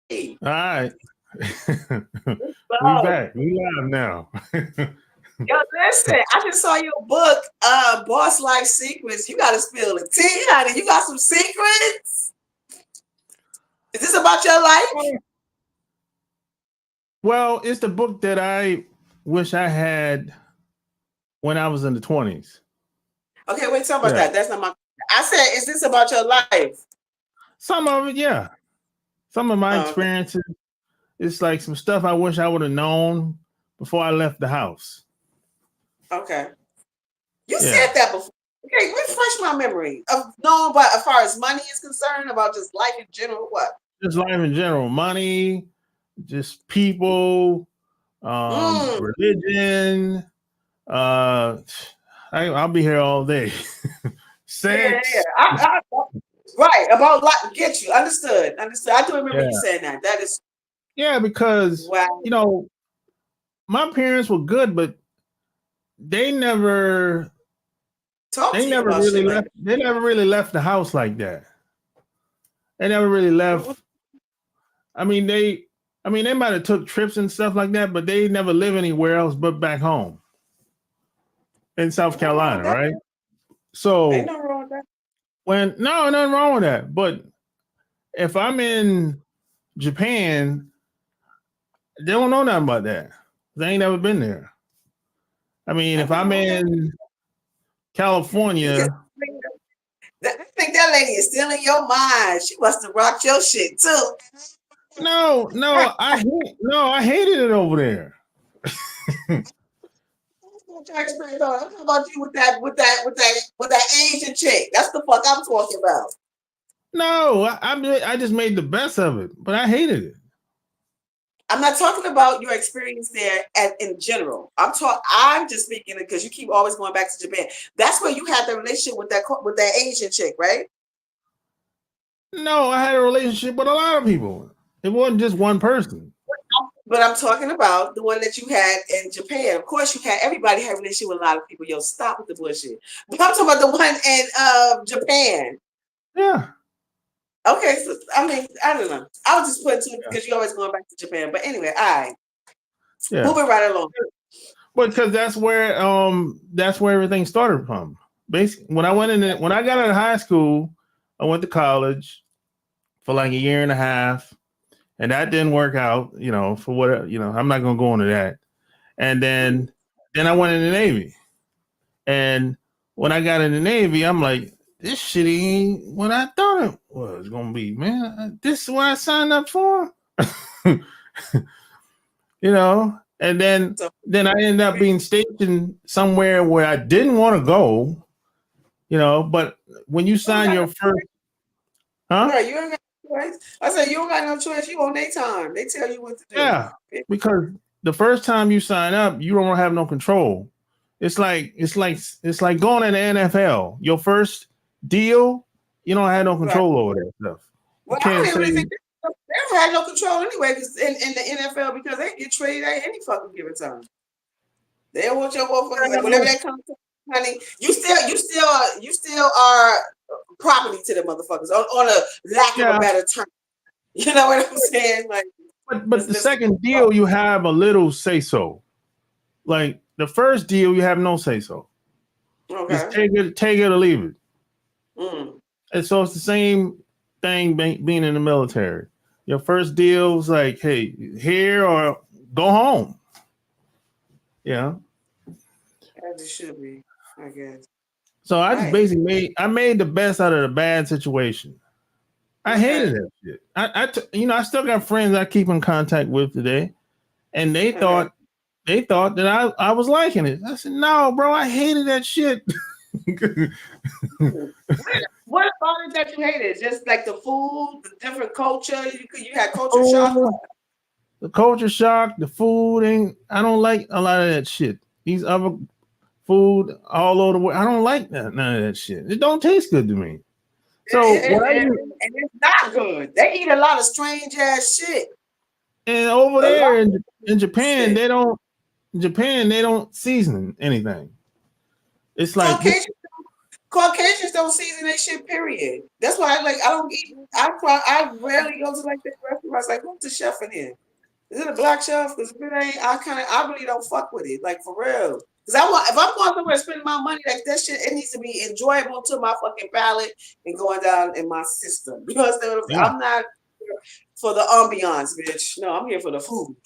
Hey, All right. We so, back. We live now. yo, listen, I just saw your book, Boss Life Secrets. You gotta spill the tea, honey. You got some secrets? Is this about your life? Well, it's the book that I wish I had when I was in the 20s. Okay, wait, talk about Yeah. that. That's not my. I said, is this about your life? Some of it, yeah. Some of my Oh, okay. experiences, it's like some stuff I wish I would have known before I left the house. Okay. You said Yeah. that before. Okay, refresh my memory of knowing about as far as money is concerned, about just life in general. What? Just life in general. Money, just people, Mm, religion. Uh I'll be here all day. yeah. Sex. Right about life. Get you understood. Understood. I do remember you Yeah. saying that. That is Yeah, because wow. you know, my parents were good, but they never Talk they to you never about really shit like left they never really left the house like that. They never really that. left. I mean, they might have took trips and stuff like that, but they never live anywhere else but back home in South Ain't nothing wrong with Carolina, that. right? Ain't So nothing wrong with that. when no, nothing wrong with that. But if I'm in Japan, they don't know nothing about that. They ain't never been there. I mean, if Ain't nothing I'm wrong with that. in You just California, I think that lady is still in your mind. She must have rocked your shit too. I hated it over there. What's your experience on? I'm talking about you with that Asian chick. That's the fuck I'm talking about. No, I just made the best of it, but I hated it. I'm not talking about your experience there in general. I'm just speaking because you keep always going back to Japan. That's where you had the relationship with that Asian chick, right? No, I had a relationship with a lot of people. It wasn't just one person. But I'm talking about the one that you had in Japan. Of course, everybody had a relationship with a lot of people. Yo, stop with the bullshit. But I'm talking about the one in Japan. Yeah, Okay, so I mean, I don't know. I was just putting two yeah, because you're always going back to Japan. But anyway, all right, yeah. moving right along. But because that's where everything started from. Basically, when I got out of high school, I went to college for like a year and a half, and that didn't work out. You know, for what I'm not gonna go into that. And Mhm. then I went in the Navy. And when I got in the Navy, I'm like, this shit ain't what I thought it was gonna be, man. This is what I signed up for. you know, and So, then I ended up being stationed somewhere where I didn't want to go, but when you you don't sign got no your first huh? right. You don't got no choice. I said you don't got no choice. You on their time. They tell you what to do. Yeah. Because the first time you sign up, you don't have no control. It's like going in the NFL. Your first deal, you don't have no Right. control over that stuff. You Well, I can't don't even say, really think they don't have no control anyway. Because in the NFL, because they get traded at any fucking given time. They don't want your motherfuckers like whatever that comes to, honey. You still are property to the motherfuckers on a lack of a yeah. better term. You know what I'm saying? Like But the let's second deal, you have a little say so. Like the first deal, you have no say so. It's okay. take it or leave it. Mm. And so it's the same thing being in the military. Your first deal is like, hey, here or go home. Yeah. As it should be, I guess. So I just Right. basically made the best out of the bad situation. I hated Okay. that shit. I still got friends I keep in contact with today, and Okay. they thought that I was liking it. I said, no, bro, I hated that shit. What about it that you hated? Just like the food, the different culture. You had culture shock. Oh, the culture shock, the food, and I don't like a lot of that shit. These other food all over the world, I don't like none of that shit. It don't taste good to me. So And, and, and it's not good. They eat a lot of strange ass shit. and over A lot there in of Japan, shit. they don't season anything. It's like Caucasian, Caucasians don't season their shit. Period. That's why I don't eat. I rarely go to like the restaurants. Like, who's the chef in here? Is it a black chef? Because if it ain't, I really don't fuck with it. Like, for real. Because if I'm going somewhere spending my money, like that shit, it needs to be enjoyable to my fucking palate and going down in my system. Because Yeah. I'm not here for the ambiance, bitch. No, I'm here for the food.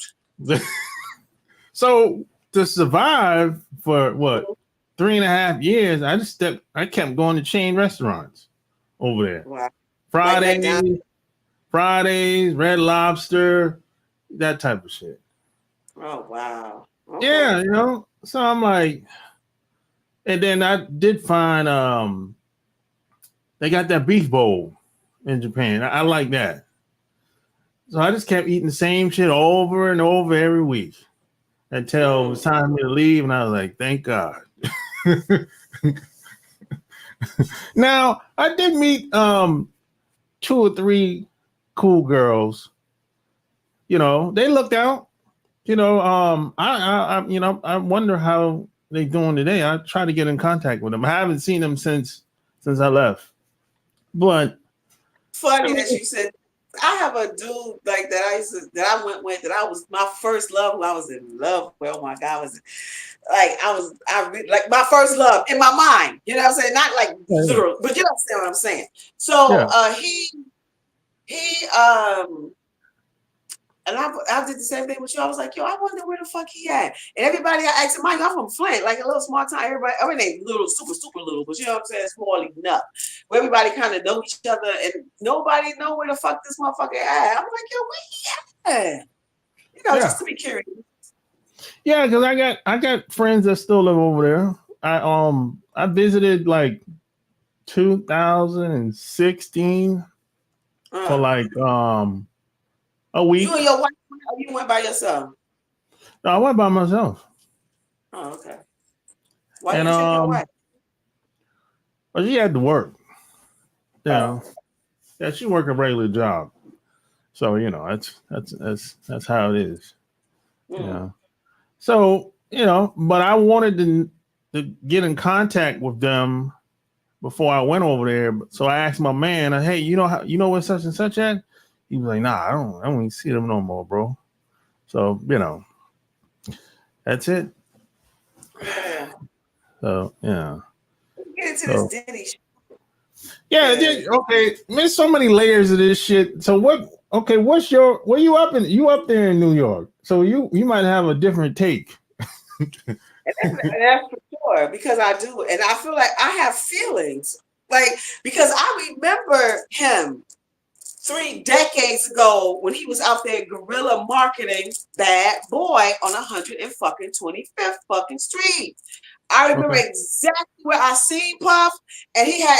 So to survive for what 3.5 years, I kept going to chain restaurants over there. Wow. Like Fridays, Red Lobster, that type of shit. Oh wow. Okay. Yeah, So I'm like, and then I did find they got that beef bowl in Japan. I like that. So I just kept eating the same shit over and over every week until it was time for me to leave, and I was like, thank God. Now I did meet 2 or 3 cool girls. They looked out. I wonder how they doing today. I try to get in contact with them. I haven't seen them since I left. But funny that you said. I have a dude like that I went with that I was my first love who I was in love with. Oh my God, like my first love in my mind. You know what I'm saying? Not like literal, but you understand what I'm saying. So he and I did the same thing with you. I was like, yo, I wonder where the fuck he at. And everybody I asked him, I'm from Flint, like a little small town. Everybody, I mean, they little, super, super little, but you know what I'm saying, small enough. Where everybody kind of know each other, and nobody know where the fuck this motherfucker at. I'm like, yo, where he at? Just to be curious. Yeah, because I got friends that still live over there. I visited like 2016 for like a week. You and your wife, or you went by yourself? No, I went by myself. Oh, okay. Why didn't you take your wife? Well, she had to work. Yeah, she worked a regular job. So that's how it is. Yeah. So but I wanted to get in contact with them before I went over there. So I asked my man, "Hey, you know where such and such at?" He was like, "Nah, I don't even see them no more, bro." So that's it. Yeah. So yeah. Get into this Diddy shit. Yeah. Okay. There's so many layers of this shit. So what? Okay. Where you up in? You up there in New York? So you might have a different take. And that's for sure, because I do, and I feel like I have feelings, like, because I remember him 3 decades ago when he was out there guerrilla marketing Bad Boy on 125th fucking Street. I remember exactly where I seen Puff, and he had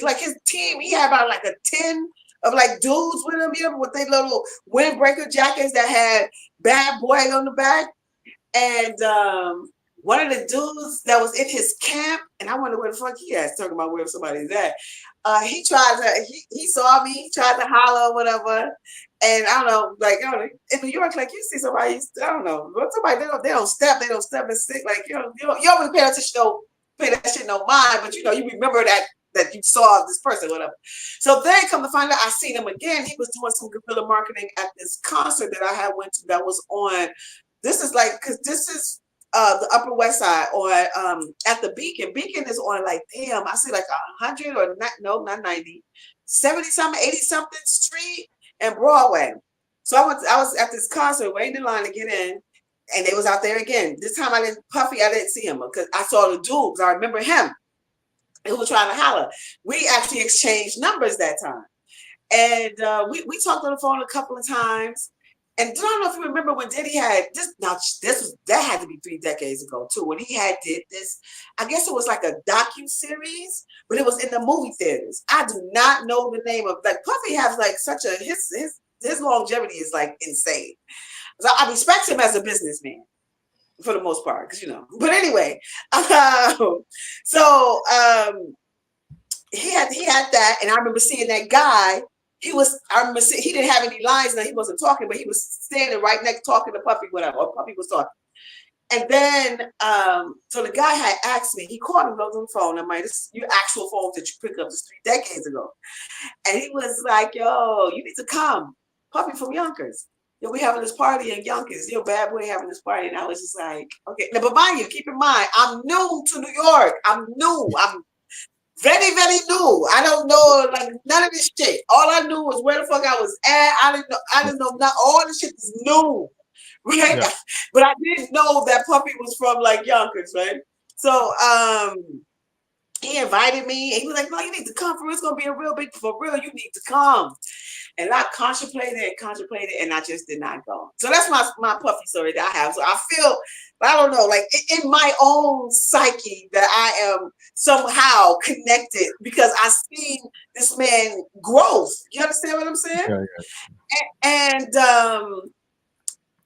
like his team. He had about like a 10 of like dudes with him, with their little windbreaker jackets that had Bad Boy on the back, and one of the dudes that was in his camp, and I wonder where the fuck he is, talking about where somebody's at. He saw me, he tried to holler or whatever. And I don't know, like, in New York, like, you see somebody, I don't know, somebody, they don't step and stick, like, you don't really pay that shit no mind, but you remember that you saw this person, whatever. So then come to find out, I seen him again. He was doing some guerrilla marketing at this concert that I had went to that was on, this is the Upper West Side, or at the Beacon. Beacon is on like, damn, I see like 100 or not 90, 70 something, 80 something street and Broadway. So I was at this concert waiting in line to get in, and they was out there again. This time I didn't see him because I saw the dude, because I remember him who was trying to holler. We actually exchanged numbers that time, and we talked on the phone a couple of times. And I don't know if you remember when Diddy had this. Now that had to be 3 decades ago too. When he did this, I guess it was like a docu-series, but it was in the movie theaters. I do not know the name of, like, Puffy has like such a his longevity is like insane. So I respect him as a businessman for the most part, because But anyway, so he had that, and I remember seeing that guy. I remember he didn't have any lines, now he wasn't talking, but he was standing right next talking to Puffy, whatever, or Puffy was talking. And then, so the guy had asked me, he called me on the phone. I'm like, this is your actual phone that you picked up this 3 decades ago. And he was like, yo, you need to come. Puppy from Yonkers. Yo, we having this party in Yonkers. Yo, bad boy having this party. And I was just like, okay. Now, but mind you, keep in mind, I'm new to New York. I'm new. I'm very, very new. I don't know like none of this shit. All I knew was where the fuck I was at. I didn't know not all this shit is new. Right? Yeah. But I didn't know that Puppy was from like Yonkers, right? So he invited me and he was like, no, you need to come for real. It's gonna be a real big for real. You need to come. And I contemplated and I just did not go. So that's my Puffy story that I have. So I feel, I don't know, like in my own psyche that I am somehow connected because I seen this man growth. You understand what I'm saying? And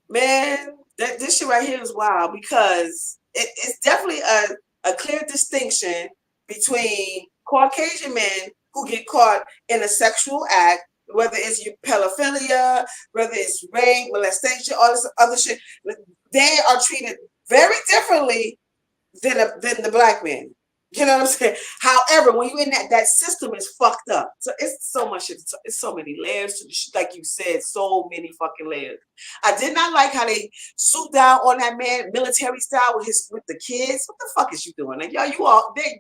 man, this shit right here is wild because it's definitely a clear distinction between Caucasian men who get caught in a sexual act, whether it's your pedophilia, whether it's rape, molestation, all this other shit. They are treated very differently than the black man. You know what I'm saying? However, when you're in that system is fucked up. So it's so much shit. It's so many layers to the shit. Like you said, so many fucking layers. I did not like how they swooped down on that man military style with the kids. What the fuck is you doing? Like, yo, you all big.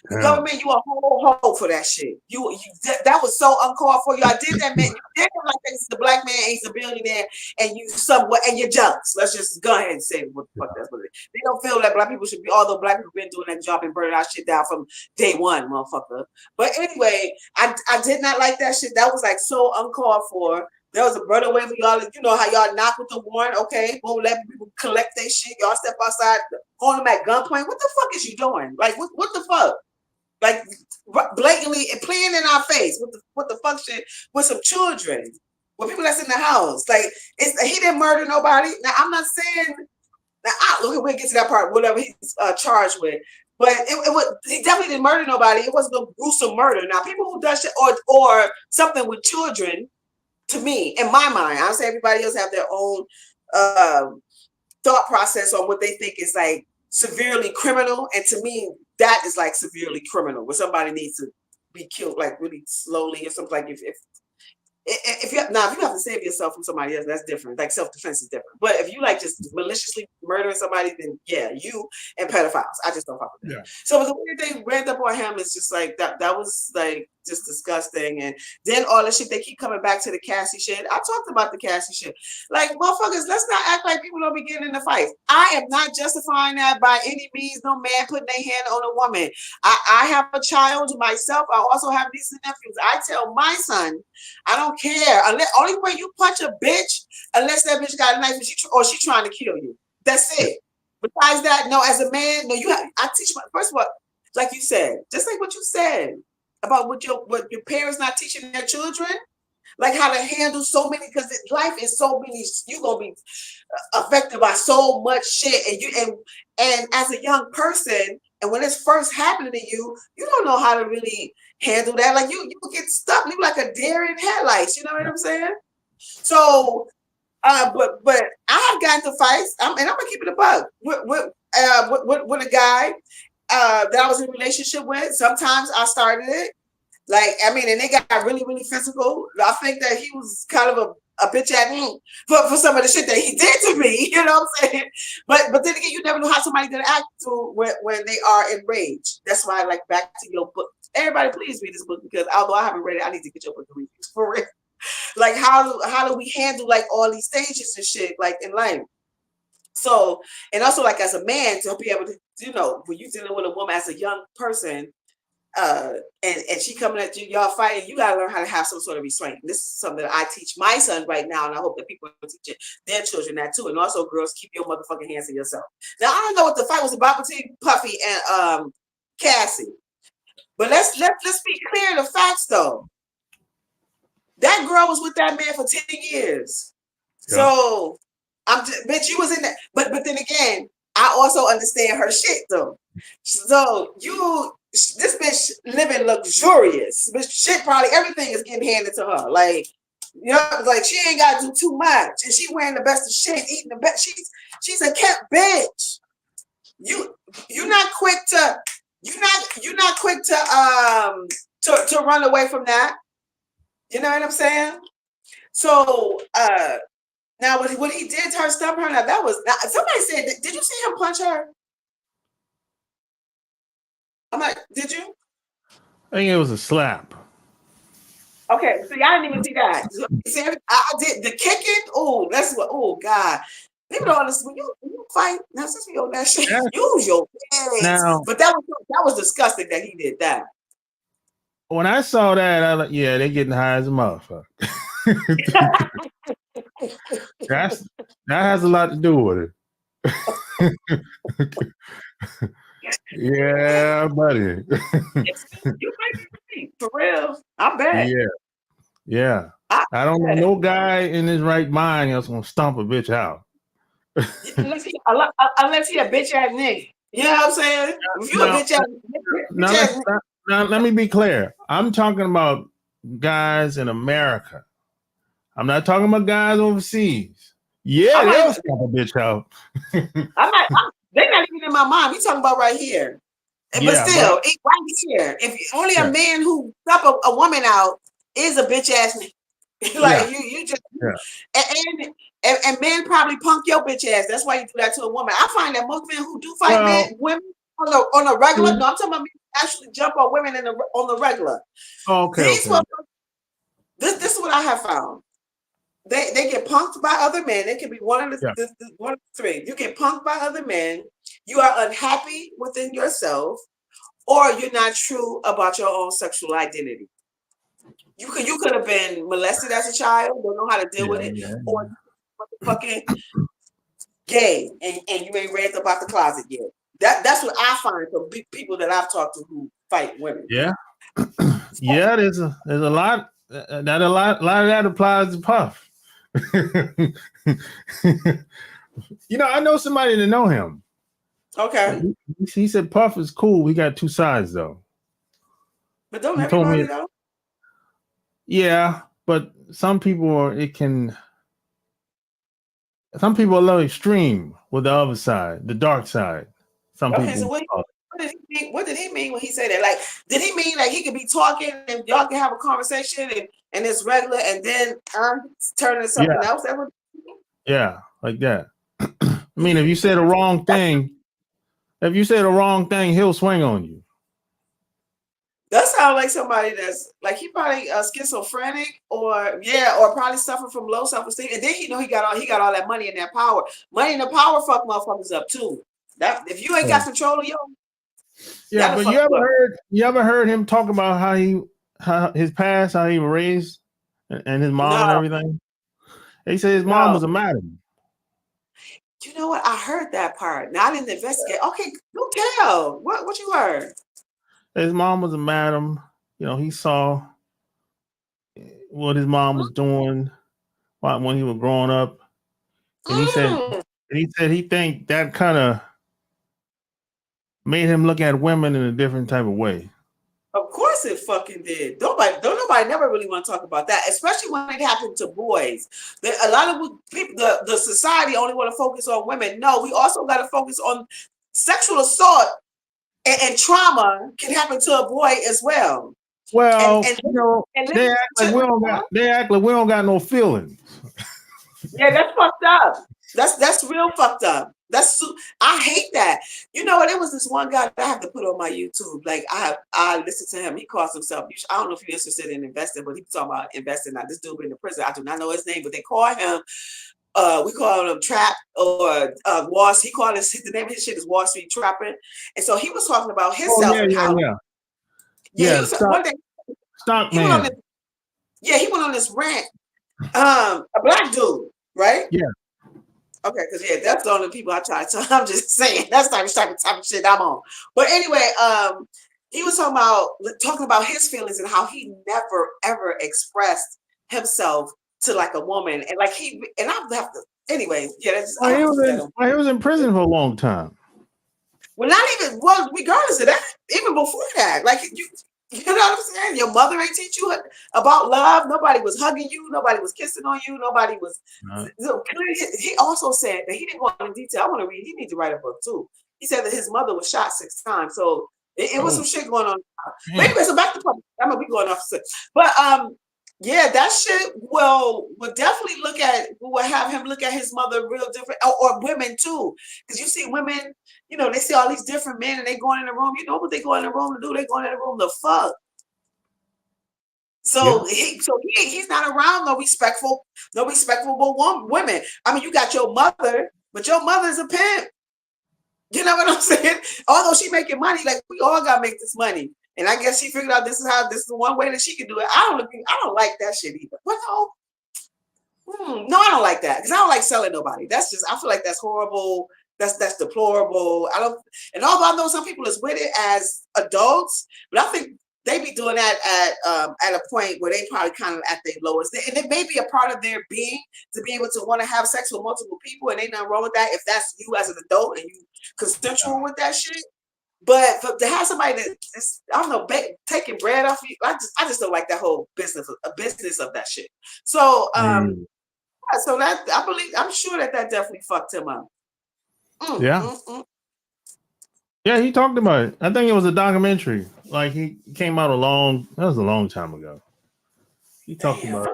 The government, you a whole hoe for that shit. You that was so uncalled for. You, I did that, man. You did him like this. The black man ain't a billionaire, and you somewhat, and you're jealous. Let's just go ahead and say what the fuck that's what it is. They don't feel that black people should be, although black people been doing that job and burning our shit down from day one, motherfucker. But anyway, I did not like that shit. That was like so uncalled for. There was a brother way for y'all. You know how y'all knock with the warrant, okay? Won't let people collect their shit. Y'all step outside, hold them at gunpoint. What the fuck is you doing? Like, what the fuck? Like blatantly playing in our face what the fuck shit with some children, with people that's in the house. Like he didn't murder nobody. Now I'm not saying that. Look, we'll get to that part. Whatever he's charged with, but he definitely didn't murder nobody. It wasn't no gruesome murder. Now people who does shit or something with children, to me, in my mind, I say everybody else have their own thought process on what they think is like severely criminal, and to me that is like severely criminal where somebody needs to be killed like really slowly or something. Like if you have to save yourself from somebody else, that's different. Like self-defense is different. But if you like just maliciously murdering somebody, then yeah, you and pedophiles. I just don't fuck with that. Yeah. So the weird thing ran up on him is just like that was like just disgusting. And then all the shit, they keep coming back to the Cassie shit. I talked about the Cassie shit. Like, motherfuckers, let's not act like people don't be getting in the fight. I am not justifying that by any means. No man putting their hand on a woman. I have a child myself. I also have nieces and nephews. I tell my son, I don't care. Only way you punch a bitch, unless that bitch got a knife or she trying to kill you. That's it. Besides that, no, as a man, no, I teach first of all, like you said, just like what you said about what your parents not teaching their children, like how to handle so many, because life is so many, you're gonna be affected by so much shit, and as a young person, and when it's first happening to you, you don't know how to really handle that. Like you get stuck, you like a deer in headlights. You know what I'm saying? So, but I have gotten to fights, and I'm gonna keep it a bug with a guy that I was in a relationship with. Sometimes I started it, like I mean, and they got really, really physical. I think that he was kind of a bitch at me for some of the shit that he did to me. You know what I'm saying? But then again, you never know how somebody's gonna act to when they are enraged. That's why, like, back to your book. Everybody, please read this book, because although I haven't read it, I need to get your book to read it for real. Like, how do we handle like all these stages and shit like in life? So, and also like as a man to be able to, you know, when you're dealing with a woman as a young person, and she coming at you, y'all fighting, you gotta learn how to have some sort of restraint. This is something that I teach my son right now, and I hope that people are teaching their children that too. And also, girls, keep your motherfucking hands to yourself. Now, I don't know what the fight was about between Puffy and Cassie, but let's be clear the facts though. That girl was with that man for 10 years. Yeah. So I'm just, bitch, you was in that. But then again, I also understand her shit though. So this bitch living luxurious. Bitch, shit, probably everything is getting handed to her. Like, you know, like she ain't got to do too much, and she wearing the best of shit, eating the best. She's a kept bitch. You're not quick to to run away from that. You know what I'm saying? So now what he did to her, stump her. Now that was somebody said. Did you see him punch her? I'm like, did you? I think it was a slap. Okay, see, I didn't even see that. See, I did the kicking. Oh, that's what. Oh God, people don't understand. When you fight, now since we on that shit, Yeah. use your legs. Now, But that was disgusting that he did that. when I saw that, I like, yeah, they getting high as a motherfucker. that has a lot to do with it. Yeah, buddy. You might be right, for real. I bet. Yeah. I don't know no guy in his right mind that's gonna stomp a bitch out. Unless he a bitch ass nigga. You know what I'm saying? If you a bitch ass nigga. Now, let me be clear. I'm talking about guys in America. I'm not talking about guys overseas. Yeah, they'll stomp a bitch out. They're not even in my mind. We talking about right here. But still, right here. If only a man who stomp a woman out is a bitch ass nigga. Like you just and men probably punk your bitch ass. That's why you do that to a woman. I find that most men who do fight women on a regular. No, I'm talking about men who actually jump on women on the regular. Okay. This is what I have found. They get punked by other men. It can be one of the three. You get punked by other men. You are unhappy within yourself, or you're not true about your own sexual identity. You could have been molested as a child, don't know how to deal with it, or fucking gay, and you ain't read about the closet yet. That's what I find from people that I've talked to who fight women. Yeah, yeah. There's a lot of that applies to Puff. I know somebody that know him. Okay. He said Puff is cool. We got two sides though. But don't everybody know? Yeah, but some people are a little extreme with the other side, the dark side. Some people. So what did he mean when he said that? Like, did he mean like he could be talking and y'all can have a conversation and it's regular and then turn into something else? Yeah, like that. I mean, if you say the wrong thing, he'll swing on you. That sounds like somebody that's like he probably schizophrenic or probably suffering from low self-esteem. And then he got all that money and that power. Money and the power fuck motherfuckers up too. That if you ain't got control of your but you ever heard him talk about how his past, how he was raised and his mom and everything? He said his mom was a madam. You know what? I heard that part. Now I didn't investigate. Okay, go tell. What you heard? His mom was a madam. He saw what his mom was doing when he was growing up. And he said he think that kind of made him look at women in a different type of way. Of course it fucking did. Nobody never really want to talk about that, especially when it happened to boys. A lot of people, the society only want to focus on women. No, we also got to focus on sexual assault and trauma can happen to a boy as well. Well, they act like we don't got no feelings. Yeah, that's fucked up. That's real fucked up. I hate that. You know what? It was this one guy that I have to put on my YouTube. Like I listened to him. He calls himself. I don't know if you're interested in investing, but he's talking about investing. Now this dude been in prison. I do not know his name, but they call him. We call him Trap or Wall. He called the name of his shit is Wall Street Trapping. And so he was talking about himself. Yeah. One day, stock man. He went on this rant. A black dude, right? Yeah. Okay, because that's the only people I try to. I'm just saying that's the type of shit I'm on. But anyway, he was talking about his feelings and how he never ever expressed himself to like a woman, and like I have to anyway. Yeah, he was in prison for a long time. Well, not even regardless of that, even before that, like you know what I'm saying? Your mother ain't teach you about love. Nobody was hugging you. Nobody was kissing on you. Nobody was. So he also said that he didn't go into detail. I want to read. He needs to write a book too. He said that his mother was shot 6 times. So it was some shit going on. But anyway, so back to public. I'm gonna be going off. But yeah, that shit will definitely will have him look at his mother real different, or women too, because you see women, they see all these different men and they going in the room. You know what they go in the room to do? They going in the room to fuck. So he's not around no respectful women. I mean, you got your mother, but your mother's a pimp. You know what I'm saying? Although she making money, like we all gotta make this money. And I guess she figured out this is the one way that she can do it. I don't like that shit either. What the? No, I don't like that because I don't like selling nobody. That's just, I feel like that's horrible. That's deplorable. And although I know some people is with it as adults, but I think they be doing that at a point where they probably kind of at their lowest. And it may be a part of their being to be able to want to have sex with multiple people, and ain't nothing wrong with that if that's you as an adult and you consensual with that shit. But to have somebody that's, I don't know, taking bread off you, I just don't like that whole business of that shit. So so that I'm sure that definitely fucked him up. Yeah, he talked about it. I think it was a documentary. Like he came out that was a long time ago. He talked about it.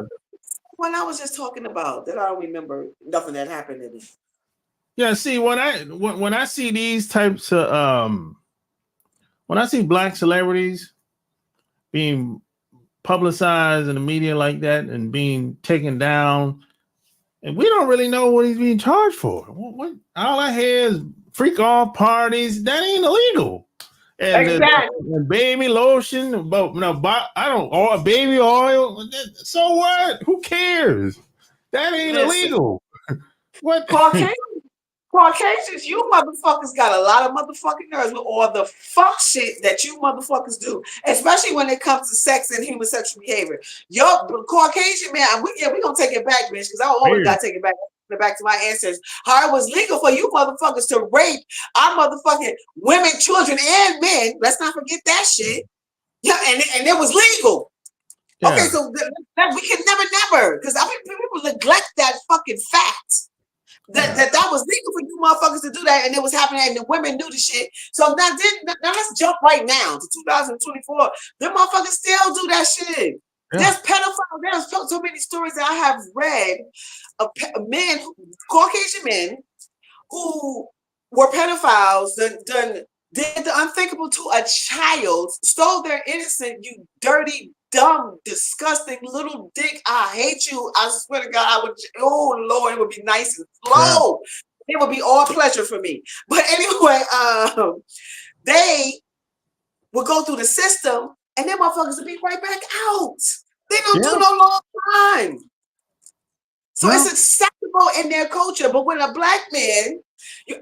When I was just talking about that, I don't remember nothing that happened in it. Yeah, see, when I see these types of when I see black celebrities being publicized in the media like that and being taken down, and we don't really know what he's being charged for. What all I hear is freak off parties. That ain't illegal. And, and baby lotion, but or baby oil. So what? Who cares? That ain't illegal. What? Caucasians, you motherfuckers got a lot of motherfucking nerves with all the fuck shit that you motherfuckers do, especially when it comes to sex and human sexual behavior. Yo, Caucasian man, we gonna take it back, bitch, because I always gotta take it back to my ancestors. How it was legal for you motherfuckers to rape our motherfucking women, children, and men. Let's not forget that shit. Yeah, and it was legal. Yeah. Okay, so we can never, because I mean, people neglect that fucking fact. That was legal for you motherfuckers to do that, and it was happening, and the women knew the shit. So now let's jump right now to 2024. Them motherfuckers still do that shit. Yeah. There's pedophiles. There's so many stories that I have read of men, Caucasian men, who were pedophiles, did the unthinkable to a child, stole their innocent, you dirty, dumb, disgusting little dick. I hate you. I swear to God, oh Lord, it would be nice and slow. Yeah. It would be all pleasure for me. But anyway, they would go through the system and then motherfuckers would be right back out. They don't do no long time. So it's acceptable in their culture. But when a black man,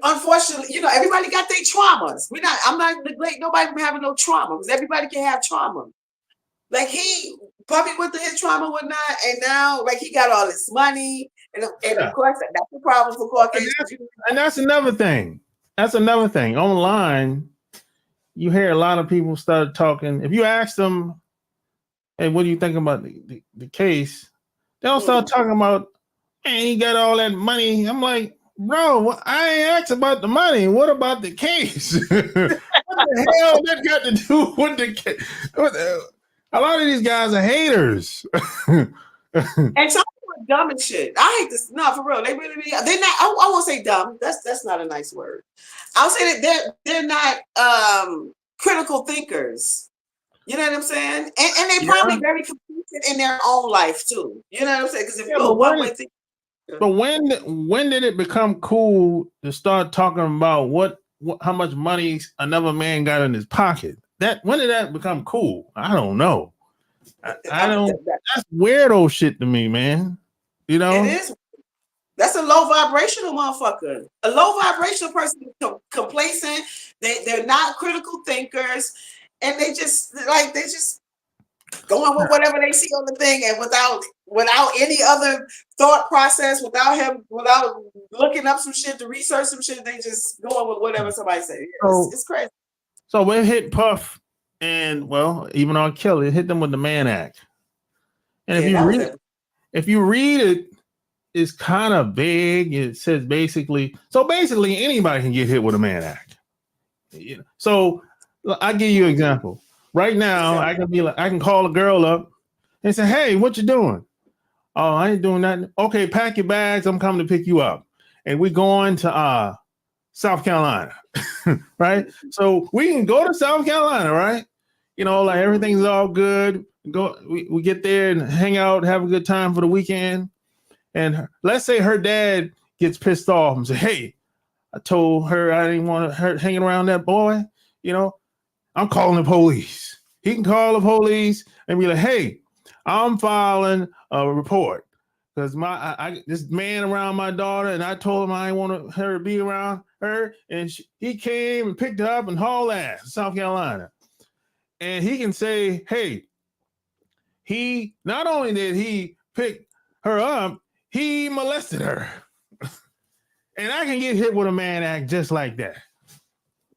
unfortunately, everybody got their traumas. I'm not neglecting nobody from having no trauma, because everybody can have trauma. Like he probably went through his trauma, whatnot, and now like he got all this money, and of course that's the problem for Caucasians. And that's another thing. Online, you hear a lot of people start talking. If you ask them, "Hey, what do you think about the case?" They'll start talking about, "Man, he got all that money." I'm like, bro, I ain't asked about the money. What about the case? What the hell that got to do with the case? A lot of these guys are haters. And some people are dumb and shit. I hate this. No, for real. They really, they're not, I won't say dumb. That's not a nice word. I'll say that they're not critical thinkers. You know what I'm saying? And they're probably very complacent in their own life too. You know what I'm saying? Because if you're a one-way thinker. But when did it become cool to start talking about how much money another man got in his pocket? When did that become cool? I don't know. I don't. That's weirdo shit to me, man. It is. That's a low vibrational motherfucker. A low vibrational person is complacent. They're not critical thinkers, and they just going with whatever they see on the thing, and without any other thought process, without looking up some shit to research some shit, they just going with whatever somebody says. It's crazy. So when it hit Puff And well, even R. Kelly hit them with the Mann Act. And Yeah, that was a if you read it, it's kind of vague. It says basically anybody can get hit with a Mann Act. You know? So I give you an example. Right now, okay. I can call a girl up and say, "Hey, what you doing?" "Oh, I ain't doing nothing." "Okay, pack your bags. I'm coming to pick you up." And we're going to South Carolina, right? So we can go to South Carolina, right? You know, like everything's all good. We get there and hang out, have a good time for the weekend. And let's say her dad gets pissed off and say, "Hey, I told her I didn't want her hanging around that boy. You know, I'm calling the police." He can call the police and be like, "Hey, I'm filing a report because this man around my daughter, and I told him I didn't want her to be around her, and he came and picked her up and hauled ass to South Carolina." And he can say, "Hey, he not only did he pick her up, he molested her." And I can get hit with a Mann Act just like that.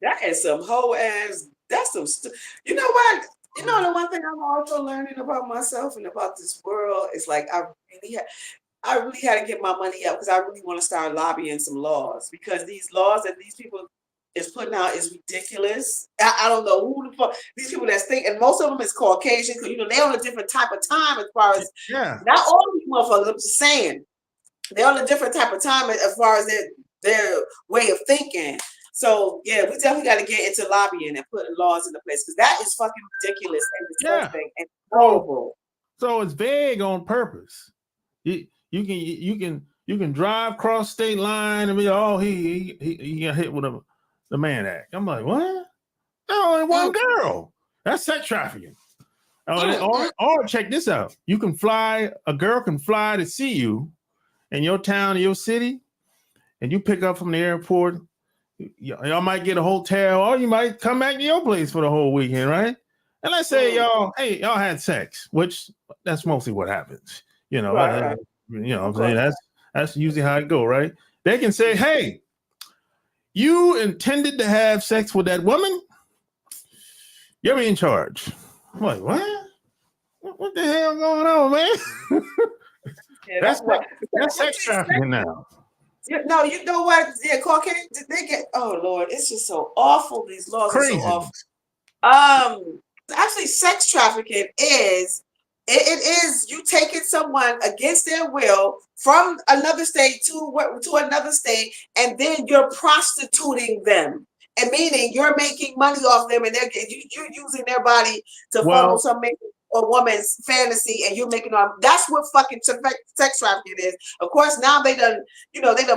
That is some whole ass. That's some. You know what? You know the one thing I'm also learning about myself and about this world is like I really had to get my money up because I really want to start lobbying some laws because these laws that these people is putting out is ridiculous. I don't know who the fuck these people that think, and most of them is Caucasian because they're on a different type of time as far as Yeah. not all of these motherfuckers. I'm just saying they're on a different type of time as far as their way of thinking. So yeah, we definitely got to get into lobbying and putting laws into place because that is fucking ridiculous and Yeah. disgusting and So, horrible. so it's vague on purpose. You can drive across state line and be, "Oh, he got hit with the Mann Act." I'm like, what? Oh, only one Mm, girl. That's sex trafficking. mm. Or check this out. A girl can fly to see you in your town, your city, and you pick up from the airport. Y'all might get a hotel, or you might come back to your place for the whole weekend, right? And let's say y'all had sex, which that's mostly what happens. You know, Right, right. I'm Of saying course. that's usually how it go, right? They can say, "Hey, you intended to have sex with that woman. You're being charged." I'm like, what? What the hell going on, man? Yeah, that's that's sex, what. that's sex trafficking now. No, you know what? Yeah, Caucasian, they get. Oh Lord, it's just so awful. These laws are so Crazy. awful. Actually, sex trafficking is it is you taking someone against their will from another state to another state, and then you're prostituting them, and meaning you're making money off them, and you're using their body to funnel Well, some a woman's fantasy, and you're making on. That's what fucking sex trafficking is. Of course, now they done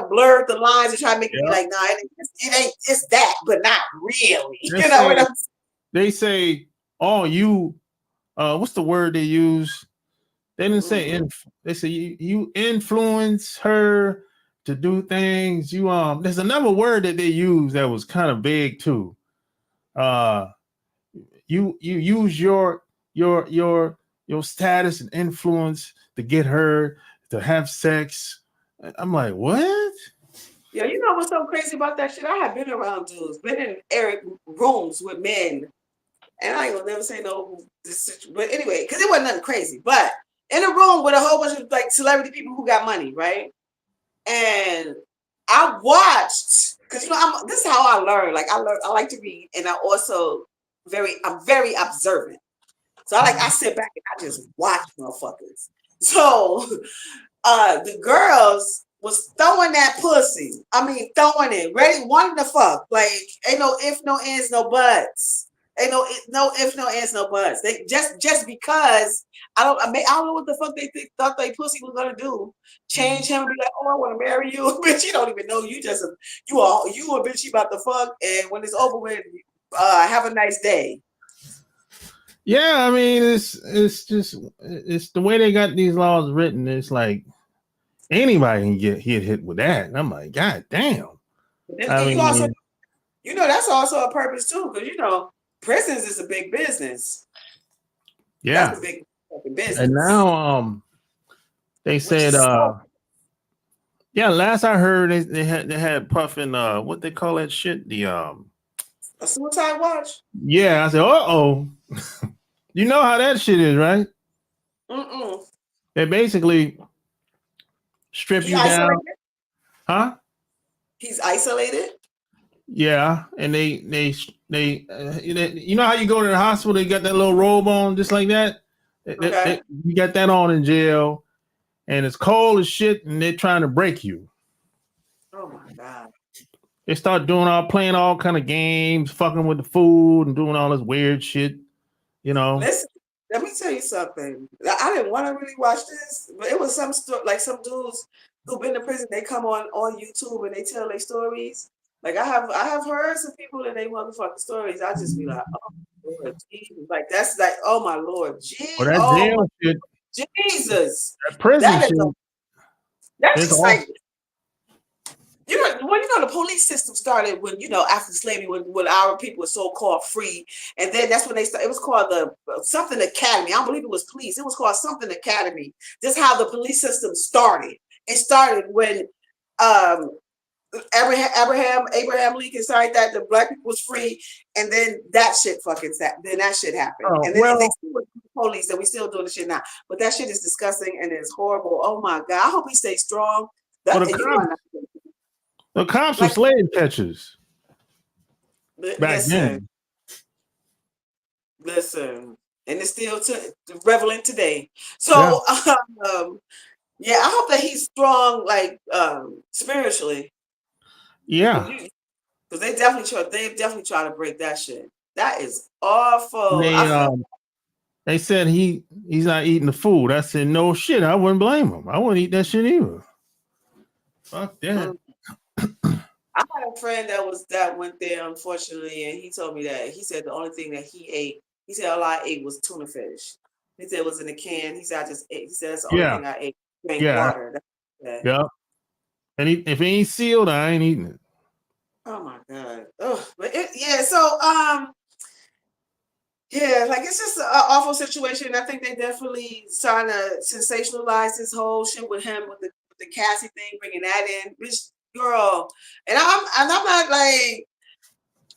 blurred the lines and try to make it be yeah. like, nah, it ain't it's that, but not really. They You know what say I'm they say, "Oh, you what's the word they use?" They didn't say saying? they say you influence her to do things. There's another word that they use that was kind of vague too. Uh you use your status and influence to get her to have sex. I'm like, what? Yeah, you know what's so crazy about that shit? I have been around dudes, been in Eric rooms with men, and I ain't gonna never say no but anyway, because it wasn't nothing crazy. But in a room with a whole bunch of like celebrity people who got money, right? And I watched because this is how I learn. Like I like to read, and I'm very observant. So I sit back and I just watch motherfuckers. So the girls was throwing that pussy. I mean, throwing it, ready, wanting to fuck. Like, ain't no if, no ands, no buts. Ain't no if, no ands, no buts. They just because I don't know what the fuck thought they pussy was gonna do. Change him and be like, oh, I want to marry you, bitch. You don't even know you a bitch. You about to fuck, and when it's over with, have a nice day. Yeah, I mean, it's the way they got these laws written. It's like anybody can get hit with that. And I'm like, God damn. I And you also, mean, that's also a purpose too, because prisons is a big business. yeah. That's a big fucking And business, now they which said is so yeah, last I heard they had puffing what they call that shit? The a suicide watch. yeah, I said, uh-oh. You know how that shit is, right? Mm-mm. They basically strip He you down, isolated. huh? He's isolated. Yeah, and you know how you go to the hospital, they got that little robe on, just like that. Okay. You got that on in jail, and it's cold as shit, and they're trying to break you. Oh my God. They start playing all kind of games, fucking with the food, and doing all this weird shit. You know. Listen, let me tell you something. I didn't want to really watch this, but it was like some dudes who've been to prison. They come on YouTube and they tell their stories. Like I have heard some people that they motherfucking stories. I just be like, oh Lord Jesus, like that's like, oh my Lord, Or that oh jail shit, my Jesus, that prison that is shit. that's It's just awful. like the police system started when after slavery when our people were so called free, and then that's when they started. It was called the something academy. I don't believe it was police. It was called something academy. This is how the police system started. It started when um Abraham Lincoln started that the black people was free, and then that shit then that shit happened, Oh and then they well, still with the police, and we still doing the shit now. But that shit is disgusting and it's horrible. Oh my God! I hope he stays strong. well That the you cops, know, the cops were like slave catchers back listen. then. Listen, and it's still relevant today. Yeah, So, yeah, I hope that he's strong, like spiritually, yeah. because they definitely try to break that shit. That is awful. They I feel they said he's not eating the food. I said no shit. I wouldn't blame him. I wouldn't eat that shit either. Fuck that. mm, I had a friend that went there, unfortunately, and he told me that he said the only thing that he ate, he said all I ate was tuna fish. He said it was in a can. He said I just ate. He said that's the only Yeah, thing I ate. Drank yeah, water. That's yeah. And if it ain't sealed, I ain't eating it. Oh my God. Oh, but yeah. So, yeah, like it's just an awful situation. I think they definitely trying to sensationalize this whole shit with him with the Cassie thing, bringing that in, bitch, girl. And I'm not like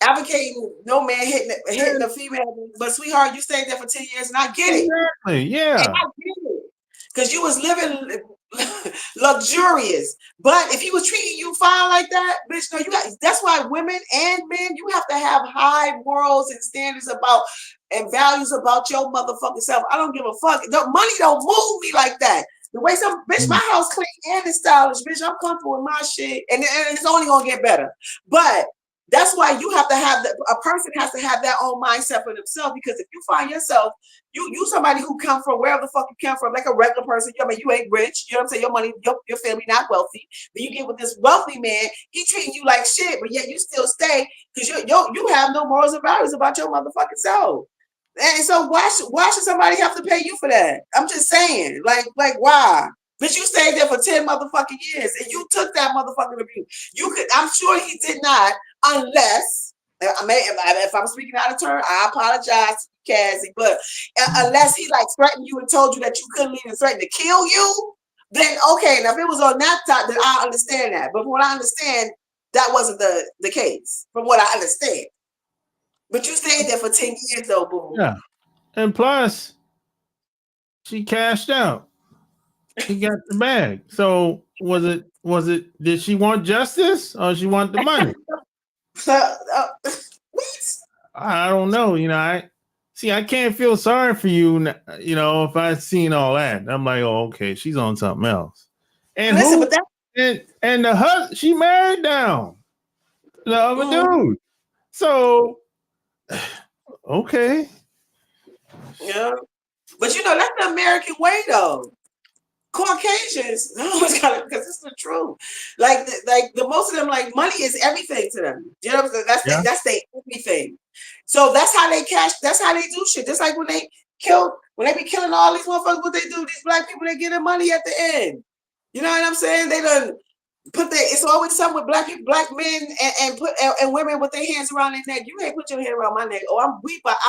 advocating no man hitting a female, but sweetheart, you stayed there for 10 years, and I get it. Exactly. And Yeah. I get it. Because you was living luxurious. But if he was treating you fine like that, bitch, no, that's why women and men, you have to have high morals and standards about and values about your motherfucking self. I don't give a fuck. The money don't move me like that. The way bitch, my house clean and it's stylish, bitch. I'm comfortable with my shit. And it's only gonna get better. But that's why you have to have a person has to have their own mindset for themselves. Because if you find yourself you somebody who come from wherever the fuck you come from, like a regular person. I mean, you ain't rich. You know what I'm saying? Your money, your family not wealthy. But you get with this wealthy man, he treating you like shit, but yet you still stay because you have no morals and values about your motherfucking self. And so why should somebody have to pay you for that? I'm just saying, like why? But you stayed there for 10 motherfucking years and you took that motherfucking abuse. I'm sure he did not, unless if I'm speaking out of turn, I apologize, Cassie. But unless he like threatened you and told you that you couldn't leave and threatened to kill you, then okay. Now if it was on that side, then I understand that. But from what I understand, that wasn't the case. From what I understand. But you stayed there for 10 years though, boo. Yeah. And plus, she cashed out. She got the bag. So did she want justice or she want the money? What? I don't know. I can't feel sorry for you. If I seen all that, I'm like, oh, okay, she's on something else. And Listen, who? but that. And the husband, she married down the other Mm, dude. So, okay, yeah, but that's the American way though. Caucasians, because it's the truth. Like the most of them, like money is everything to them. You know what I'm saying? yeah, That's their everything. So that's how they cash. That's how they do shit. Just like when they be killing all these motherfuckers, what they do? These black people, they get their money at the end. You know what I'm saying? They done it's always something with black people, black men and women with their hands around their neck. You ain't put your hand around my neck. Oh, I'm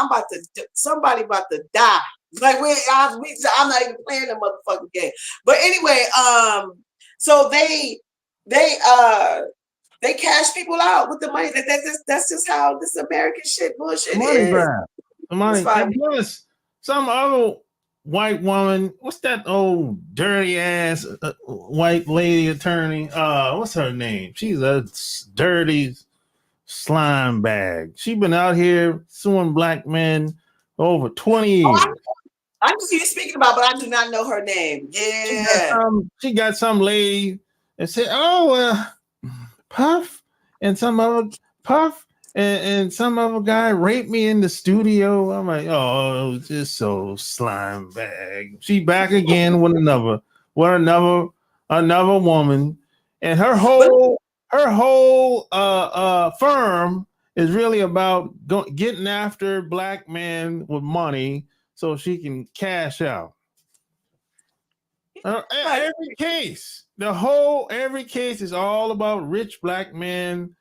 about to somebody about to die. Like I'm not even playing the motherfucking game. But anyway, so they cash people out with the money. That's just how this American shit bullshit money is. grab, That's money. fine. And plus, some other white woman, what's that old dirty ass white lady attorney? What's her name? She's a dirty slime bag. She been out here suing black men for over 20 Oh, years. I just you speaking about, but I do not know her name. Yeah. She got some lady that said, "Oh, Puff and some other Puff and some other guy raped me in the studio." I'm like, "Oh, just so slime bag." She back again with another woman, and But her whole firm is really about getting after black men with money so she can cash out. Every case is all about rich black men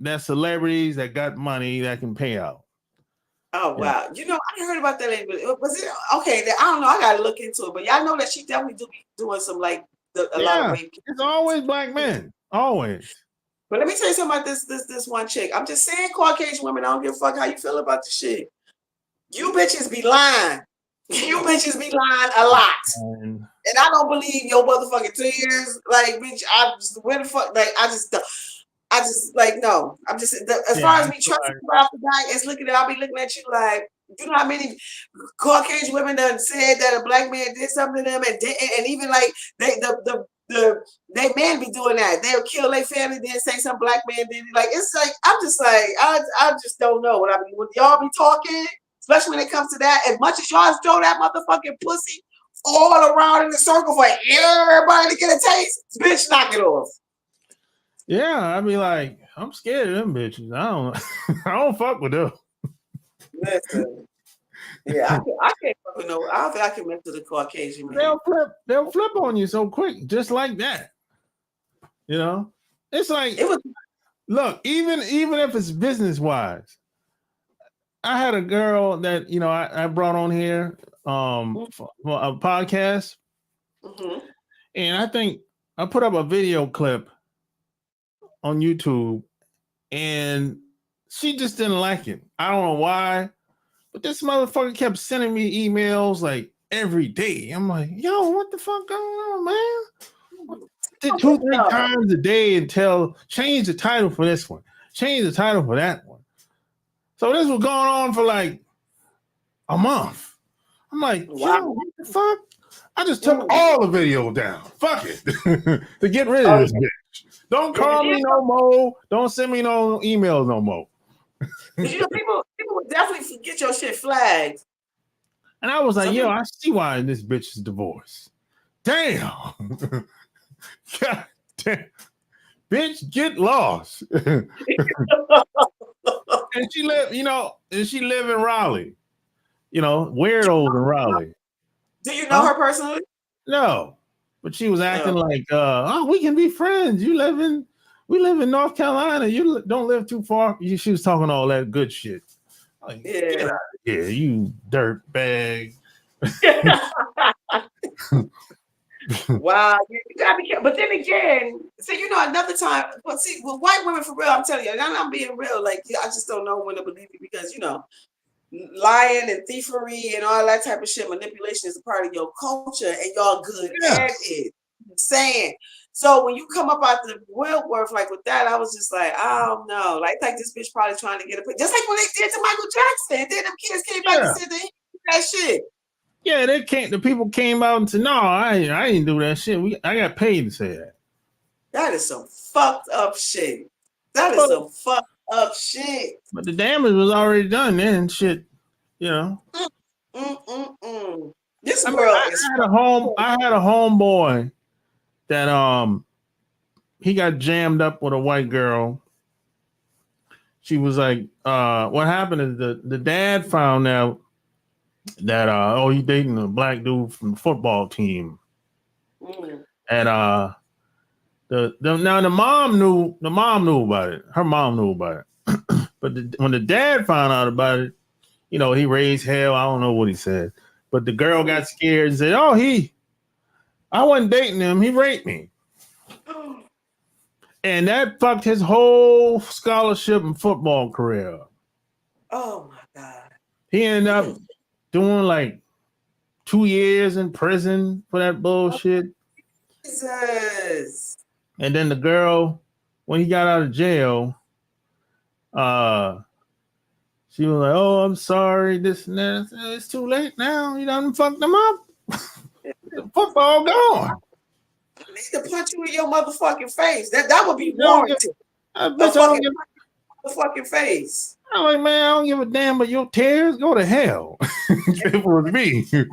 that celebrities that got money that can pay out. oh wow, I heard about that. Was it okay? I don't know. I gotta look into it. But y'all know that she definitely do be doing some like a lot of rape. It's always black men, always. But let me tell you something about this one chick. I'm just saying, Caucasian women. I don't give a fuck how you feel about the shit. You bitches be lying. You bitches be lying a lot. And I don't believe your motherfucking tears. Like, bitch, where the fuck? Like, I just like no. I'm just as far as me trusting you off the back, I'll be looking at you like, you know how many Caucasian women done said that a black man did something to them and even like they men be doing that. They'll kill their family, then say some black man did it. Like it's like I'm just like I just don't know what I mean. When y'all be talking, especially when it comes to that, as much as y'all throw that motherfucking pussy all around in the circle for everybody to get a taste, bitch, knock it off. Yeah, I be like, I'm scared of them bitches. I don't fuck with them. Listen, yeah, I can't fuck with no. I don't think I can mess with a Caucasian man. They'll flip on you so quick, just like that. It's like look, even if it's business wise. I had a girl that I brought on here for a podcast, and I think I put up a video clip on YouTube, and she just didn't like it. I don't know why, but this motherfucker kept sending me emails like every day. I'm like, yo, what the fuck going on, man? Did 2-3 times a day and change the title for this one, change the title for that one. So this was going on for like a month. I'm like, yo, what the fuck? I just took all the video down. Fuck it. To get rid of this bitch. Don't call me no more. Don't send me no emails no more. People would definitely get your shit flagged. And I was like, yo, I see why this bitch is divorced. Damn. God damn. Bitch, get lost. And she live in Raleigh. Weirdos in Raleigh. Do you know her personally? No. But she was acting like, we can be friends. We live in North Carolina. You don't live too far. She was talking all that good shit. Like, get out of here, you dirt bag. Wow, you gotta be careful. But then again, another time. But see, with white women, for real, I'm telling you, I'm being real. Like, I just don't know when to believe it because lying and thievery and all that type of shit, manipulation is a part of your culture, and y'all good at it. I'm saying. So when you come up out the woodwork like with that, I was just like, I don't know. Like this bitch probably trying to get just like when they did to Michael Jackson. And then them kids came back and said they did that shit. Yeah, the people came out and said, no, I didn't do that shit. I got paid to say that. That is some fucked up shit. That is some fucked up shit. But the damage was already done then, shit. This girl I had a homeboy that he got jammed up with a white girl. She was like, what happened is the dad found out that he dating a black dude from the football team. And the mom knew about it. Her mom knew about it. But when the dad found out about it, he raised hell. I don't know what he said. But the girl got scared and said, I wasn't dating him. He raped me. And that fucked his whole scholarship and football career. Oh my God. He ended up doing like 2 years in prison for that bullshit. Jesus. And then the girl, when he got out of jail, uh, she was like, "Oh, I'm sorry, this and that." I said, it's too late now. You done fucked them up. The football gone. I need to punch you in your motherfucking face. That would be I don't give, warranted. A bitch, I don't fucking give. motherfucking face. I'm like, man, I don't give a damn. But your tears go to hell. If it was me. Yo,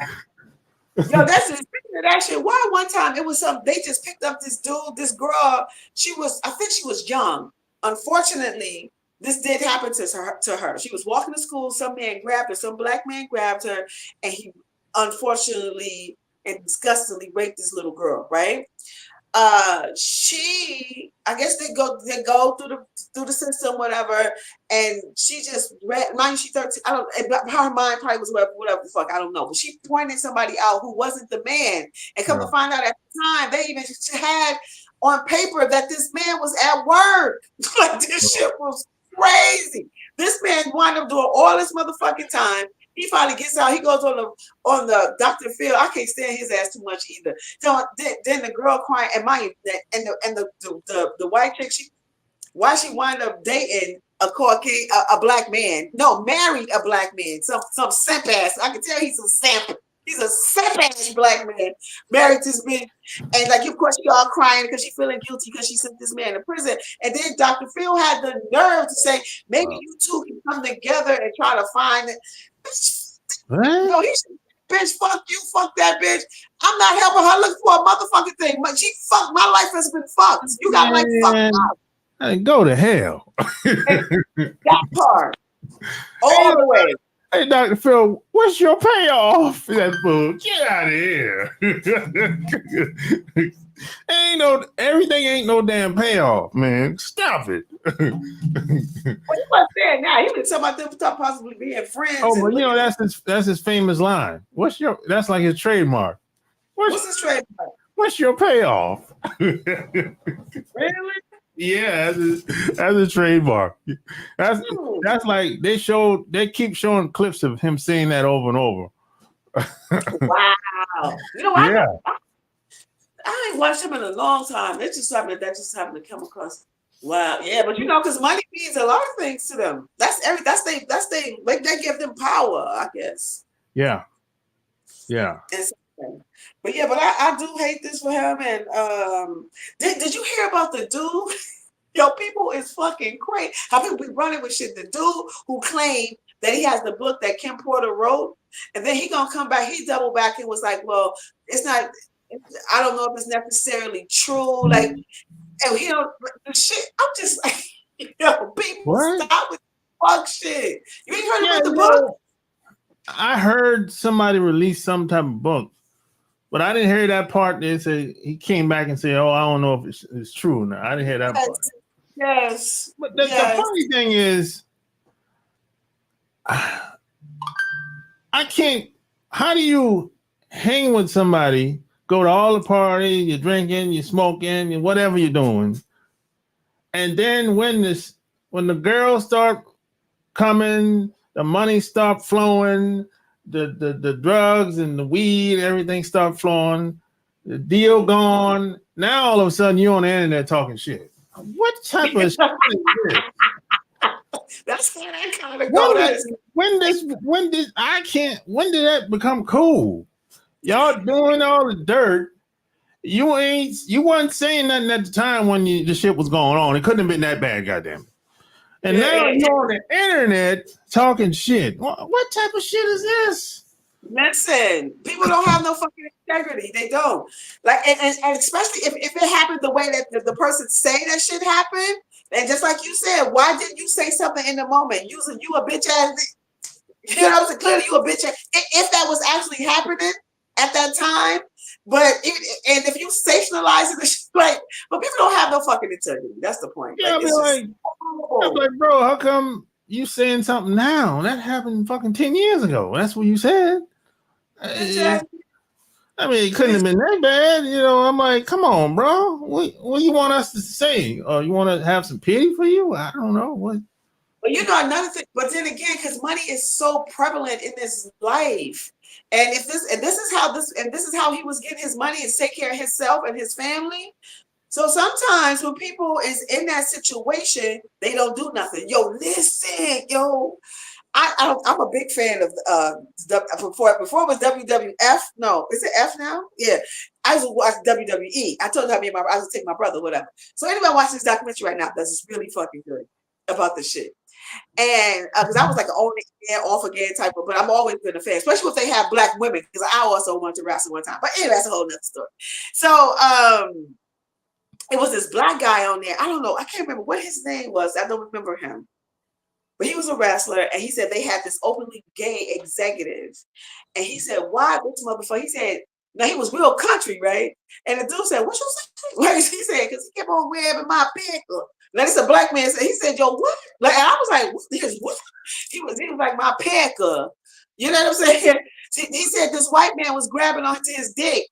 that's just that shit. Why one time it was some they just picked up this dude, this girl. I think she was young. Unfortunately, this did happen to her. She was walking to school, some man grabbed her, some black man grabbed her, and he unfortunately and disgustingly raped this little girl, right? She I guess they go through the system, whatever, and she just read, mind you, she 13. I don't, her mind probably was whatever the fuck, I don't know, but she pointed somebody out who wasn't the man, and come to find out at the time they even had on paper that this man was at work. Like, this shit was crazy. This man wound up doing all this motherfucking time. He finally gets out. He goes on the Dr. Phil. I can't stand his ass too much either. So then the girl crying, and the white chick, why she wind up dating a Caucasian, a black man? No, married a black man. Some simp ass. I can tell he's a simp. He's a simp ass black man. Married this man, and like, of course she all crying because she feeling guilty because she sent this man to prison. And then Dr. Phil had the nerve to say, maybe you two can come together and try to find it. No, bitch, fuck you, fuck that bitch. I'm not helping her look for a motherfucking thing. But she fucked. My life has been fucked. You got like fucked up. Hey, go to hell. That part. All the way. Hey, Dr. Phil, what's your payoff? That fool, get out of here. Everything ain't no damn payoff, man. Stop it. Well, he wasn't there now. He was talking about them possibly being friends. Oh, but that's his famous line. That's like his trademark. What's his trademark? What's your payoff? Really? Yeah, that's a trademark. That's like they keep showing clips of him saying that over and over. Wow. You know what? Yeah. I ain't watched him in a long time. It's just something that just happened to come across. Wow. Yeah, but because money means a lot of things to them. That's they give them power, I guess. Yeah. Yeah. But I do hate this for him. And did you hear about the dude? Yo, people is fucking crazy. How people be running with shit. The dude who claimed that he has the book that Kim Porter wrote, and then he gonna come back. He doubled back and was like, "Well, it's not. I don't know if it's necessarily true." Like, and the shit. I'm just like, people stop with fuck shit. You ain't heard about the book? I heard somebody release some type of book. But I didn't hear that part. They said he came back and said, "Oh, I don't know if it's true or not." I didn't hear that part. Yes. But the funny thing is, I can't. How do you hang with somebody, go to all the parties, you're drinking, you're smoking, and whatever you're doing, and then when the girls start coming, the money start flowing, the drugs and the weed, everything start flowing, the deal gone. Now all of a sudden you're on the internet talking shit. What type of shit is this? That's how that kind of go. When did that become cool? Y'all doing all the dirt. You wasn't saying nothing at the time when the shit was going on. It couldn't have been that bad, goddamn. And now you're on the internet talking shit. What type of shit is this? Listen, people don't have no fucking integrity. They don't. Like, and especially if it happened the way that the person say that shit happened, and just like you said, why didn't you say something in the moment? You a bitch ass. You know what I'm saying? Clearly you a bitch ass. If that was actually happening at that time, and if you sensationalize it, like, but people don't have no fucking integrity. That's the point. Yeah, like, I'm like, bro, how come you saying something now? That happened fucking 10 years ago. That's what you said. I mean, it couldn't have been that bad. I'm like, come on, bro. What you want us to say? You want to have some pity for you? I don't know. What? But you know another thing. But then again, because money is so prevalent in this life, and if this and this is how he was getting his money and take care of himself and his family. So sometimes when people is in that situation, they don't do nothing. Yo, listen, yo. I'm a big fan of before it was WWF. No, is it F now? Yeah, I used to watch WWE. I told her I was take my brother, whatever. So anybody watching this documentary right now, that's really fucking good about this shit. And because I was like an on again, off again type of, but I'm always been a fan, especially if they have black women. Because I also wanted to wrestle one time, but anyway, that's a whole nother story. So it was this black guy on there. I don't know. I can't remember what his name was. I don't remember him. But he was a wrestler, and he said they had this openly gay executive. And he said, why this motherfucker? He said, now he was real country, right? And the dude said, what you say? Like, he said, because he kept on wearing my pickle. Now this a black man said, he said, yo, what? Like, and I was like, what? He was like my pickle. You know what I'm saying? He said this white man was grabbing onto his dick.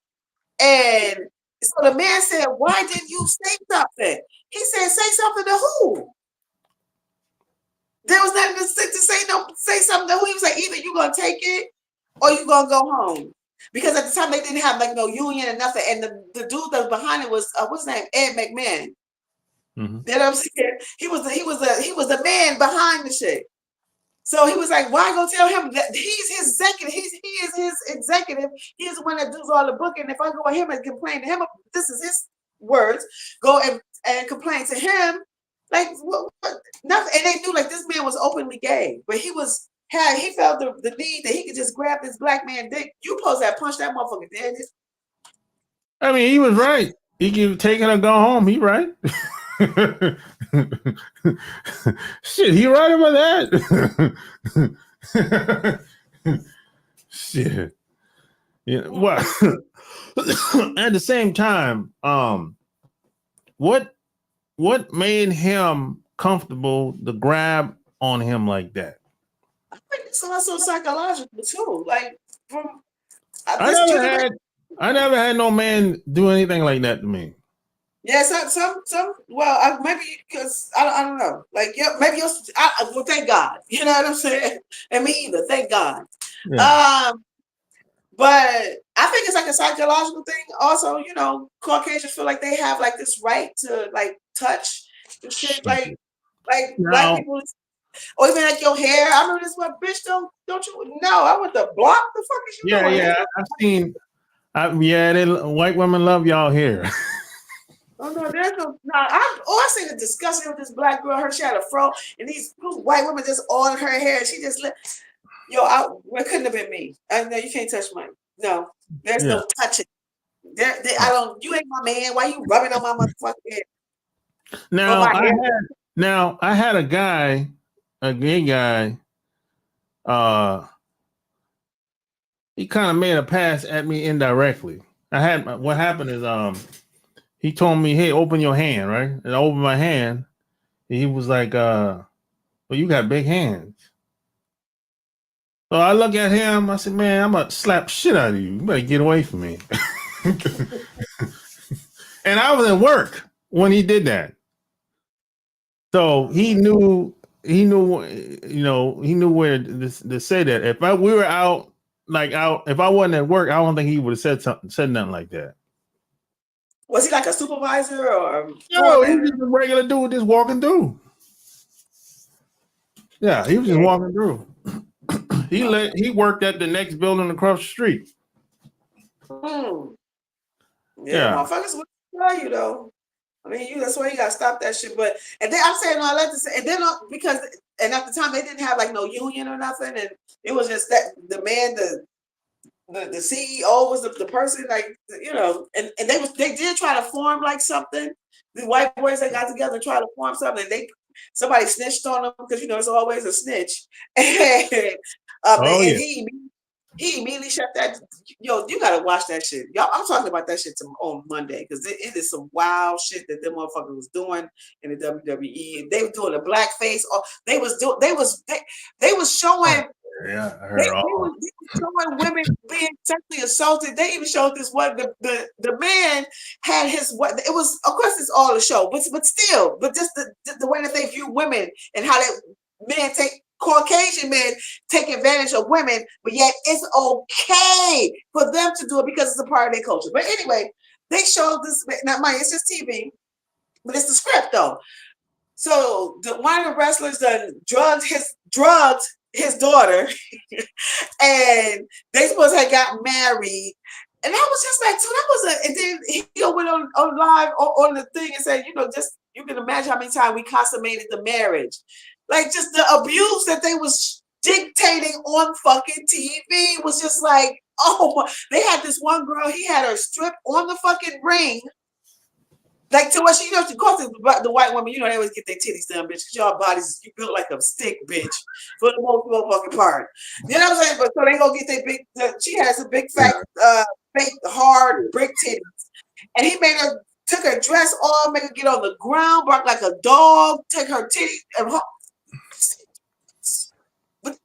And so the man said, why didn't you say something? He said, say something to who? There was nothing to say something to who. He was like, either you're gonna take it or you're gonna go home. Because at the time they didn't have like no union and nothing. And the dude that was behind it was what's his name? Ed McMahon. Mm-hmm. You know what I'm saying? He was the man behind the shit. So he was like, why go tell him that he's his executive? He is his executive. He is the one that does all the booking. If I go to him and complain to him, this is his words, go and complain to him. Like what, nothing, and they knew like this man was openly gay, but he felt the need that he could just grab this black man dick. You supposed to have punched that motherfucker dead. I mean, he was right. He can take it or go home. He right. Shit, he right about that. Shit. Yeah. Well, at the same time, what made him comfortable to grab on him like that? I think it's also psychological too. Like I never had no man do anything like that to me. Yeah, some. Well, maybe because I don't know. Like, yeah, maybe well, thank God. You know what I'm saying? And me either. Thank God. Yeah. But I think it's like a psychological thing. Also, you know, Caucasians feel like they have like this right to like touch and shit, like black people, or even like your hair. I remember this one, bitch. Don't you? No, I want the block. The fuck is you doing? Yeah, I've seen. White women love y'all hair. Oh no, there's no. I seen the discussion with this black girl. She had a fro, and these white women just oiled her hair. And she just let. It couldn't have been me. No, you can't touch mine. No, there's no touching. I don't. You ain't my man. Why you rubbing on my motherfucking head? Now I had a guy, a gay guy. He kind of made a pass at me indirectly. What happened is he told me, "Hey, open your hand," right? And I opened my hand. And he was like, "Well, you got big hands." So I look at him. I said, "Man, I'm gonna slap shit out of you. You better get away from me." And I was at work when he did that. So he knew where to say that. If we were out, if I wasn't at work, I don't think he would have said nothing like that. Was he like a supervisor or? No, he was just a regular dude just walking through. Yeah, he was just walking through. He worked at the next building across the street. Yeah, motherfuckers will tell you though. I mean, that's why you gotta stop that shit. But and then I'm saying all that to say, and then because at the time they didn't have like no union or nothing, and it was just that the man, the CEO was the person, like, you know, and they did try to form like something. The white boys that got together and tried to form something, and somebody snitched on them because, you know, it's always a snitch. And he immediately shut that. Yo, you gotta watch that shit. Y'all, I'm talking about that shit on Monday because it is some wild shit that them motherfuckers was doing in the WWE. They were doing a blackface. They was showing. Yeah, I heard they were showing women being sexually assaulted. They even showed this one. The man had his what? It was, of course, it's all a show, but still, just the way that they view women and how Caucasian men take advantage of women, but yet it's okay for them to do it because it's a part of their culture. But anyway, they showed this. Not mine. It's just TV, but it's the script though. So one of the wrestlers done drugged his daughter, and they supposed to have got married. And I was just like, so that was and then he went on live on the thing and said, just you can imagine how many times we consummated the marriage. Like just the abuse that they was dictating on fucking TV was just like, oh, they had this one girl, he had her stripped on the fucking ring. Like to what she, of course, the white woman, they always get their titties done, bitch, because y'all bodies, you built like a stick, bitch, for the most motherfucking part. You know what I'm saying? But so they go get their big, she has a big, fat, fake, hard brick titties. And he took her dress off, make her get on the ground, bark like a dog, take her titties, and but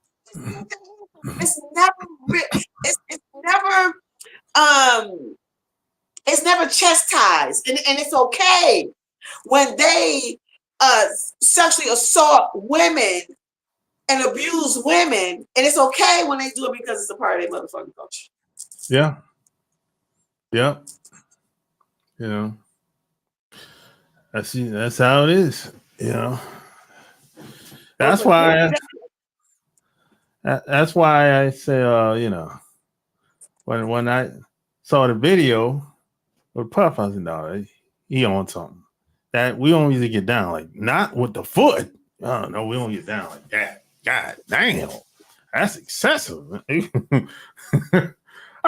it's never chastised, and it's okay when they sexually assault women and abuse women, and it's okay when they do it because it's a part of their motherfucking culture. Yeah. That's how it is. That's why I say, when I saw the video with Puff, I said, no, he on something. That we don't usually get down like, not with the foot. Oh no, we don't get down like that. God damn, that's excessive. I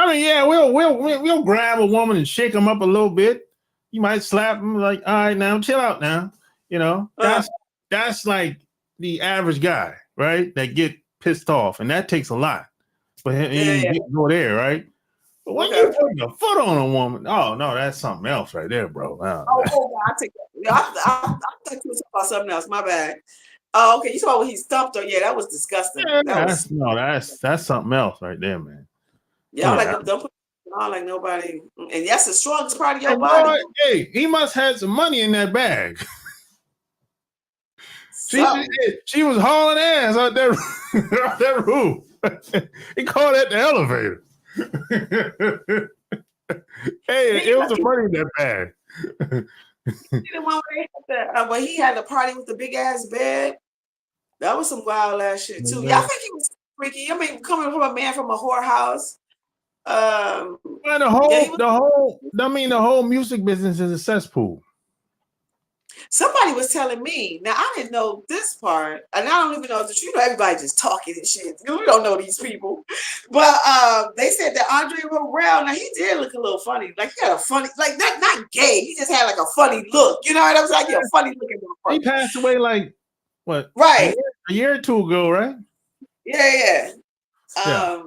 mean, yeah, we'll grab a woman and shake them up a little bit. You might slap them like, all right, now chill out now. That's like the average guy, right? That get pissed off, and that takes a lot. But he go there, right? But when you put your foot on a woman, oh no, that's something else right there, bro. I take that. I thought you about something else. My bad. Oh, okay. You saw when he stumped her. Yeah, that was disgusting. Yeah, that's something else right there, man. Yeah, like don't put it on like nobody. And that's the strongest part of your body. Boy, hey, he must have some money in that bag. She was hauling ass out there, out that room. He called that the elevator. Hey, it was the money in that bag. When he had the party with the big ass bed, that was some wild ass shit too. Yeah, I think he was freaky. I mean, coming from a man from a whorehouse. The whole music business is a cesspool. Somebody was telling me, now I didn't know this part, and I don't even know the truth. Everybody just talking and shit. We don't know these people. But they said that Andre Harrell, now he did look a little funny. Like he had a funny, like not gay. He just had like a funny look. You know what I'm saying? Like, a funny looking motherfucker. He passed away like what? Right. A year or two ago, right? Yeah. I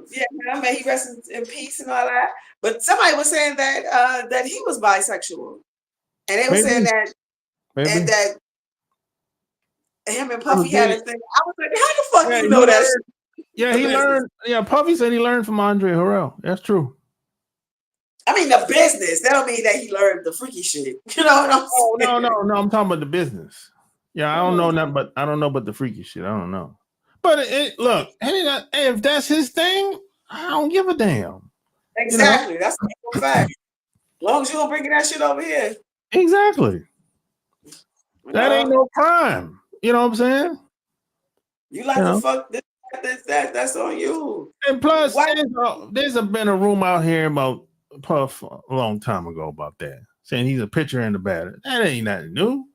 mean, he rests in peace and all that. But somebody was saying that that he was bisexual. And they were saying that and that him and Puffy had a thing. I was like, how the fuck you know that shit? Yeah, he learned. Yeah, Puffy said he learned from Andre Harrell. That's true. I mean, the business. That don't mean that he learned the freaky shit. You know what I'm saying? No. I'm talking about the business. Yeah, I don't know that, but I don't know about the freaky shit. I don't know. But look, if that's his thing, I don't give a damn. Exactly. That's a fact. As long as you don't bring that shit over here. Exactly. That ain't no crime. You know what I'm saying? You like to fuck this, that's on you. And plus, there's been a rumor out here about Puff a long time ago about that, saying he's a pitcher in the batter. That ain't nothing new.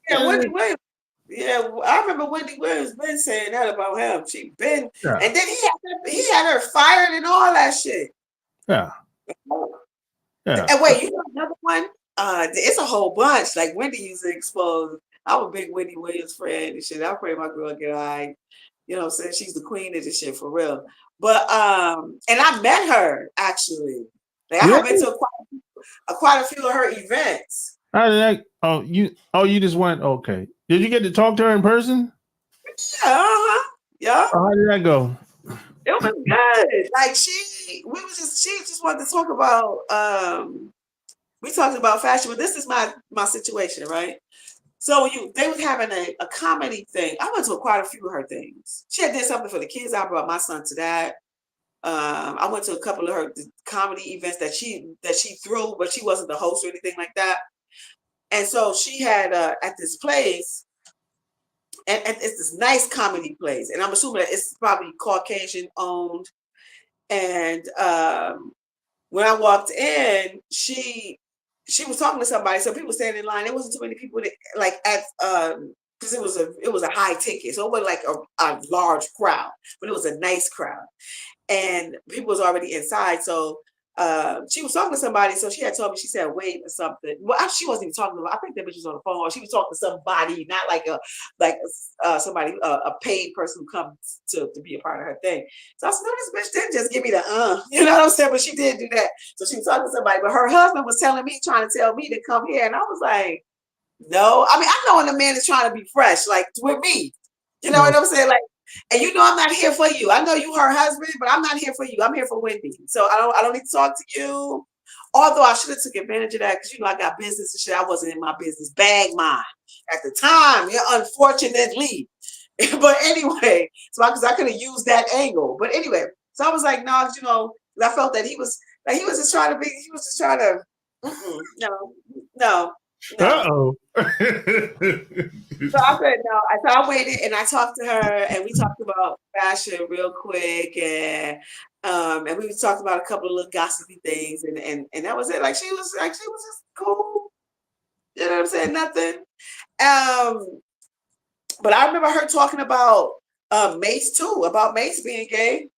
Yeah, Wendy Williams. Yeah, I remember Wendy Williams been saying that about him. She been, and then he had her fired and all that shit. Yeah. And wait, you know another one? It's a whole bunch. Like Wendy used to expose. I'm a big Wendy Williams friend and shit. I pray my girl get all right. You know what I'm saying? She's the queen of this shit for real. But and I met her actually. Like I have been to quite a few of her events. How did that? You just went, okay. Did you get to talk to her in person? Yeah, yeah. How did that go? It was good. Like she just wanted to talk about we talked about fashion, but this is my situation, right? So they was having a comedy thing. I went to quite a few of her things. She had did something for the kids. I brought my son to that. I went to a couple of her comedy events that she threw, but she wasn't the host or anything like that. And so she had at this place, and it's this nice comedy place, and I'm assuming that it's probably Caucasian owned. And when I walked in, she was talking to somebody. So people standing in line. There wasn't too many people that, like at because it was a high ticket, so it wasn't like a large crowd, but it was a nice crowd, and people was already inside. So she was talking to somebody. So she had told me, she said, wait or something. Well, she wasn't even talking about, I think that bitch was on the phone, or she was talking to somebody, not like somebody, a paid person who comes to be a part of her thing. So I said, no, this bitch didn't just give me the, you know what I'm saying? But she did do that. So she was talking to somebody, but her husband was trying to tell me to come here. And I was like, no. I mean, I know when a man is trying to be fresh, like with me, you know what I'm saying? Like, and you know I'm not here for you. I know you her husband, but I'm not here for you. I'm here for Wendy. So I don't need to talk to you. Although I should have took advantage of that, because you know I got business and shit. I wasn't in my business. Bag mine at the time, yeah, unfortunately. But anyway, so because I could have used that angle. But anyway, so I was like, no, you know, I felt that he was just trying to be, he was just trying to, no. Uh-oh. So I said no. So I waited and I talked to her, and we talked about fashion real quick, and we talked about a couple of little gossipy things, and that was it. Like she was just cool. You know what I'm saying? Nothing. But I remember her talking about Mace too, about Mace being gay,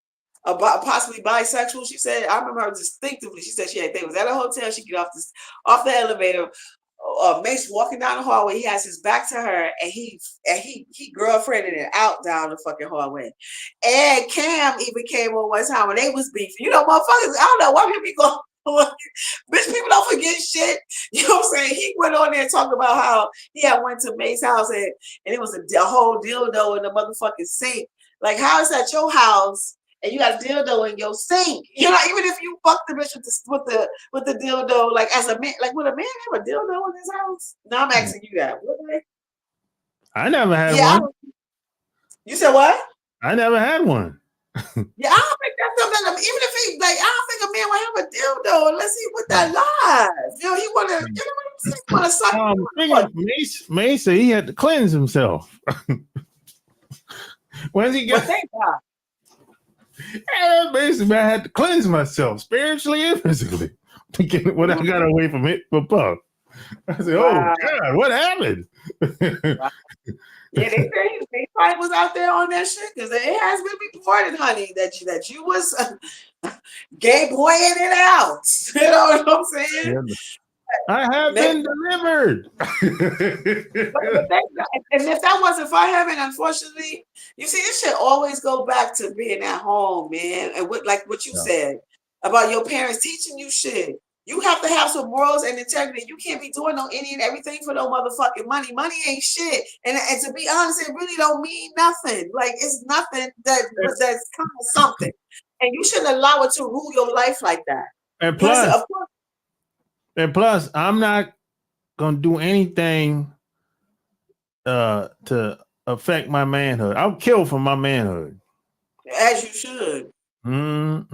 about possibly bisexual. She said, I remember her distinctively. She said they was at a hotel. She get off the elevator. Mace walking down the hallway. He has his back to her, and he girlfriended it out down the fucking hallway. And Cam even came on one time when they was beefing. You know, motherfuckers. I don't know why people go. Bitch, people don't forget shit. You know what I'm saying? He went on there and talked about how he had went to Mace's house and it was a whole dildo in the motherfucking sink. Like, how is that your house? And you got a dildo in your sink. You know, even if you fuck the bitch with the dildo, like as a man, like would a man have a dildo in his house? No, I'm asking you that. Would they? I never had one. You said what? I never had one. Yeah, I don't think that's something. Even if he like, I don't think a man would have a dildo unless he with that live. You know, he wanna, you know what I'm saying? He wanna suck. Mace said he had to cleanse himself. When's he got? Basically, I had to cleanse myself spiritually and physically to get what I got away from it for Puff. I said, "Oh God, what happened?" Yeah, they probably was out there on that shit because it has been reported, honey, that you was gay boying it out. You know what I'm saying? Yeah. I have been delivered. And if that wasn't for heaven, unfortunately, you see, this should always go back to being at home, man. And what you said about your parents teaching you shit. You have to have some morals and integrity. You can't be doing no any and everything for no motherfucking money. Money ain't shit. And to be honest, it really don't mean nothing. Like, it's nothing that's kind of something. And you shouldn't allow it to rule your life like that. And plus, I'm not gonna do anything to affect my manhood. I'll kill for my manhood. As you should. I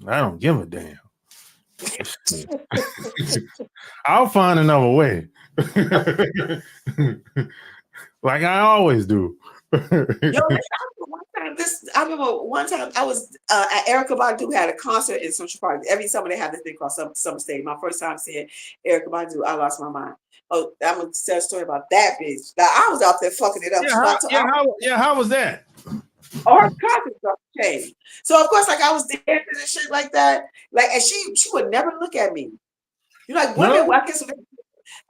don't give a damn. I'll find another way. Like I always do. I remember one time I was at Erykah Badu had a concert in Central Park. Every summer they have this thing called Summer Stage. My first time seeing Erykah Badu, I lost my mind. Oh, I'm gonna tell a story about that bitch. Like, I was out there fucking it up. How was that? Or her concert changed. So of course, like I was dancing and shit like that. Like, and she would never look at me. You know, like women. No?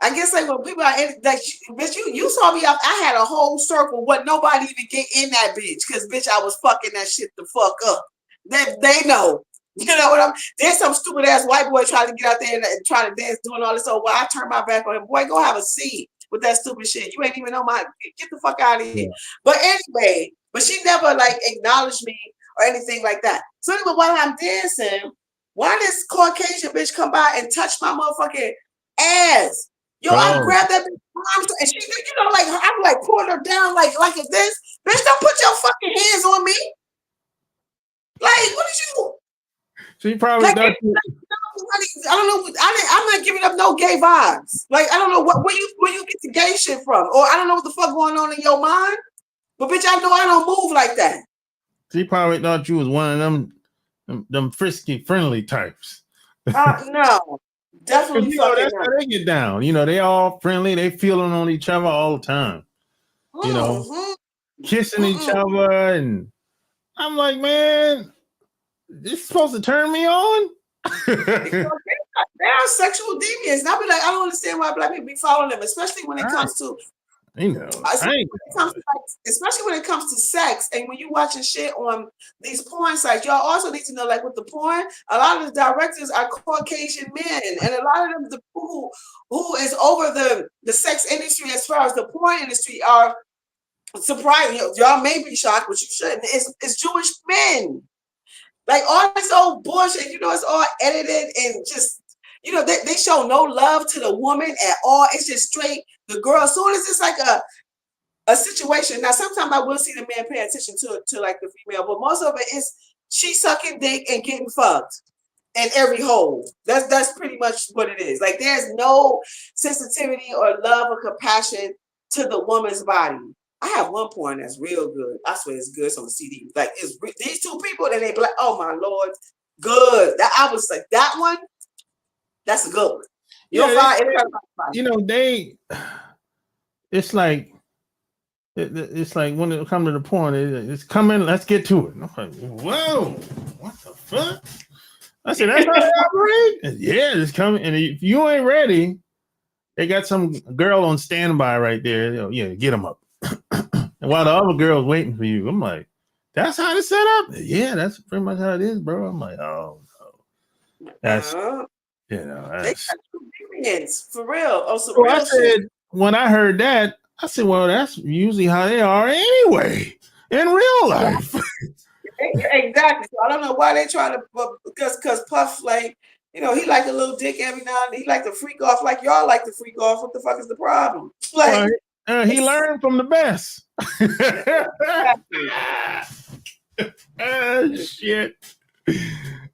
I guess like when people are in, like, bitch, you saw me up. I had a whole circle. What nobody even get in that bitch because bitch, I was fucking that shit the fuck up. They know. You know what I'm? There's some stupid ass white boy trying to get out there and try to dance, doing all this. So while I turn my back on him, boy, go have a seat with that stupid shit. You ain't even know get the fuck out of here. Yeah. But anyway, but she never like acknowledged me or anything like that. So anyway, while I'm dancing, why this Caucasian bitch come by and touch my motherfucking ass? Yo, I Oh, grabbed that bitch arms and she, like I'm like pulling her down like this. Bitch, don't put your fucking hands on me. Like, what did you she probably like? thought I don't know. I'm not giving up no gay vibes. Like, I don't know where you get the gay shit from, or I don't know what the fuck going on in your mind. But bitch, I know I don't move like that. you was one of them frisky, friendly types. No, definitely fucking That's not. how they get down. They all friendly. They feeling on each other all the time. Mm-hmm. Kissing each Mm-mm. other, and I'm like, man, this is supposed to turn me on. They are sexual deviants. And I be like, I don't understand why black people be following them, especially when it comes to especially when it comes to sex. And when you watching shit on these porn sites, y'all also need to know, like with the porn, a lot of the directors are Caucasian men, and a lot of them, the who is over the sex industry as far as the porn industry are surprised. Y'all may be shocked, but you shouldn't. It's Jewish men. Like all this old bullshit, it's all edited and just, they show no love to the woman at all. It's just straight the girl. As soon as it's like a situation. Now, sometimes I will see the man pay attention to like the female, but most of it is she sucking dick and getting fucked in every hole. That's pretty much what it is. Like there's no sensitivity or love or compassion to the woman's body. I have one porn that's real good. I swear it's good. It's on the CD. Like these two people that they black. Oh my lord, good. That I was like that one. That's a good one. You'll find they. It's like. It's like when it comes to the porn, it's coming. Let's get to it. And I'm like, whoa, what the fuck? I said, that's how they operate. Yeah, it's coming. And if you ain't ready, they got some girl on standby right there. Yeah, get them up. And while the other girl's waiting for you, I'm like, that's how it's set up. Yeah, that's pretty much how it is, bro. I'm like, oh no, that's that's convenience for real. Oh, some so real I said, shit. when I heard that, I said, well, that's usually how they are anyway in real life. Exactly. So I don't know why they try to, because Puff, like, he like a little dick every now and then. He like to freak off like y'all like to freak off. What the fuck is the problem? Like, he learned from the best. Shit.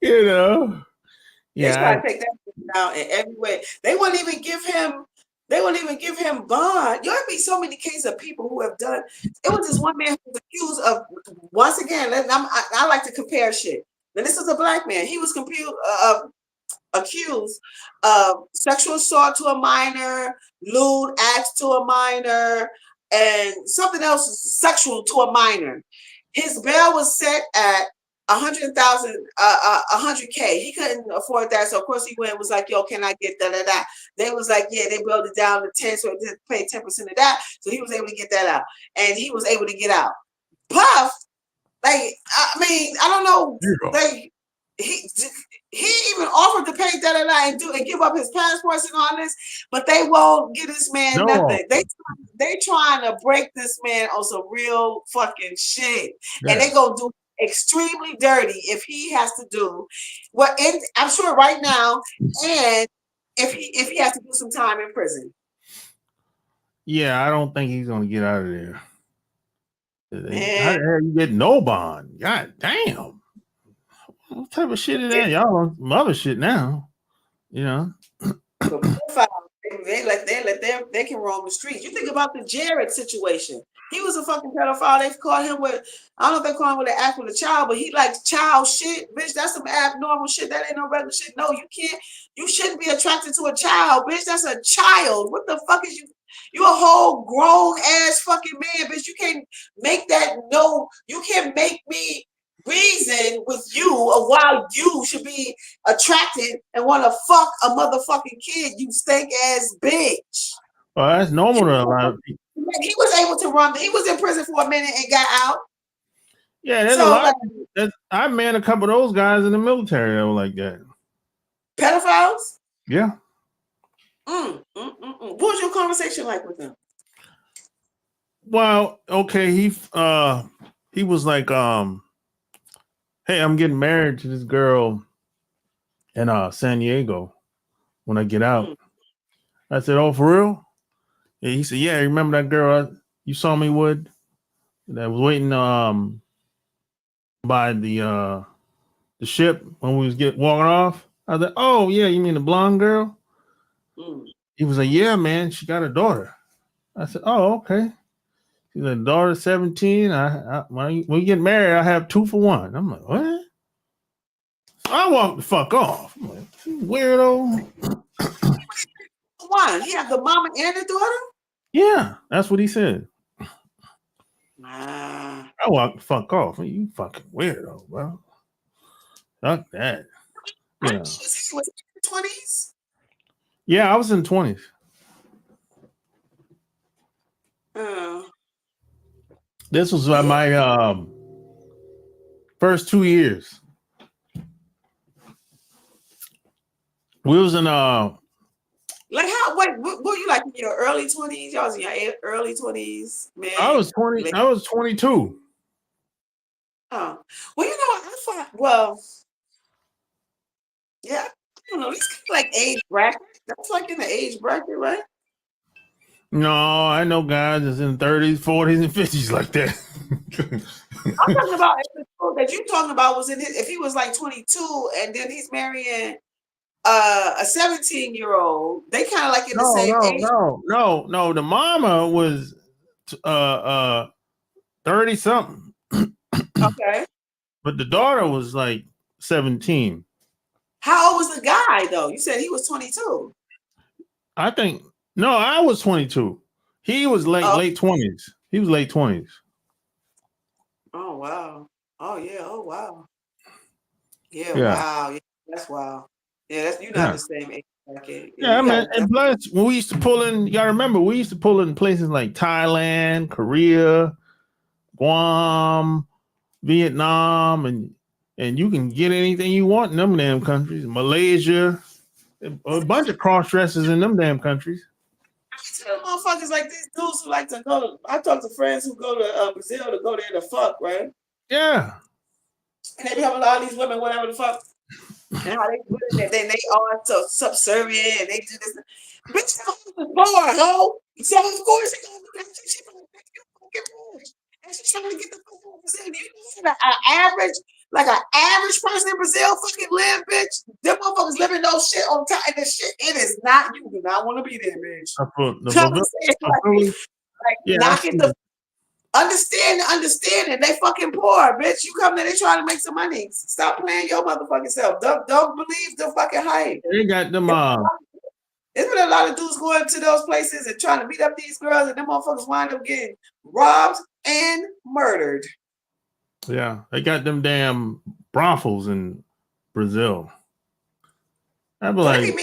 They try to take that down in every way. They wouldn't even give him. They wouldn't even give him bond. You'll be so many cases of people who have done. It was this one man who was accused of. Once again, I like to compare shit. Now this is a black man. He was accused of sexual assault to a minor, lewd acts to a minor, and something else sexual to a minor. His bail was set at 100,000, 100K. He couldn't afford that, so of course he went and was like, "Yo, can I get da?" They was like, "Yeah," they built it down to 10, so he paid 10% of that, so he was able to get that out, and he was able to get out. Puff, like, I mean, I don't know, like he even offered to pay and give up his passports and all this, but they won't give this man nothing. They trying to break this man on some real fucking shit, and they gonna do extremely dirty if he has to do what. I'm sure right now, and if he has to do some time in prison. Yeah, I don't think he's gonna get out of there. How the hell you get no bond? God damn. What type of shit is that? Y'all on some other shit now. They can roam the streets. You think about the Jared situation. He was a fucking pedophile. They caught him with, I don't know if they call him with an act with a child, but he likes child shit. Bitch, that's some abnormal shit. That ain't no regular shit. No, you shouldn't be attracted to a child, bitch. That's a child. What the fuck is you? You a whole grown ass fucking man, bitch. You can't make that you can't make me reason with you of why you should be attracted and want to fuck a motherfucking kid, you stink ass bitch. Well, that's normal to a lot of people. He was able to run. He was in prison for a minute and got out. Yeah, there's a lot. I met a couple of those guys in the military that were like that. Pedophiles? Yeah. What was your conversation like with them? Well, okay, he was like, hey, I'm getting married to this girl in San Diego when I get out. I said, "Oh, for real?" And he said, "Yeah, remember that girl you saw me with that was waiting by the ship when we was walking off?" I was like, "Oh yeah, you mean the blonde girl?" Mm. He was like, "Yeah, man, she got a daughter." I said, "Oh, okay." She's a daughter, 17. When we get married, I have 2 for 1. I'm like, what? So I walked the fuck off. I'm like, weirdo. One, he have the mama and the daughter. Yeah, that's what he said. Nah. I walked the fuck off. You fucking weirdo, bro. Fuck that. How You old know. was he? Was he in the 20s? Yeah, I was in the 20s. Oh. This was Yeah. my first 2 years. We was in Like how? Wait, what were you like in your early 20s? Y'all was in your early 20s, I man. was 20, I was 22. Oh, well, I thought. Well, yeah, I don't know. These kind of like age bracket. That's like in the age bracket, right? No, I know guys that's in 30s, 40s, and 50s like that. I'm talking about that you talking about was in his. If he was like 22 and then he's marrying a 17-year-old, they kind of like in the No, same no, age. no, no, no. The mama was 30 something, Okay. but the daughter was like 17. How old was the guy though? You said he was 22. I think no, I was 22. He was Oh, late 20s. He was late 20s. oh wow. Oh yeah. Oh wow. Yeah. Yeah. Wow. Yeah, that's wow. Yeah, that's you're not in Yeah. the same age bracket. Yeah, Yeah, you I got mean, to and plus when we used to pull in, you gotta remember we used to pull in places like Thailand, Korea, Guam, Vietnam, and you can get anything you want in them damn countries. Malaysia, a bunch of cross dressers in them damn countries. tell motherfuckers like these dudes who like to go to. I talk to friends who go to Brazil to go there to fuck, right? Yeah. And they be having a lot of these women, whatever the fuck, and how they do it, then they are so subservient and they do this. Bitch, the bar, ho. So of course she gonna do that. She gonna make you fucking rich. And she's trying to get the fuck out of Brazil. You know, an average person in Brazil fucking live, bitch. Them motherfuckers living those shit on top of this shit. It is not you do not want to be there, bitch. I put the Come and say like yeah, knock it the understand they fucking poor, bitch. You come there, they trying to make some money. Stop playing your motherfucking self. Don't believe the fucking hype. they got them There's been a lot of dudes going to those places and trying to beat up these girls, and them motherfuckers wind up getting robbed and murdered. yeah, they got them damn brothels in Brazil. I'd be So like, they be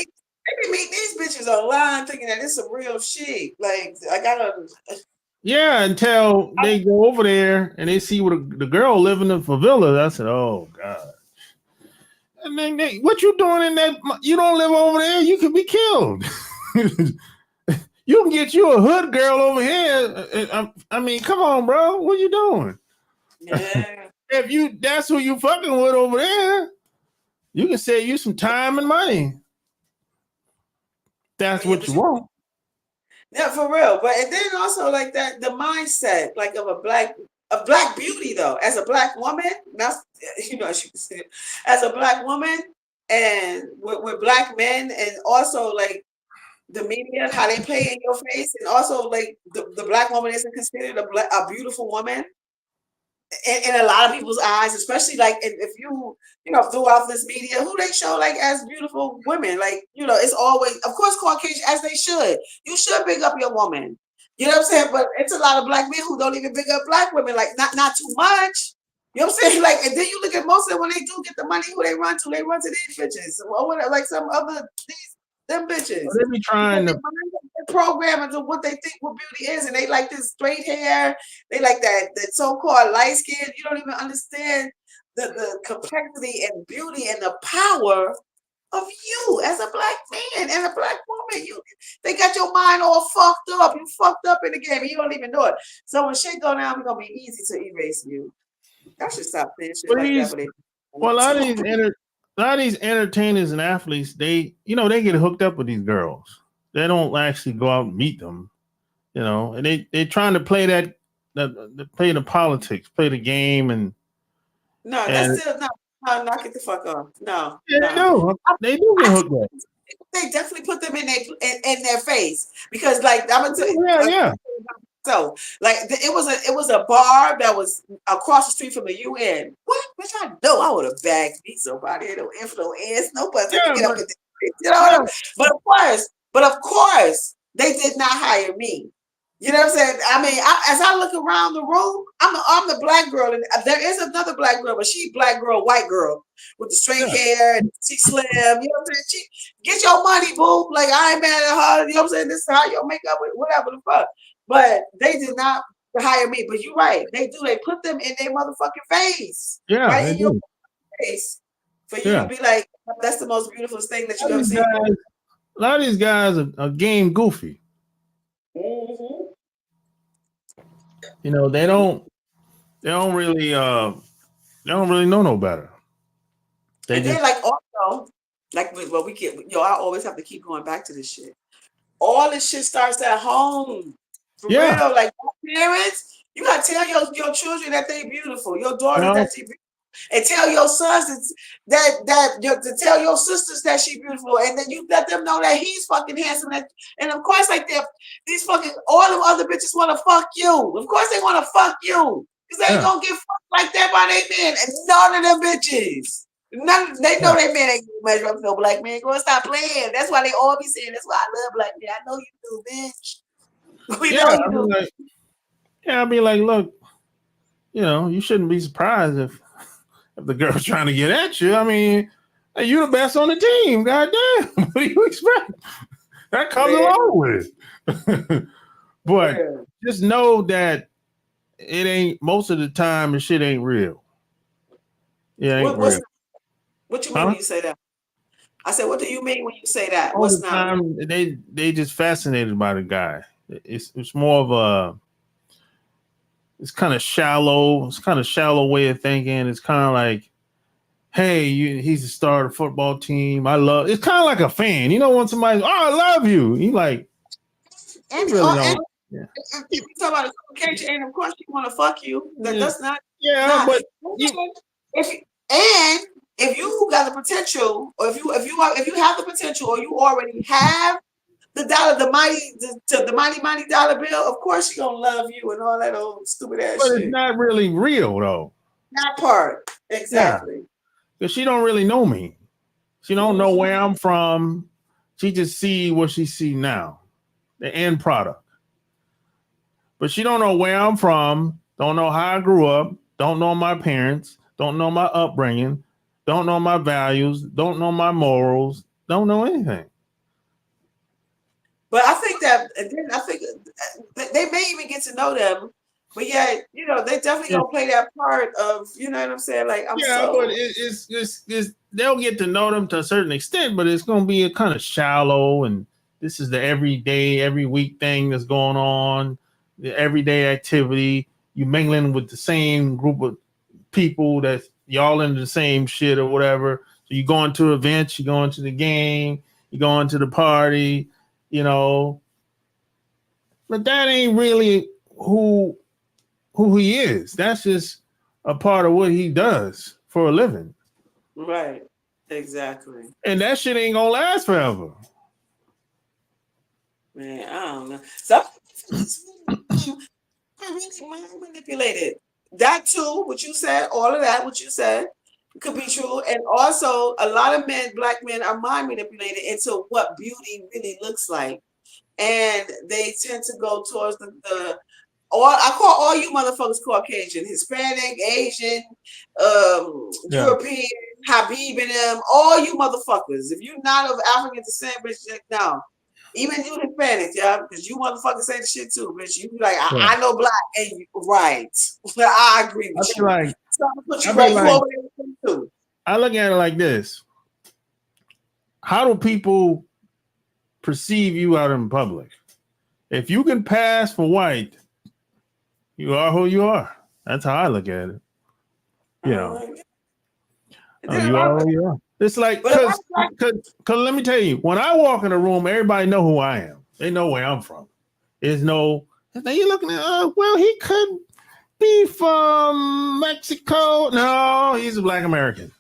meeting these bitches online thinking that it's some real shit. Like I gotta yeah, until they go over there and they see what the girl living in favela. I said, oh god. And then what you doing in that? You don't live over there. You could be killed. You can get you a hood girl over here. I mean, come on, bro. What you doing? yeah. If that's who you fucking with over there, you can save you some time and money. That's Yeah, what you want. yeah, for real. But and then also like that the mindset like of a black beauty though, as a black woman, not as you can see, as a black woman and with black men and also like the media, how they play in your face, and also like the black woman isn't considered a beautiful woman in a lot of people's eyes, especially like if throughout this media, who they show like as beautiful women, like it's always, of course, Caucasian as they should. You should big up your woman. You know what I'm saying? But it's a lot of black men who don't even big up black women, like not too much. You know what I'm saying? Like, and then you look at most of them when they do get the money, who they run to? They run to these bitches or whatever, like some other them bitches. They be trying to program into what they think what beauty is, and they like this straight hair, they like that so-called light skin. You don't even understand the complexity and beauty and the power of you as a black man and a black woman. They got your mind all fucked up. You fucked up in the game and you don't even know it. So when shit go down, it's gonna be easy to erase you. I should stop saying shit like that. Well, a lot of these entertainers and athletes, they get hooked up with these girls. They don't actually go out and meet them, you know. And they trying to play play the politics, play the game, No, that's and still no, knock it the fuck off. No, yeah, no. they do get I hooked up. they definitely put them in their face because like I'm gonna tell you, Yeah, yeah, so like it was a bar that was across the street from the UN. What? Which I know I would have bagged me somebody, no influence, no butts. I could yeah, get up but in there, you know what yeah, I mean? But of course, they did not hire me. You know what I'm saying? I mean, as I look around the room, I'm the black girl, and there is another black girl, but she black girl, white girl with the straight yeah, hair, and she slim. You know what I'm saying? She get your money, boo. Like I ain't mad at her. You know what I'm saying? This is how your makeup, whatever the fuck. But they did not hire me. But you're right, they do. They put them in their motherfucking face, yeah, right they in your do. face, for you to Yeah, be like, that's the most beautiful thing that a you lot of ever these seen. guys, a lot of these guys are game goofy. Mm-hmm. You know, they don't really know no better. They And then just like also, like well, we get I always have to keep going back to this shit. All this shit starts at home. For yeah, real. Like parents, you gotta tell your children that they beautiful, your you daughters know, that they beautiful. And tell your sons to tell your sisters that she beautiful, and then you let them know that he's fucking handsome. And of course, like these fucking all them other bitches want to fuck you. Of course, they want to fuck you because they ain't yeah, gonna get fucked like that by their men. And none of them bitches. They know yeah, they man ain't gonna measure up to no black man. Gonna stop playing. That's why they all be saying. That's why I love black men. I know you do, bitch. We yeah. know you do. I'd be like, look, you know, you shouldn't be surprised if the girl's trying to get at you. I mean, hey, you the best on the team. Goddamn, what do you expect? That comes Man, along with it. But yeah. just know that it ain't most of the time the shit ain't real. It ain't What's real. what you mean Huh? when you say that? I said, what do you mean when you say that? All What's the not real? time they just fascinated by the guy. It's more of a it's kind of shallow. It's kind of shallow way of thinking. It's kind of like, hey, he's the star of the football team. I love. It's kind of like a fan. You know, when somebody, oh, I love you. You like, you really And don't. Yeah, if you talk about a communication, and of course you want to fuck you. yeah, That's yeah, not. but you, If and if you got the potential, or if you have the potential, or you already have the dollar, the mighty dollar bill, of course she gonna love you and all that old stupid ass but it's shit. not really real though. That part Yeah, exactly. because she don't really know me. She don't know Mm-hmm. where I'm from. She just see what she see now, the end product. But she don't know where I'm from. Don't know how I grew up. Don't know my parents. Don't know my upbringing. Don't know my values. Don't know my morals. Don't know anything. But I think that, and then I think they may even get to know them. But yeah, they definitely Yeah, gonna play that part of, you know what I'm saying? Like I'm yeah, but so it's they'll get to know them to a certain extent, but it's going to be a kind of shallow. And this is the everyday, every week thing that's going on, the everyday activity. You mingling with the same group of people that y'all into the same shit or whatever. So you going to events, you going to the game, you going to the party, you know. But that ain't really who he is. That's just a part of what he does for a living. right. Exactly. And that shit ain't gonna last forever. Man, I don't know. Some I really mind manipulated. That too, what you said, all of that, what you said, could be true. And also, a lot of men, black men, are mind manipulated into what beauty really looks like. And they tend to go towards the all I call all you motherfuckers Caucasian, Hispanic, Asian, Yeah. European, Habib and them, all you motherfuckers. If you're not of African descent, bitch, no. Even you Hispanics, yeah, because you motherfuckers say the shit too, bitch. You be like, Yeah. I know black, and you right. I agree I with be you. like, So I'm gonna put I you be right, you like, over there too. I look at it like this. How do people perceive you out in public? If you can pass for white, you are who you are. That's how I look at it. You know, And oh, then a you lot are of who you are. It's like But because let me tell you, when I walk in a room, everybody know who I am. They know where I'm from. There's no. Now you're looking at. Well, he could be from Mexico. No, he's a Black American.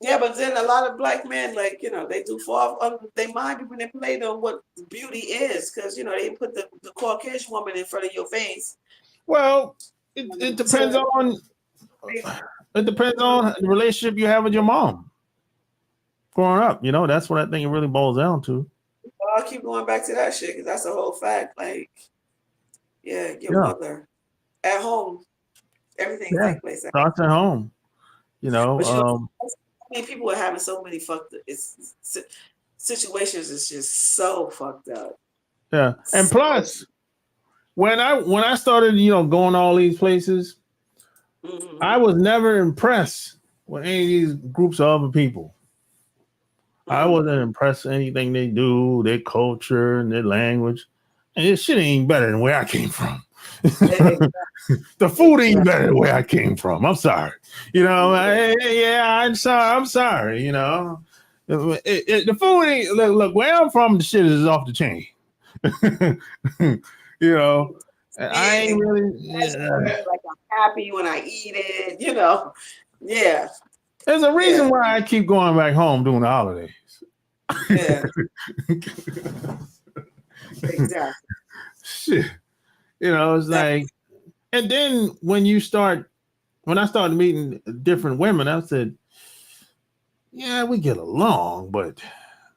yeah, but then a lot of black men, like, they do fall under their mind when they play on what beauty is, because they put the Caucasian woman in front of your face. Well, it depends on the relationship you have with your mom growing up. That's what I think it really boils down to. I'll keep going back to that shit because that's a whole fact. Like, your mother at home, everything takes place starts at home. I mean, people are having so many fucked up. Situations is just so fucked up. Yeah, and plus, when I started, going all these places, I was never impressed with any of these groups of other people. I wasn't impressed with anything they do, their culture and their language, and this shit ain't better than where I came from. The food ain't better than where I came from. I'm sorry. I'm sorry. The food ain't look where I'm from. The shit is off the chain. I ain't really. Like I'm happy when I eat it. Yeah. There's a reason why I keep going back home during the holidays. Yeah. Exactly. Shit. It's like, and then when I started meeting different women, I said, yeah, we get along, but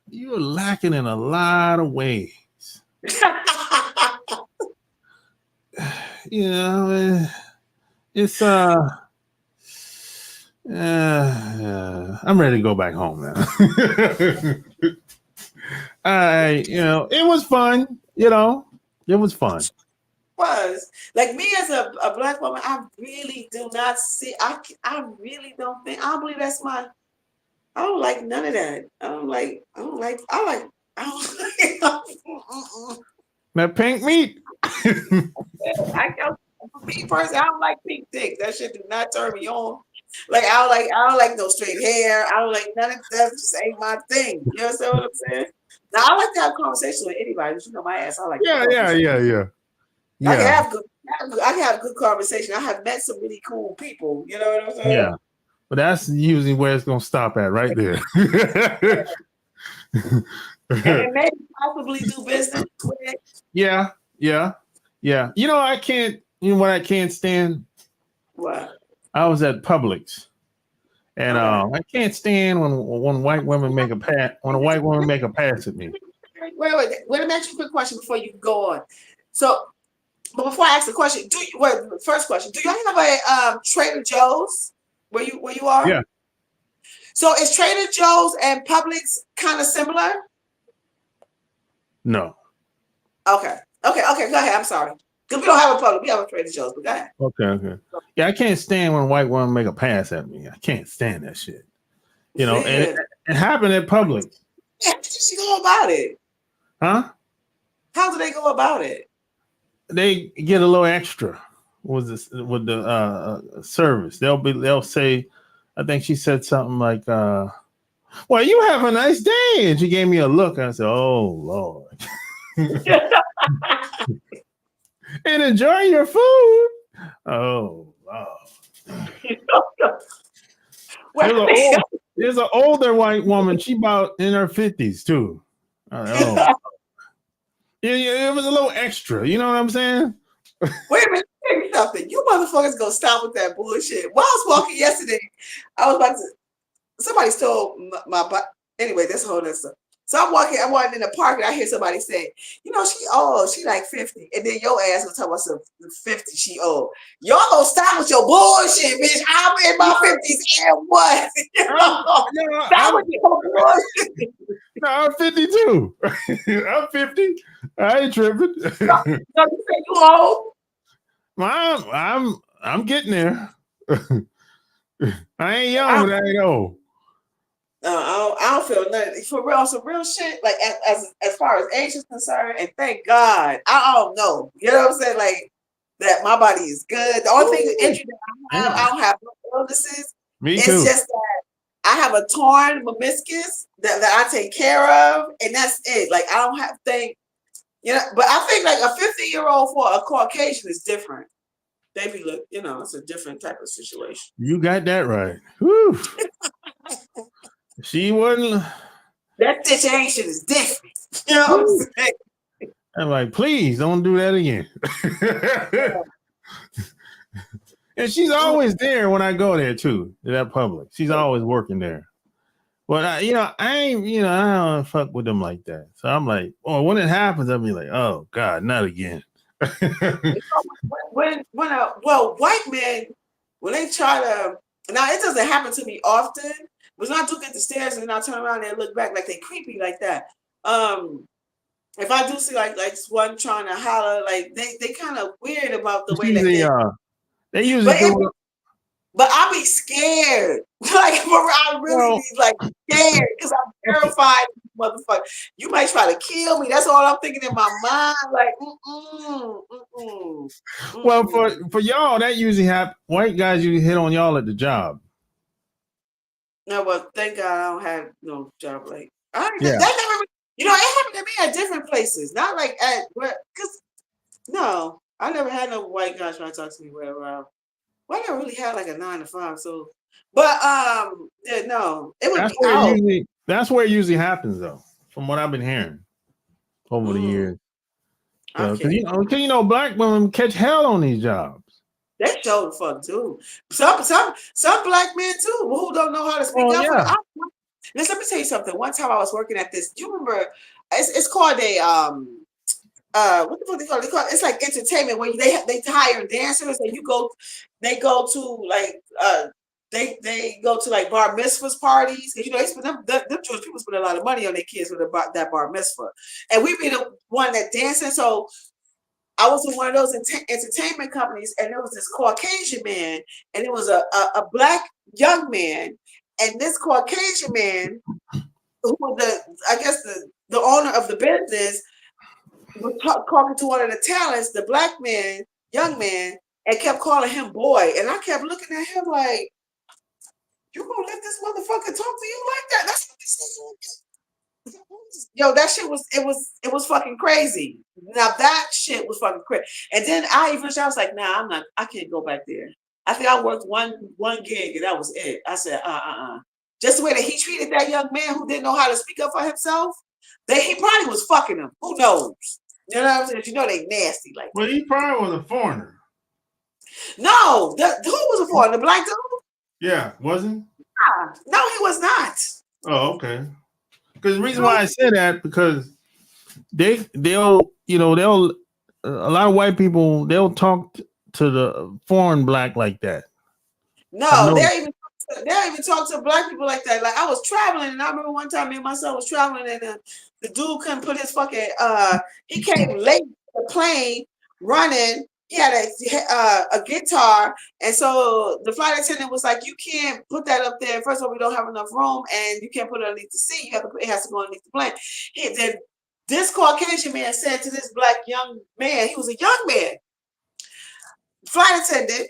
you're lacking in a lot of ways. It's I'm ready to go back home now. It was fun. It was fun. Was like me as a black woman, I really do not see. I really don't think. I don't believe that's my. I don't like none of that. I don't like. That pink meat. Me personally, I don't like pink dick. That shit do not turn me on. Like I don't like no straight hair. I don't like none of that. Just ain't my thing. You understand what I'm saying? Now I like to have a conversation with anybody. My ass. I like. Yeah. I can have a good conversation. I have met some really cool people. You know what I'm saying? Yeah, but that's usually where it's gonna stop at, right there. And maybe possibly do business with it. Yeah. I can't. What I can't stand. What? I was at Publix, and I can't stand when white women make a pass. When a white woman make a pass at me. Wait. Let me ask you a quick question before you go on. So, but before I ask the question, first question: do you have a Trader Joe's where you are? Yeah. So is Trader Joe's and Publix kind of similar? No. Okay. Go ahead. I'm sorry. Because we don't have a Publix. We have a Trader Joe's. But go ahead. Okay. Yeah, I can't stand when a white woman make a pass at me. I can't stand that shit. And it happened at Publix. How did she go about it? Huh? How do they go about it? They get a little extra with the service. They'll say, I think she said something like, well, you have a nice day. And she gave me a look. And I said, oh, Lord. And enjoy your food. Oh, Lord. There's an older white woman. She about in her 50s, too. It was a little extra. You know what I'm saying? Wait a minute. Tell me something. You motherfuckers gonna stop with that bullshit. While I was walking yesterday, I was about to. Somebody stole my. Anyway, that's a whole other stuff. So I'm walking in the park and I hear somebody say, she like 50. And then your ass will talk about some 50 she old. Y'all gonna stop with your bullshit, bitch. I'm in my 50s and what? Stop with your bullshit. No, I'm 52. I'm 50. I ain't tripping. So you say you old? I'm getting there. I ain't young, but I ain't old. I don't feel nothing for real. Some real shit, like as far as age is concerned, and thank God, I don't know. You know what I'm saying? Like that, my body is good. The only thing injury that I don't have no illnesses. Me It's too. just that I have a torn meniscus that I take care of, and that's it. Like I don't have to think, but I think like a 50-year-old for a Caucasian is different. They be look, it's a different type of situation. You got that right. Whew. She wasn't. That situation is different. You know what I'm Whew. saying? I'm like, please don't do that again. And she's always there when I go there too. To that public, she's always working there. But I ain't, I don't fuck with them like that. So I'm like, oh, when it happens, I'll be like, oh God, not again. White men, when they try to, now it doesn't happen to me often, but when I do get the stairs and then I turn around and look back like they creepy like that. If I do see like one trying to holler, like they kind of weird about the It's way that usually, they usually but do it. but I be scared. Like I really be like scared because I'm Okay. terrified, motherfucker. You might try to kill me. That's all I'm thinking in my mind. Like, Well, for y'all, that usually happen. White guys usually hit on y'all at the job. No, well, thank God I don't have no job. Like, Yeah. that never, it happened to me at different places. Not like at where, because no, I never had no white guys trying to talk to me wherever. Well, I never really had like a 9 to 5. So, but yeah, no, it would be out. That's where it usually happens though, from what I've been hearing over the years. So, Okay. because black women catch hell on these jobs. They show the fuck too. Some black men too who don't know how to speak Oh up for yeah. them. Let me tell you something. One time I was working at this. Do you remember? It's called a what the fuck they call it? It's like entertainment where they hire dancers and they go to like they go to like bar mitzvahs parties because they spend them Jewish people spend a lot of money on their kids with that bar mitzvah, and we be the one that dancing. So I was in one of those entertainment companies, and there was this Caucasian man, and it was a black young man, and this Caucasian man, who was the owner of the business, was talking to one of the talents, the black man, young man, and kept calling him boy, and I kept looking at him like, "You gonna let this motherfucker talk to you like that?" That's what this is. Yo, that shit was fucking crazy. Now that shit was fucking crazy. And then I was like, nah, I can't go back there. I think I worked one gig and that was it. I said, just the way that he treated that young man who didn't know how to speak up for himself, he probably was fucking him. Who knows? You know what I'm saying? They nasty like that. Well, he probably was a foreigner. No, who was a foreigner? The black dude? Yeah, wasn't? No, he was not. Oh, okay. Because the reason why I say that because they'll a lot of white people they'll talk to the foreign black like that. No, they don't even talk to black people like that. Like I was traveling, and I remember one time me and my son was traveling, and the dude couldn't put his fucking he came late to the plane running. He had a guitar, and so the flight attendant was like, "You can't put that up there. First of all, we don't have enough room, and you can't put it underneath the seat. It has to go underneath the plane." This Caucasian man said to this black young man, he was a young man, flight attendant,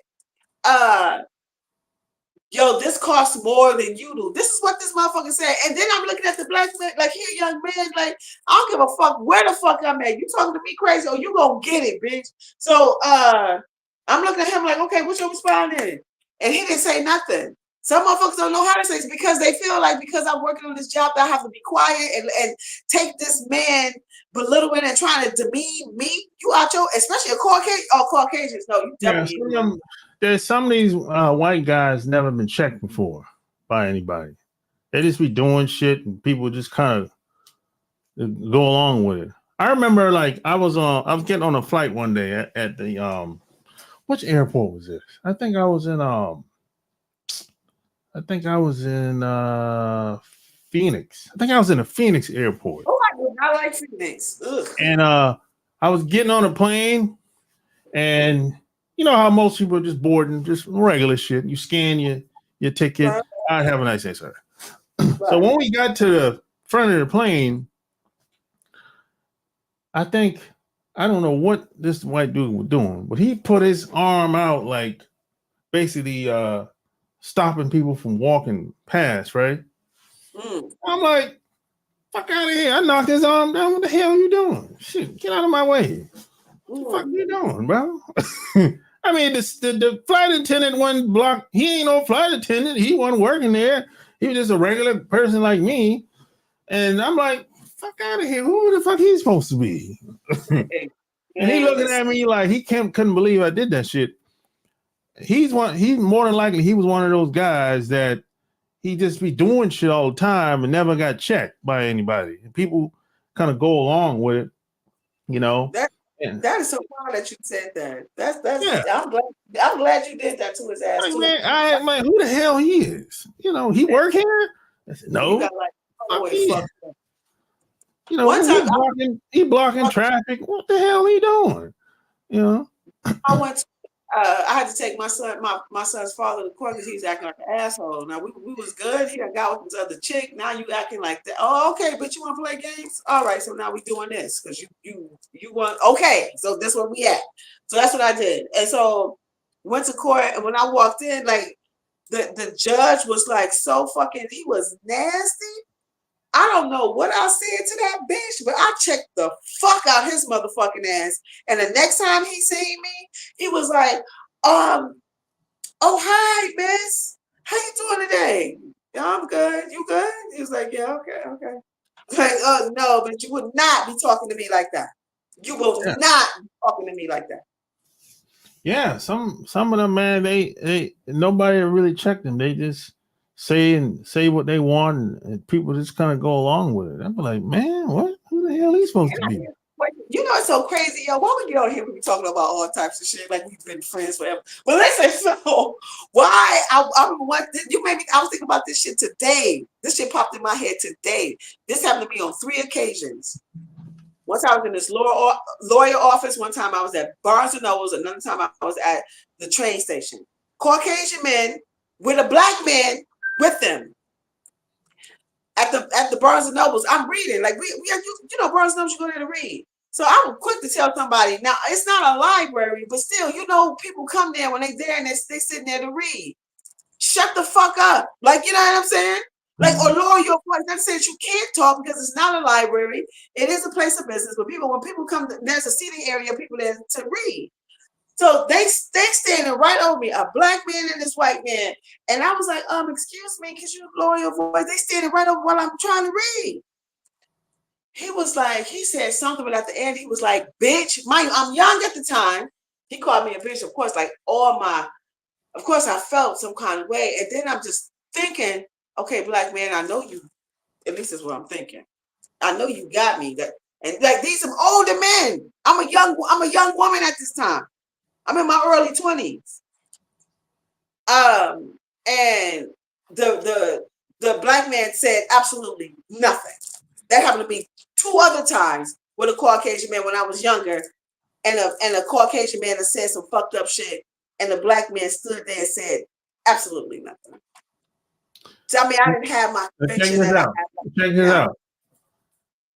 yo, this costs more than you do. This is what this motherfucker said. And then I'm looking at the black man, like, he a young man, like, I don't give a fuck where the fuck I'm at. You talking to me crazy or you gonna get it, bitch. So I'm looking at him like, okay, what's your response in? And he didn't say nothing. Some motherfuckers don't know how to say it because they feel like because I'm working on this job that I have to be quiet and take this man belittling and trying to demean me. You out your, especially a Caucasian, Caucasians. No, you definitely. There's some of these white guys never been checked before by anybody. They just be doing shit and people just kind of go along with it. I remember like I was getting on a flight one day at the which airport was this? I think I was in Phoenix. I think I was in a Phoenix airport. Oh, I do not like Phoenix. Ugh. And I was getting on a plane, and you know how most people are just boarding, just regular shit. You scan your ticket. Right. I'd have a nice day, sir. Right. So when we got to the front of the plane, I don't know what this white dude was doing, but he put his arm out like basically stopping people from walking past, right? I'm like, fuck out of here. I knocked his arm down. What the hell are you doing? Shit, get out of my way. What the fuck are you doing, bro? I mean, the flight attendant wasn't blocked. He ain't no flight attendant. He wasn't working there. He was just a regular person like me. And I'm like, fuck out of here. Who the fuck he's supposed to be? And he looking at me like he couldn't believe I did that shit. He's more than likely he was one of those guys that he just be doing shit all the time and never got checked by anybody. And people kind of go along with it, you know. That is so proud that you said that. That's yeah. I'm glad you did that to his ass too. Man, who the hell he is? You know, he work here? I said, no. You know, one time he blocking traffic. What the hell he doing? You know. I had to take my son's father to court because he was acting like an asshole. Now we was good. He got with this other chick. Now you acting like that. Oh, okay, but you want to play games? All right, so now we doing this because you want. Okay, so this where we at. So that's what I did. And so went to court. And when I walked in, like the judge was like so fucking. He was nasty. I don't know what I said to that bitch, but I checked the fuck out his motherfucking ass. And the next time he seen me, he was like, oh, hi, miss. How you doing today? Yeah, I'm good. You good? He was like, yeah, okay. Like, no, but you would not be talking to me like that. You will not be talking to me like that. Yeah, some of them, man, they nobody really checked them. They just say what they want, and people just kind of go along with it. I'm like, man, what? Who the hell are you supposed to be? You know, it's so crazy, yo. Why we get on here? We be talking about all types of shit, like we've been friends forever. But listen, so why? I was thinking about this shit today. This shit popped in my head today. This happened to me on 3 occasions. Once I was in this lawyer office. One time I was at Barnes and Nobles. Another time I was at the train station. Caucasian men with a black man with them at the Barnes and Nobles. I'm reading, like you know, Barnes and Nobles, you go there to read. So I was quick to tell somebody. Now it's not a library, but still, you know, people come there when they there and they sitting there to read. Shut the fuck up, like, you know what I'm saying? Like, or lower your voice. That says you can't talk because it's not a library. It is a place of business. But when people come, there's a seating area, people there to read. So they standing right over me, a black man and this white man. And I was like, excuse me, could you lower your voice? They standing right over while I'm trying to read. He was like, he said something, but at the end, he was like, bitch. I'm young at the time. He called me a bitch, of course, like of course, I felt some kind of way. And then I'm just thinking, okay, black man, I know you, at least that's what I'm thinking. I know you got me. And like, these some older men. I'm a young woman at this time. I'm in my early 20s. And the black man said absolutely nothing. That happened to me 2 other times with a Caucasian man when I was younger, and a Caucasian man that said some fucked up shit, and the black man stood there and said absolutely nothing. So I mean, I didn't have my check this out.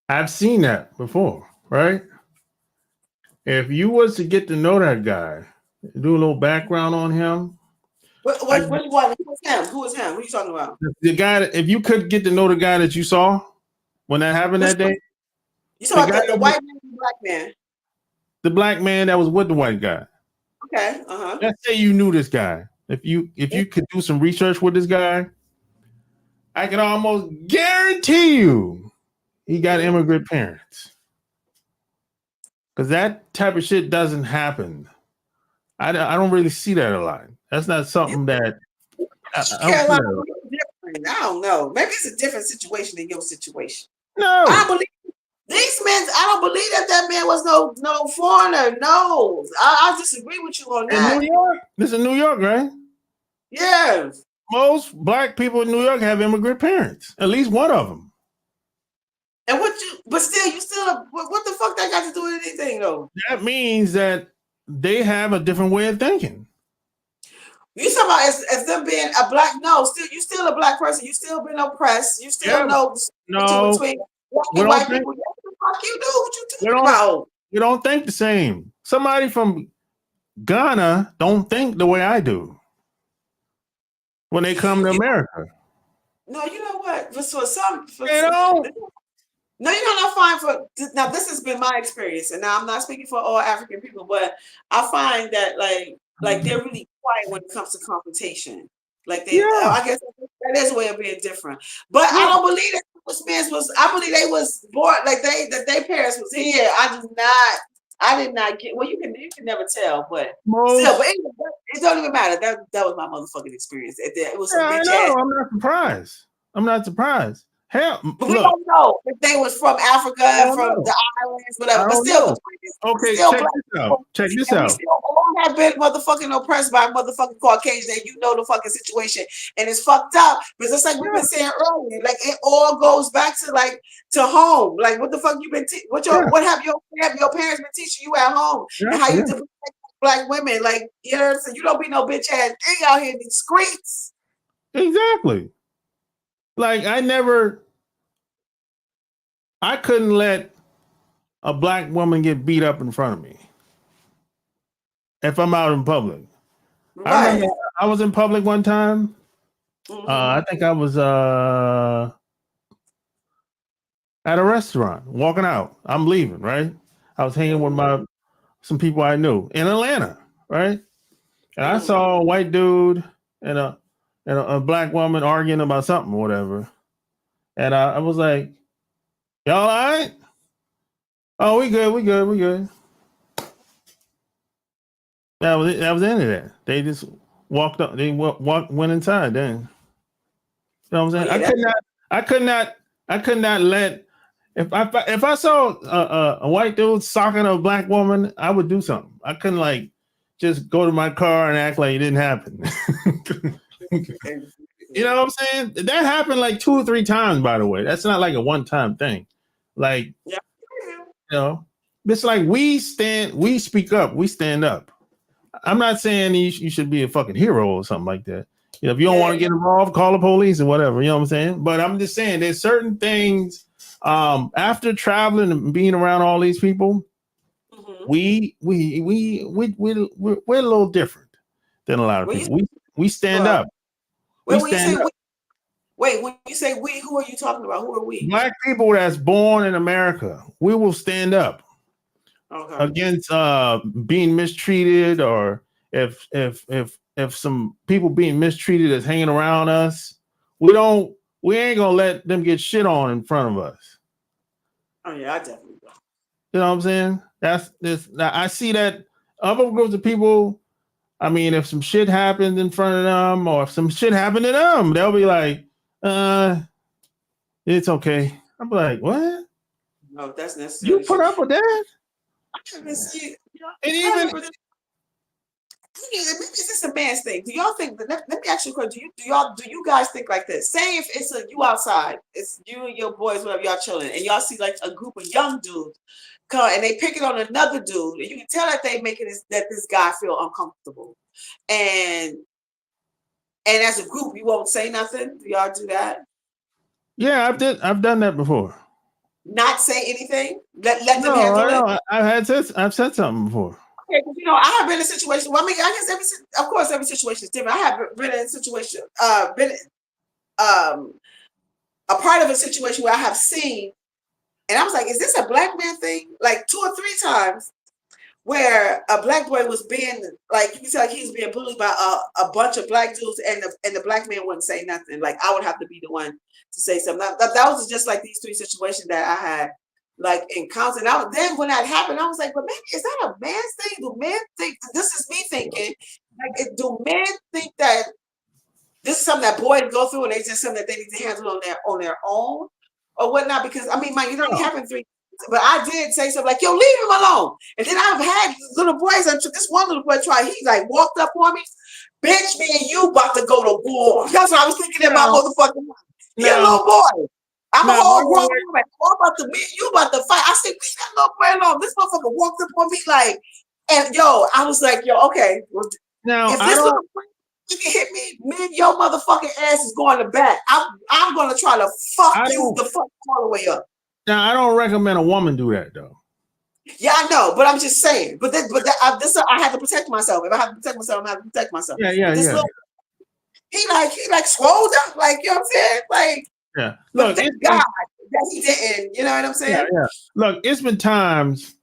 I've seen that before, right? If you was to get to know that guy, do a little background on him. Which one? Who was him? Who was him? What are you talking about? The guy. If you could get to know the guy that you saw when that happened that day. You saw the white man and the black man. The black man that was with the white guy. Okay. Let's say you knew this guy. If you could do some research with this guy, I can almost guarantee you he got immigrant parents. Because that type of shit doesn't happen. I don't really see that a lot. That's not something that I don't know. Maybe it's a different situation than your situation. No. I believe these men, I don't believe that man was no foreigner. No. I disagree with you on that. In New York? This is New York, right? Yes. Most black people in New York have immigrant parents. At least one of them. And what the fuck that got to do with anything though? That means that they have a different way of thinking. You talking about as them being a black? No, you still a black person. You still been oppressed. You still know between white people. What the fuck you do? What you talking about? You don't think the same. Somebody from Ghana don't think the way I do. when they come to America. No, you know what? For some, You know? no, you know, I find now this has been my experience, and now I'm not speaking for all African people, but I find that like they're really quiet when it comes to confrontation. Like Yeah. I guess that is a way of being different. But I Yeah. don't believe that Smiths was. I believe they was born like that their parents was here. I did not get. Well, you can never tell, but still. Most. But anyway, it don't even matter. That was my motherfucking experience. It was some Yeah, I bitch know. ass. I'm not surprised. Hell, But we look. don't know if they was from I Africa, don't from know. the islands, I whatever. But don't still, know. Okay, still check black this out. people, Check this and we out. still all have been motherfucking oppressed by motherfucking Caucasians. And you know the fucking situation, and it's fucked up because it's like we've been saying earlier. Like it all goes back to home. Like what the fuck you been? What have your parents been teaching you at home, and how you protect black women? Like you know, so you don't be no bitch ass thing out here in these streets. Exactly. Like I couldn't let a black woman get beat up in front of me if I'm out in public. Right. I remember I was in public one time. I think I was at a restaurant walking out. I'm leaving, right? I was hanging with some people I knew in Atlanta, right? And I saw a white dude and a black woman arguing about something or whatever. And I was like, y'all all right? Oh, we good. That was it. That was the end of that. They just walked up. They went inside. Then, you know what I'm saying? I could not let if I saw a white dude socking a black woman, I would do something. I couldn't like just go to my car and act like it didn't happen. You know what I'm saying? That happened like 2 or 3 times, by the way. That's not like a one-time thing. Like, you know, it's like we speak up, we stand up. I'm not saying you should be a fucking hero or something like that. You know, if you don't want to get involved, call the police or whatever. You know what I'm saying? But I'm just saying there's certain things after traveling and being around all these people, we're a little different than a lot of people. We stand up. When you say we, who are you talking about? Who are we? Black people that's born in America, we will stand up against being mistreated, or if some people being mistreated is hanging around us, we ain't gonna let them get shit on in front of us. Oh yeah, I definitely will. You know what I'm saying? That's this. I see that other groups of people. I mean, if some shit happens in front of them, or if some shit happened to them, they'll be like, it's okay. I'm like, what? No, that's necessary. You put up with that? See, and even maybe it's just a man's thing. Do y'all think? Let me ask you a question. Do you guys think like this? Say if it's you outside, it's you and your boys, whatever, y'all chilling, and y'all see like a group of young dudes come and they pick it on another dude, and you can tell that they making this guy feel uncomfortable, and as a group, you won't say nothing. Do y'all do that? Yeah, I've done that before. Not say anything. Let them handle it. I've said something before. Okay, you know, I have been in a situation. Well, I mean, I guess every situation is different. I have been in a situation, a part of a situation where I have seen, and I was like, is this a black man thing? Like 2 or 3 times where a black boy was being, like, you can tell like he was being bullied by a bunch of black dudes, and the black man wouldn't say nothing. Like, I would have to be the one to say something. That was just like these 3 situations that I had like encountered. Then when that happened, I was like, but maybe is that a man's thing? Do men think, this is me thinking, like, do men think that this is something that boys go through and it's just something that they need to handle on their own or whatnot? Because I mean, you know, it happened 3, but I did say something like, yo, leave him alone. And then I've had little boys, this one little boy tried, he like walked up on me, bitch, me and you about to go to war. That's what I was thinking in my motherfucking mind. He a little boy. I'm a whole grown woman. Me and you about to fight. I said, leave that little boy alone. This motherfucker walked up on me like, and yo, I was like, yo, okay. Well, now, if this little boy can hit me, your motherfucking ass is going to back. I'm going to try to fuck you the fuck all the way up. Now, I don't recommend a woman do that, though. Yeah, I know, but I'm just saying. I had to protect myself. If I have to protect myself, I have to protect myself. Yeah. he like swole up, like, you know what I'm saying? Like, Yeah. but Look, thank God that he didn't, you know what I'm yeah, saying? yeah. Look, it's been times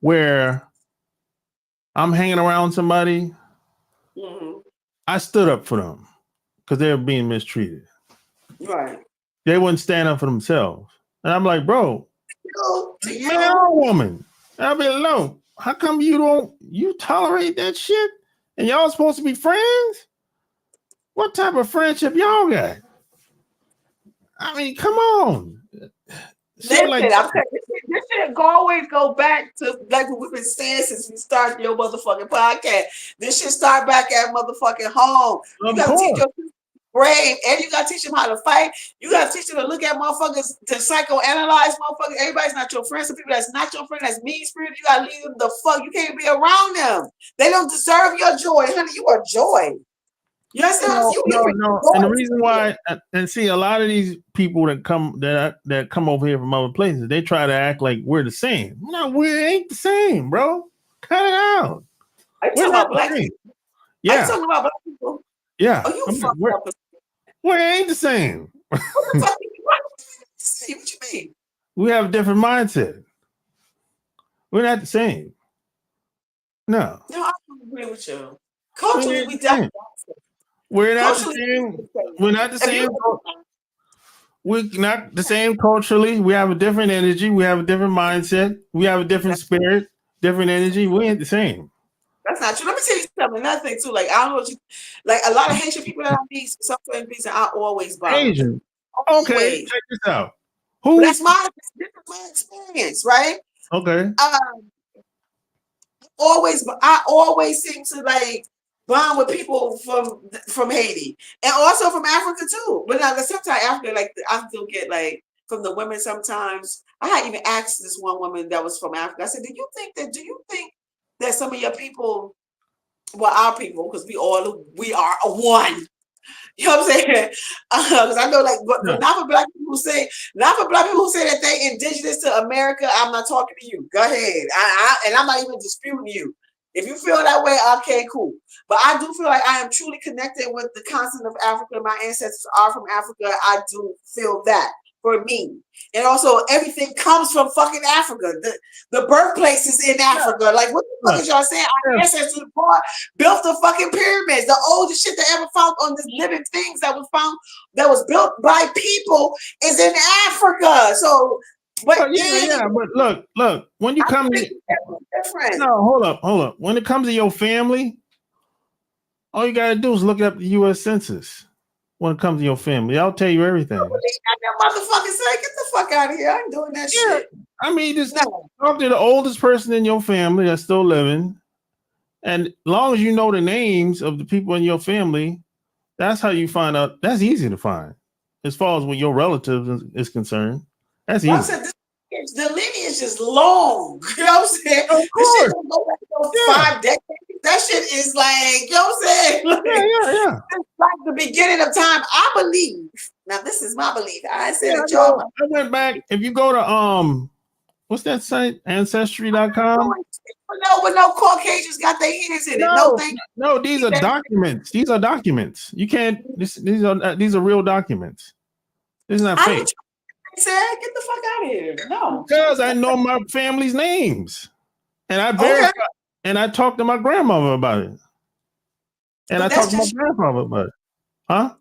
where I'm hanging around somebody, Mm-hmm. I stood up for them because they were being mistreated. Right. They wouldn't stand up for themselves. And I'm like, bro, To man or you. woman. And I'll be like, no, how come you tolerate that shit? And y'all supposed to be friends? What type of friendship y'all got? I mean, come on. Shit Listen, like I'm saying this shit always go back to like what we've been saying since we started your motherfucking podcast. This shit start back at motherfucking home. You of gotta teach course. your kids brave, and you gotta teach them how to fight. You gotta teach them to look at motherfuckers, to psychoanalyze motherfuckers. Everybody's not your friend. Some people that's not your friend, that's mean spirit. You gotta leave them the fuck. You can't be around them. They don't deserve your joy, honey. You are joy. You understand? No, You no, bring no. And the joy to reason people. why, and see, a lot of these people that come over here from other places, they try to act like we're the same. No, we ain't the same, bro. Cut it out. Are you We're talking not about the black same. people? Are you Yeah, talking about black people? yeah. Oh, you I'm like, fucked up. we ain't the same. What the fuck? What you mean? We have a different mindset. We're not the same. No, No, I don't agree with you. we Culturally, ain't we the same. definitely We're not the culturally same. we the We're not the same. If same. you We're not the same culturally. We have a different energy. We have a different mindset. We have a different spirit, different energy. We ain't the same. that's not true. Let me tell you something. Another thing too. Like I don't know what you like. A lot of Haitian people that I meet, some reason I always bond with them. Asian. Okay, Always. check this out. But Who? that's this is my experience, right? Okay. Um, I always seem to like bond with people from Haiti and also from Africa too. But now sometimes Africa, like I still get like from the women sometimes. I had even asked this one woman that was from Africa. I said, Do you think that some of your people, well, our people, because we are a one. You know what I'm saying? Because I know, like, Yeah. but not for black people not for black people who say that they indigenous to America. I'm not talking to you. Go ahead. And I'm not even disputing you. If you feel that way, okay, cool. But I do feel like I am truly connected with the continent of Africa. My ancestors are from Africa. I do feel that for me. And also, everything comes from fucking Africa. The birthplace is in Africa. Like, what the fuck Look, is y'all saying? Our yeah, ancestors built the fucking pyramids, the oldest shit that ever found on this living things that was found that was built by people is in Africa. So, but yeah. But look. When you I come think to it's different. no, hold up. When it comes to your family, all you gotta do is look up the U.S. Census. When it comes to your family, I'll tell you everything. That motherfucker say, get the fuck out of here. I ain't doing that Yeah, shit. I mean, just No. talk to the oldest person in your family that's still living, and as long as you know the names of the people in your family, that's how you find out. That's easy to find. As far as with your relatives is concerned, that's Well, I easy. said the lineage is long. You know what I'm saying? Of This shit course. don't go back no Yeah. 5 decades. That shit is like, you know what I'm saying? Like, Yeah. it's like the beginning of time. I believe. Now, this is my belief. I Yeah, said I that y'all. know. I went back. If you go to what's that site? Ancestry.com. But no Caucasians got their hands in it. No, No, thank no, these you. are documents. These are documents. You can't. These are real documents. This is not I fake. would say, get the fuck out of here. No. Because I know my family's names, and I Okay. verified, and I talked to my grandmother about it, and I But that's talked to my just, grandfather about it. Huh?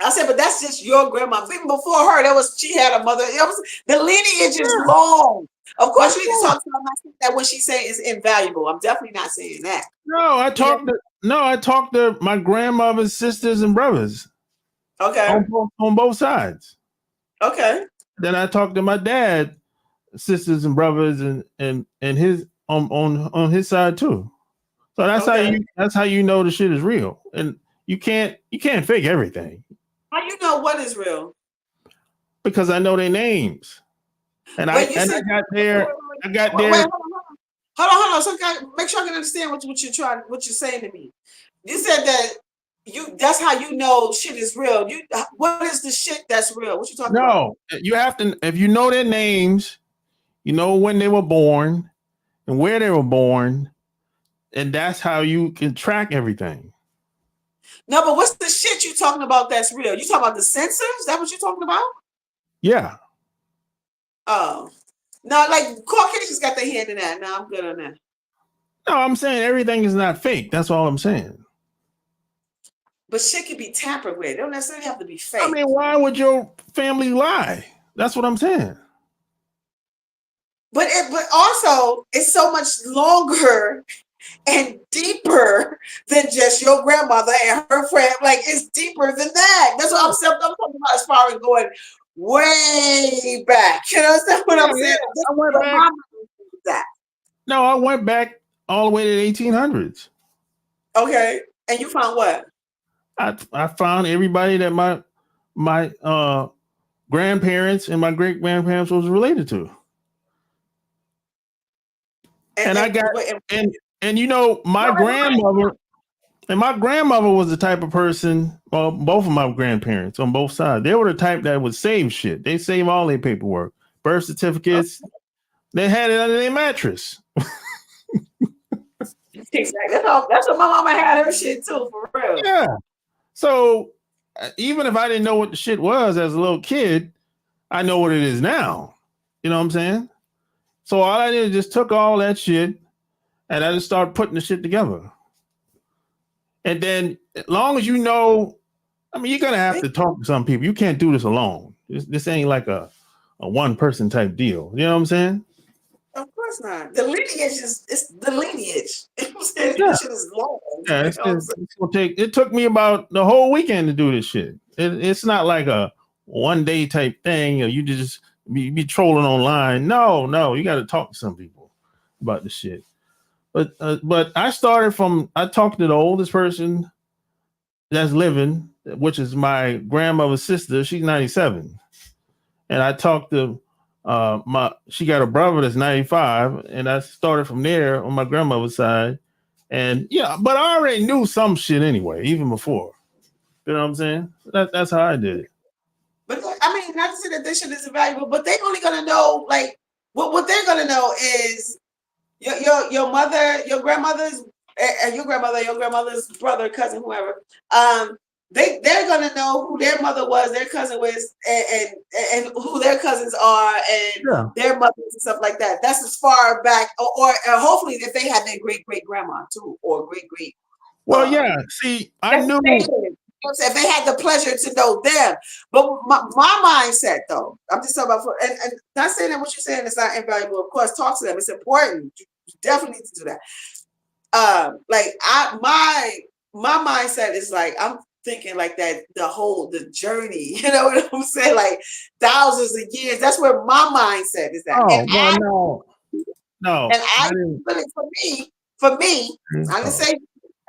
I said, but that's just your grandma. Even before her, she had a mother. You know, the lineage is Yeah, long. Of of course, you need to course. talk to her. I'm not saying that what she's saying is invaluable. I'm definitely not saying that. No, You I talked to my grandmother's sisters and brothers know? Okay. on both sides. Okay. Then I talked to my dad, sisters and brothers, and his on his side too. So Okay. that's how you know the shit is real. And you can't fake everything How you know what is real? because I know their names. And I Wait, you and said, I got there I got wait, there. hold on. So make sure I can understand what you're saying to me. You said that that's how you know shit is real. What is the shit that's real? What you talking about? No, you have to if you know their names, you know when they were born and where they were born, and that's how you can track everything. No, but what's the shit you talking about that's real? You talking about the censor? Is that what you're talking about? Yeah. Oh. No, like Caucasians got their hand in that. No, I'm good on that. No, I'm saying everything is not fake. That's all I'm saying. But shit can be tampered with. It don't necessarily have to be I fake. mean, why would your family lie? That's what I'm saying. But also it's so much longer and deeper than just your grandmother and her friend. Like it's deeper than that. That's what I'm talking about as far as going way back. You know what I'm saying? I went Your back. mama did that. No, I went back all the way to the 1800s. Okay. And you found what? I found everybody that my grandparents and my great grandparents was related to. And I got and you know my grandmother was the type of person. Well, both of my grandparents on both sides, they were the type that would save shit. They save all their paperwork, birth certificates. They had it under their mattress. Exactly. That's what my mama had her shit too, for real. Yeah. So even if I didn't know what the shit was as a little kid, I know what it is now. You know what I'm saying? So all I did is just took all that shit and I just started putting the shit together. And then as long as you know, I mean, you're gonna have to talk to some people. You can't do this alone. This ain't like a one person type deal. You know what I'm saying? Of course not. The lineage it's the lineage. Yeah. This shit is long. Yeah, it's gonna take. It took me about the whole weekend to do this shit. It's not like a one day type thing. Or you just be trolling online. No, you got to talk to some people about the shit. But I started from. I talked to the oldest person that's living, which is my grandmother's sister. She's 97, and I talked to she got a brother that's 95, and I started from there on my grandmother's side. And yeah, but I already knew some shit anyway, even before. You know what I'm saying? That's how I did it. But I mean, not to say that this shit is invaluable, but they're only gonna know like what they're gonna know is your mother, your grandmother's, and your grandmother's brother, cousin, whoever. They're gonna know who their mother was, their cousin was, and who their cousins are, and their mothers and stuff like that. That's as far back, or hopefully if they had their great grandma too, or great. Well, yeah. See, I knew. If they had the pleasure to know them, but my mindset though, I'm just talking about, and not saying that what you're saying is not invaluable. Of course, talk to them. It's important. You definitely need to do that. Like my mindset is like I'm thinking like that the journey. You know what I'm saying? Like thousands of years. That's where my mindset is at. Oh, well, no. And for me, I'm gonna say.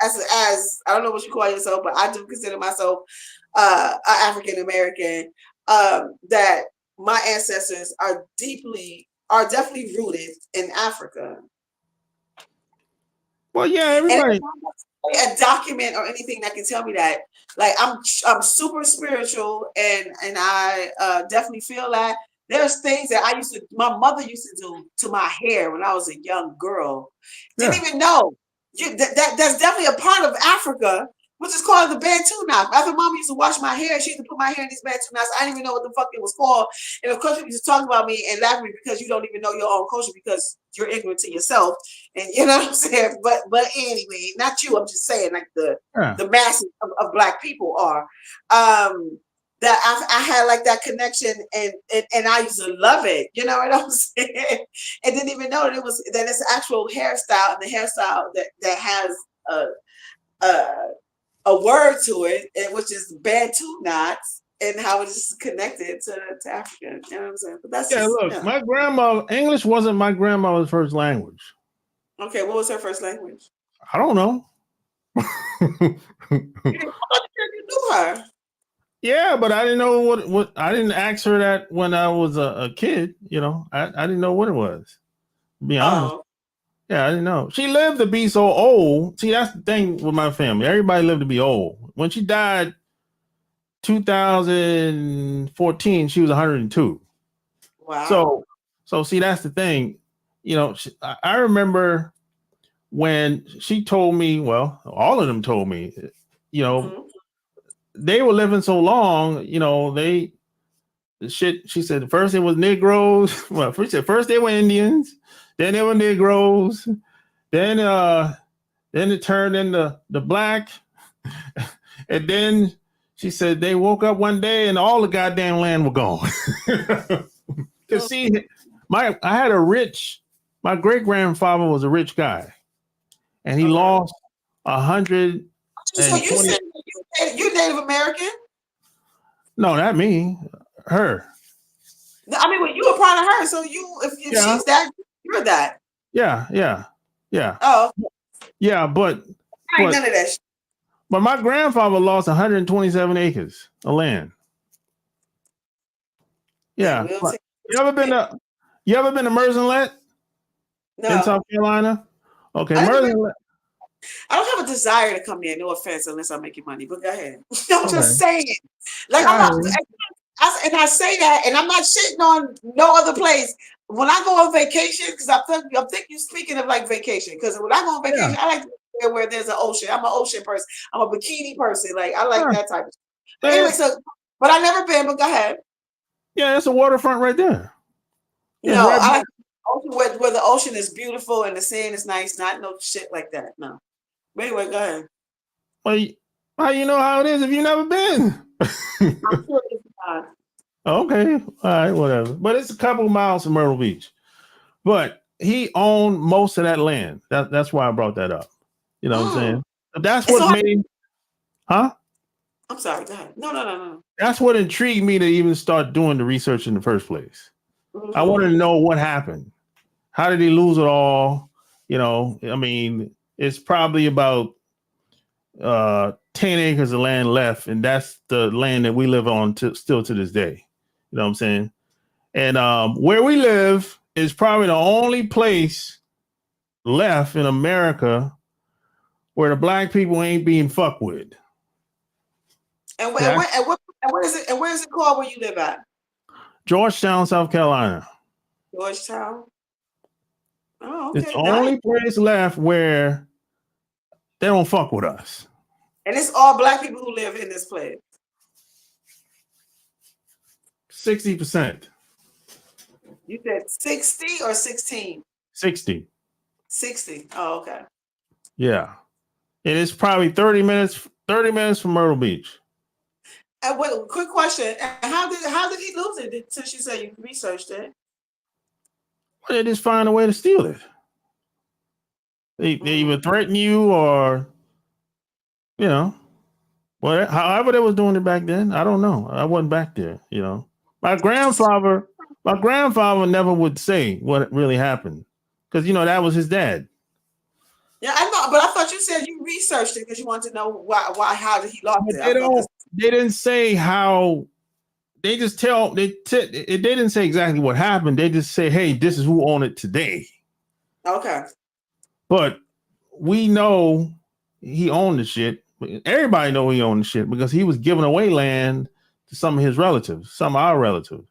As I don't know what you call yourself, but I do consider myself an African American. That my ancestors are definitely rooted in Africa. Well, yeah, everybody. And a document or anything that can tell me that. Like I'm super spiritual, and I definitely feel that there's things that my mother used to do to my hair when I was a young girl. Didn't even know. That's definitely a part of Africa, which is called the Bantu knot. After mom used to wash my hair, she used to put my hair in these Bantu knots. I didn't even know what the fuck it was called. And of course, people just talk about me and laugh at me because you don't even know your own culture because you're ignorant to yourself. And you know what I'm saying? But anyway, not you. I'm just saying like the masses of Black people are. That I had like that connection and I used to love it. You know what I'm saying? And didn't even know that it's actual hairstyle, and the hairstyle that has a word to it, which is Bantu knots, and how it is connected to Africa. You know what I'm saying? But that's look, my grandma, English wasn't my grandmother's first language. Okay, what was her first language? I don't know. You knew her. Yeah, but I didn't know what I didn't ask her that when I was a kid. You know, I didn't know what it was. To be honest. Yeah, I didn't know. She lived to be so old. See, that's the thing with my family. Everybody lived to be old. When she died, 2014, she was 102. Wow. So see, that's the thing. You know, I remember when she told me. Well, all of them told me you know, Mhm. they were living so long, the shit, she said first it was Negroes. Well, first they were Indians, then they were Negroes, then then it turned into the black, and then she said they woke up one day and all the goddamn land were gone. Cause see, I had my great grandfather was a rich guy, and he Okay. lost hundred So and you twenty. said you're Native American? No, not me, her. No, I mean, well, you were part of her. So if Yeah, she's that, you're that. yeah, Oh, yeah. I ain't But none of that shit. but my grandfather lost 127 acres of land. And Yeah. we'll But take you ever been to Merzenlet in no. South Carolina? Okay, I never been. Merzenlet. I don't have a desire to come here. No offense, unless I'm making money. But go ahead. I'm just Okay. saying. Like Yeah, I'm not. And I say that, and I'm not shitting on no other place. When I go on vacation, because I think you're speaking of like vacation. Because when I go on yeah, vacation, I like to go where there's an ocean. I'm an ocean person. I'm a bikini person. Like I like yeah. that type of. But Yeah, anyway, so but I never been. But go ahead. yeah, it's a waterfront right there. Yeah, it's No, right. I like ocean where the ocean is beautiful and the sand is nice. Not no shit like that. No. But anyway, go ahead. Well, how you know how it is if you never been? I'm sure it's not. Okay, all right, whatever. But it's a couple of miles from Myrtle Beach. But he owned most of that land. That's why I brought that up. You know what I'm Mm. saying? That's And what so made, huh? I'm sorry. Go ahead. No. That's what intrigued me to even start doing the research in the first place. I wanted Mm-hmm. to know what happened. How did he lose it all? I mean, it's probably about 10 acres of land left, and that's the land that we live on still to this day. You know what I'm saying? And where we live is probably the only place left in America where the black people ain't being fucked with. And where, and That's where, and what, and where is it? And where is it called where you live at? Georgetown, South Carolina. Georgetown. Oh, It's okay, the nice. only place left where they don't fuck with us. And it's all black people who live in this place. 60%. You said 60 or 16? 60. 60. Oh, okay. Yeah. And it's probably 30 minutes from Myrtle Beach. And what? Quick question: how did he lose it? Since you said you researched it. Well, they just find a way to steal it. They either Mm. threaten you or, you know, well, however they was doing it back then. I don't know. I wasn't back there. My grandfather, my grandfather never would say what really happened. Because that was his dad. Yeah, I know, but I thought you said you researched it because you wanted to know how did he lost But it? I thought this. they didn't say how. They just they didn't say exactly what happened. They just say, hey, this is who owned it today. Okay. But we know he owned the shit. Everybody know he owned the shit because he was giving away land to some of his relatives, some of our relatives.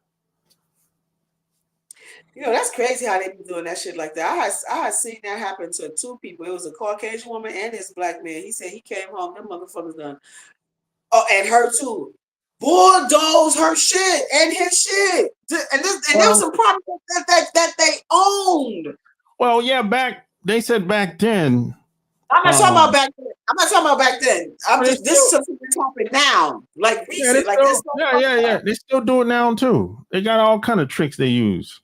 That's crazy how they be doing that shit like that. I had seen that happen to two people. It was a Caucasian woman and this black man. He said he came home, them motherfuckers done. Oh, and her too. Bulldoze her shit and his shit. And there was Well, some property that they owned. well, yeah, they said back then. I'm not talking about back then. I'm not talking about back then. I'm They just this is still, something that's happening now. Like yeah, they recent. Like still, this so fucked yeah. up. They still do it now too. They got all kind of tricks they use.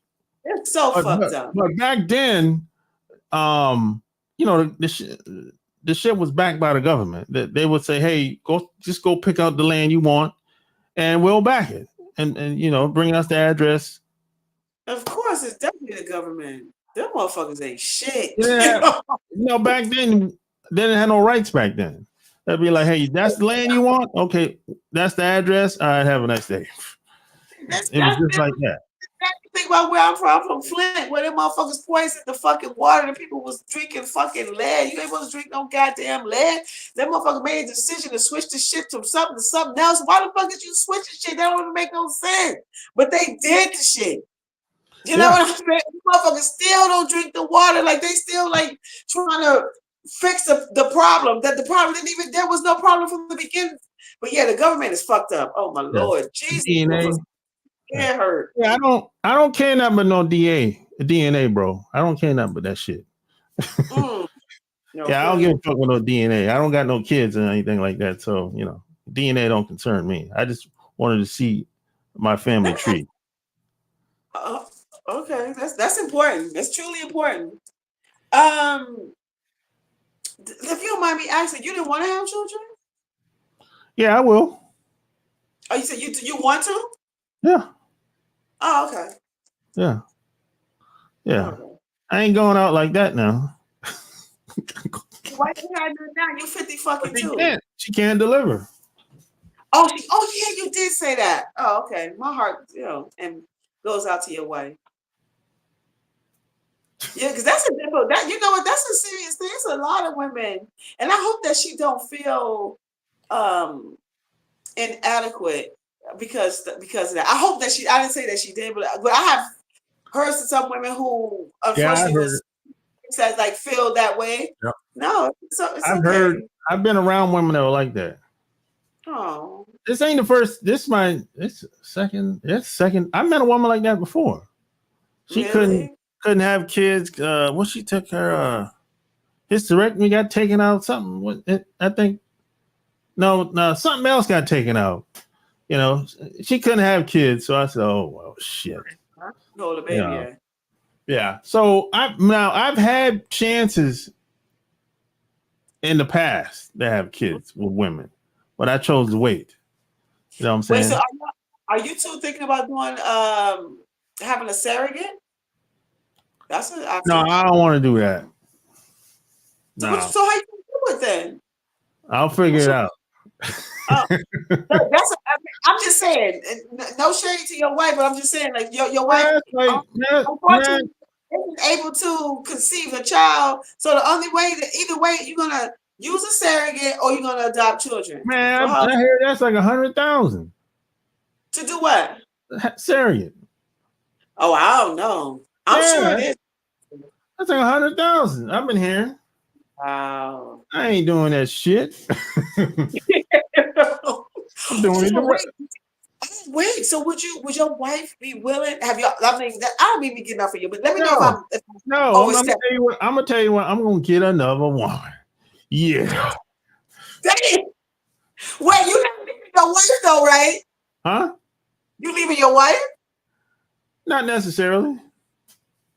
It's so But fucked up. back then, um, the shit was backed by the government. That they would say, "Hey, go pick out the land you want, and we'll back it, and bring us the address." Of course, it's definitely the government. Them motherfuckers ain't shit. They didn't have, back then they didn't have no rights back then. They'd be like, "Hey, that's the land you want? Okay, that's the address. All right, have a nice day." That's It was just like that. think about where I'm from Flint, where them motherfuckers poisoned the fucking water. The people was drinking fucking lead. You ain't supposed to drink no goddamn lead. That motherfucker made a decision to switch the shit from something to something else. Why the fuck did you switch the shit? That don't even make no sense. But they did the shit. You know Yeah, what I'm saying? Motherfuckers still don't drink the water. Like they still like trying to fix the problem. That the problem didn't even, there was no problem from the beginning. But yeah, the government is fucked up. Oh my Yeah. Lord, Jesus, DNA. it hurt. Yeah, I don't care nothing but no DNA, bro. I don't care nothing but that shit. No, Yeah, I don't give a fuck with no DNA. I don't got no kids or anything like that. So, DNA don't concern me. I just wanted to see my family tree. Okay, that's important. That's truly important. If you don't mind me asking, you didn't want to have children? Yeah, I will. Oh, you said you want to? Yeah. Oh, okay. Yeah. Yeah. Okay. I ain't going out like that now. Why you gotta do it now? You 50 fucking She too. can't. She can't deliver. Oh, yeah, you did say that. Oh, okay. My heart, and goes out to your wife. Yeah, because that's a difficult. That, you know what? That's a serious thing. It's a lot of women, and I hope that she don't feel inadequate because of that. I hope that she. I didn't say that she did, but I have heard some women who unfortunately says like feel that way. Yep. No, it's I've okay. heard. I've been around women that were like that. Oh, this ain't the first. This second. It's second. I met a woman like that before. She really? couldn't have kids. What she took her hysterectomy got taken out. Something. I think. No, something else got taken out. She couldn't have kids. So I said, "Oh well, shit." No, the baby. Yeah. So I've had chances in the past to have kids with women, but I chose to wait. You know what I'm saying? Wait, so are you two thinking about doing having a surrogate? That's an option. No, I don't want to do that. So, so how you do it then? I'll figure it out. I'm just saying, no shade to your wife, but I'm just saying, like your wife, unfortunately, isn't able to conceive a child. So the only way either way, you're gonna use a surrogate or you're gonna adopt children. Man, I heard that's like 100,000. To do what? Surrogate. Oh, I don't know. I'm sure it is. That's like 100,000. I've been hearing. Wow. I ain't doing that shit. I'm doing it. Wait, so would your wife be willing? Have you? I mean, I don't mean to get enough for you, but let me know if I'm. No, I'm gonna tell you what. I'm gonna get another woman. Yeah. Wait, you not leaving your wife though, right? Huh? You leaving your wife? Not necessarily.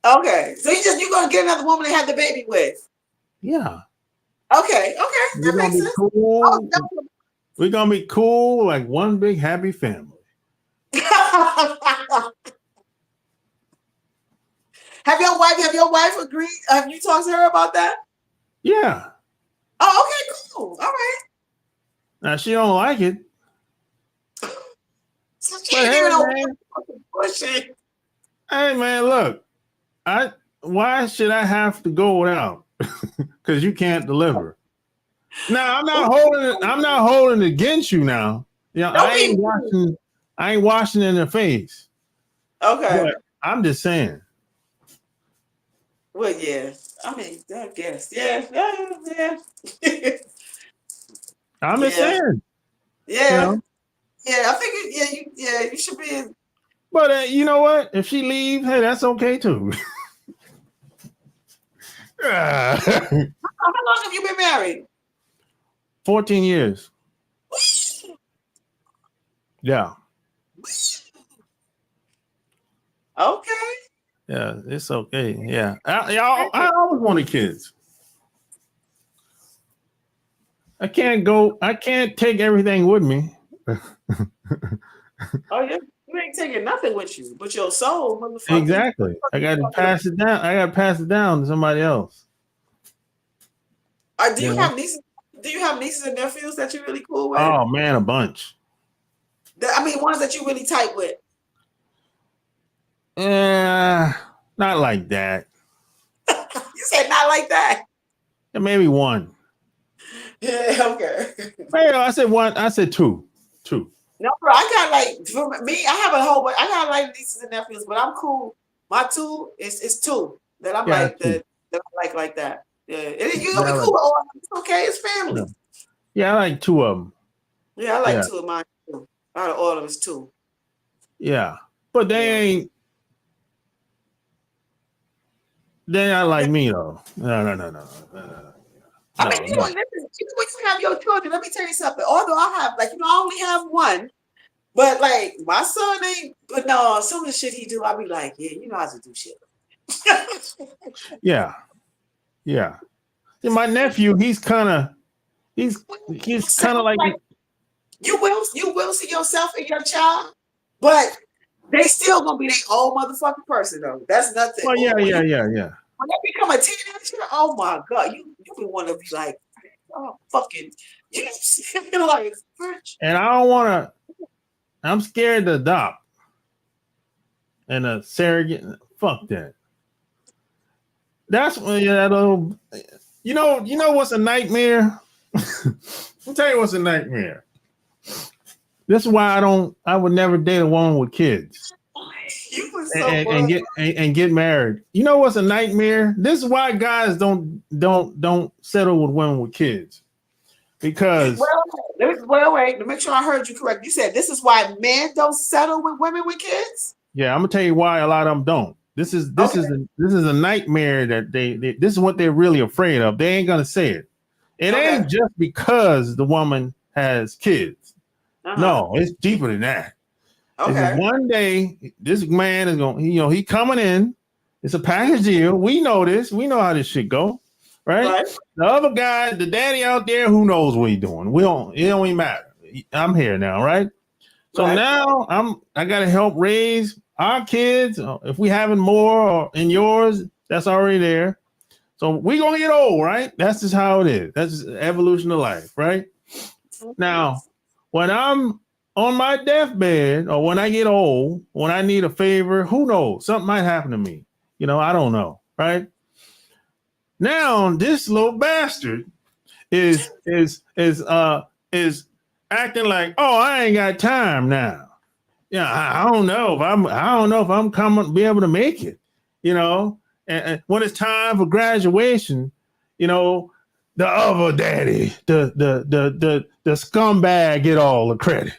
Okay, so you're gonna get another woman to have the baby with? Yeah. Okay, that makes sense. Cool. Oh, we're gonna be cool, like one big happy family. Have your wife agreed? Have you talked to her about that? Yeah. Oh, okay, cool. All right. Now she don't like it. So hey man, look. Why should I have to go without? Because you can't deliver. Now I'm not holding it against you now. I ain't washing in the face. Okay. But I'm just saying. Well, yeah. I mean, I guess. Yeah. I'm just saying. Yeah. Yeah, I think you should be. But you know what? If she leaves, hey, that's okay too. How long have you been married? 14 years. Yeah. Okay. Yeah, it's okay. Yeah. I always wanted kids. I can't take everything with me. Oh, yeah. You ain't taking nothing with you, but your soul, motherfucker. Exactly. I got to pass it down. I got to pass it down to somebody else. Do you have nieces? Do you have nieces and nephews that you're really cool with? Oh man, a bunch. I mean, ones that you're really tight with. Not like that. You said not like that. Yeah, maybe one. Yeah, okay. Hey, I said one. I said two. No, bro, I got like for me. I have a whole bunch. I got like nieces and nephews, but I'm cool. My two is two that I'm that I like that. Yeah, and you're Yeah, gonna be cool with all of them. It's okay, it's yeah. family. Yeah, I like two of them. Yeah, I like Yeah, two of mine too. Out of all of us too. yeah. But Yeah. they ain't Yeah. like me though. No. I mean, No, no. listen, even when you have your children, let me tell you something. Although I have, like, I only have one, but like my son ain't. But no, some of the shit he do, I be like, yeah, you know how to do shit. Yeah, yeah. See, my nephew, he's he's kind of like, Like, you will see yourself in your child, but they still gonna be their old motherfucking person though. That's nothing. well, yeah, Oh, when yeah, yeah, yeah. they become a teenager, oh my god, you would want to be like, oh fucking, you know, like, bitch. And I don't want to. I'm scared to adopt and a surrogate. Fuck that. That's when that little. You know what's a nightmare? I'll tell you what's a nightmare. This is why I would never date a woman with kids You was so and bugged. get married. You know what's a nightmare? This is why guys don't settle with women with kids because Wait. To make sure I heard you correct, you said this is why men don't settle with women with kids. yeah, I'm gonna tell you why a lot of them don't. Okay, This is a nightmare that they this is what they're really afraid of. They ain't gonna say it. It okay, ain't just because the woman has kids. uh-huh, No, it's deeper than that. It's just okay, one day this man is going, he coming in. It's a package deal. We know this. We know how this shit go, right? right, The other guy, the daddy out there, who knows what he's doing? We don't. It don't even matter. I'm here now, right? So right. now I got to help raise our kids. If we having more or in yours, that's already there. So we gonna get old, right? That's just how it is. That's just evolution of life, right? Now, when I'm on my deathbed or when I get old, when I need a favor, who knows? Something might happen to me. I don't know, right? Now, this little bastard is acting like, oh, I ain't got time now. Yeah, I don't know if I'm coming be able to make it. You know, and when it's time for graduation, you know, the other daddy, the scumbag get all the credit.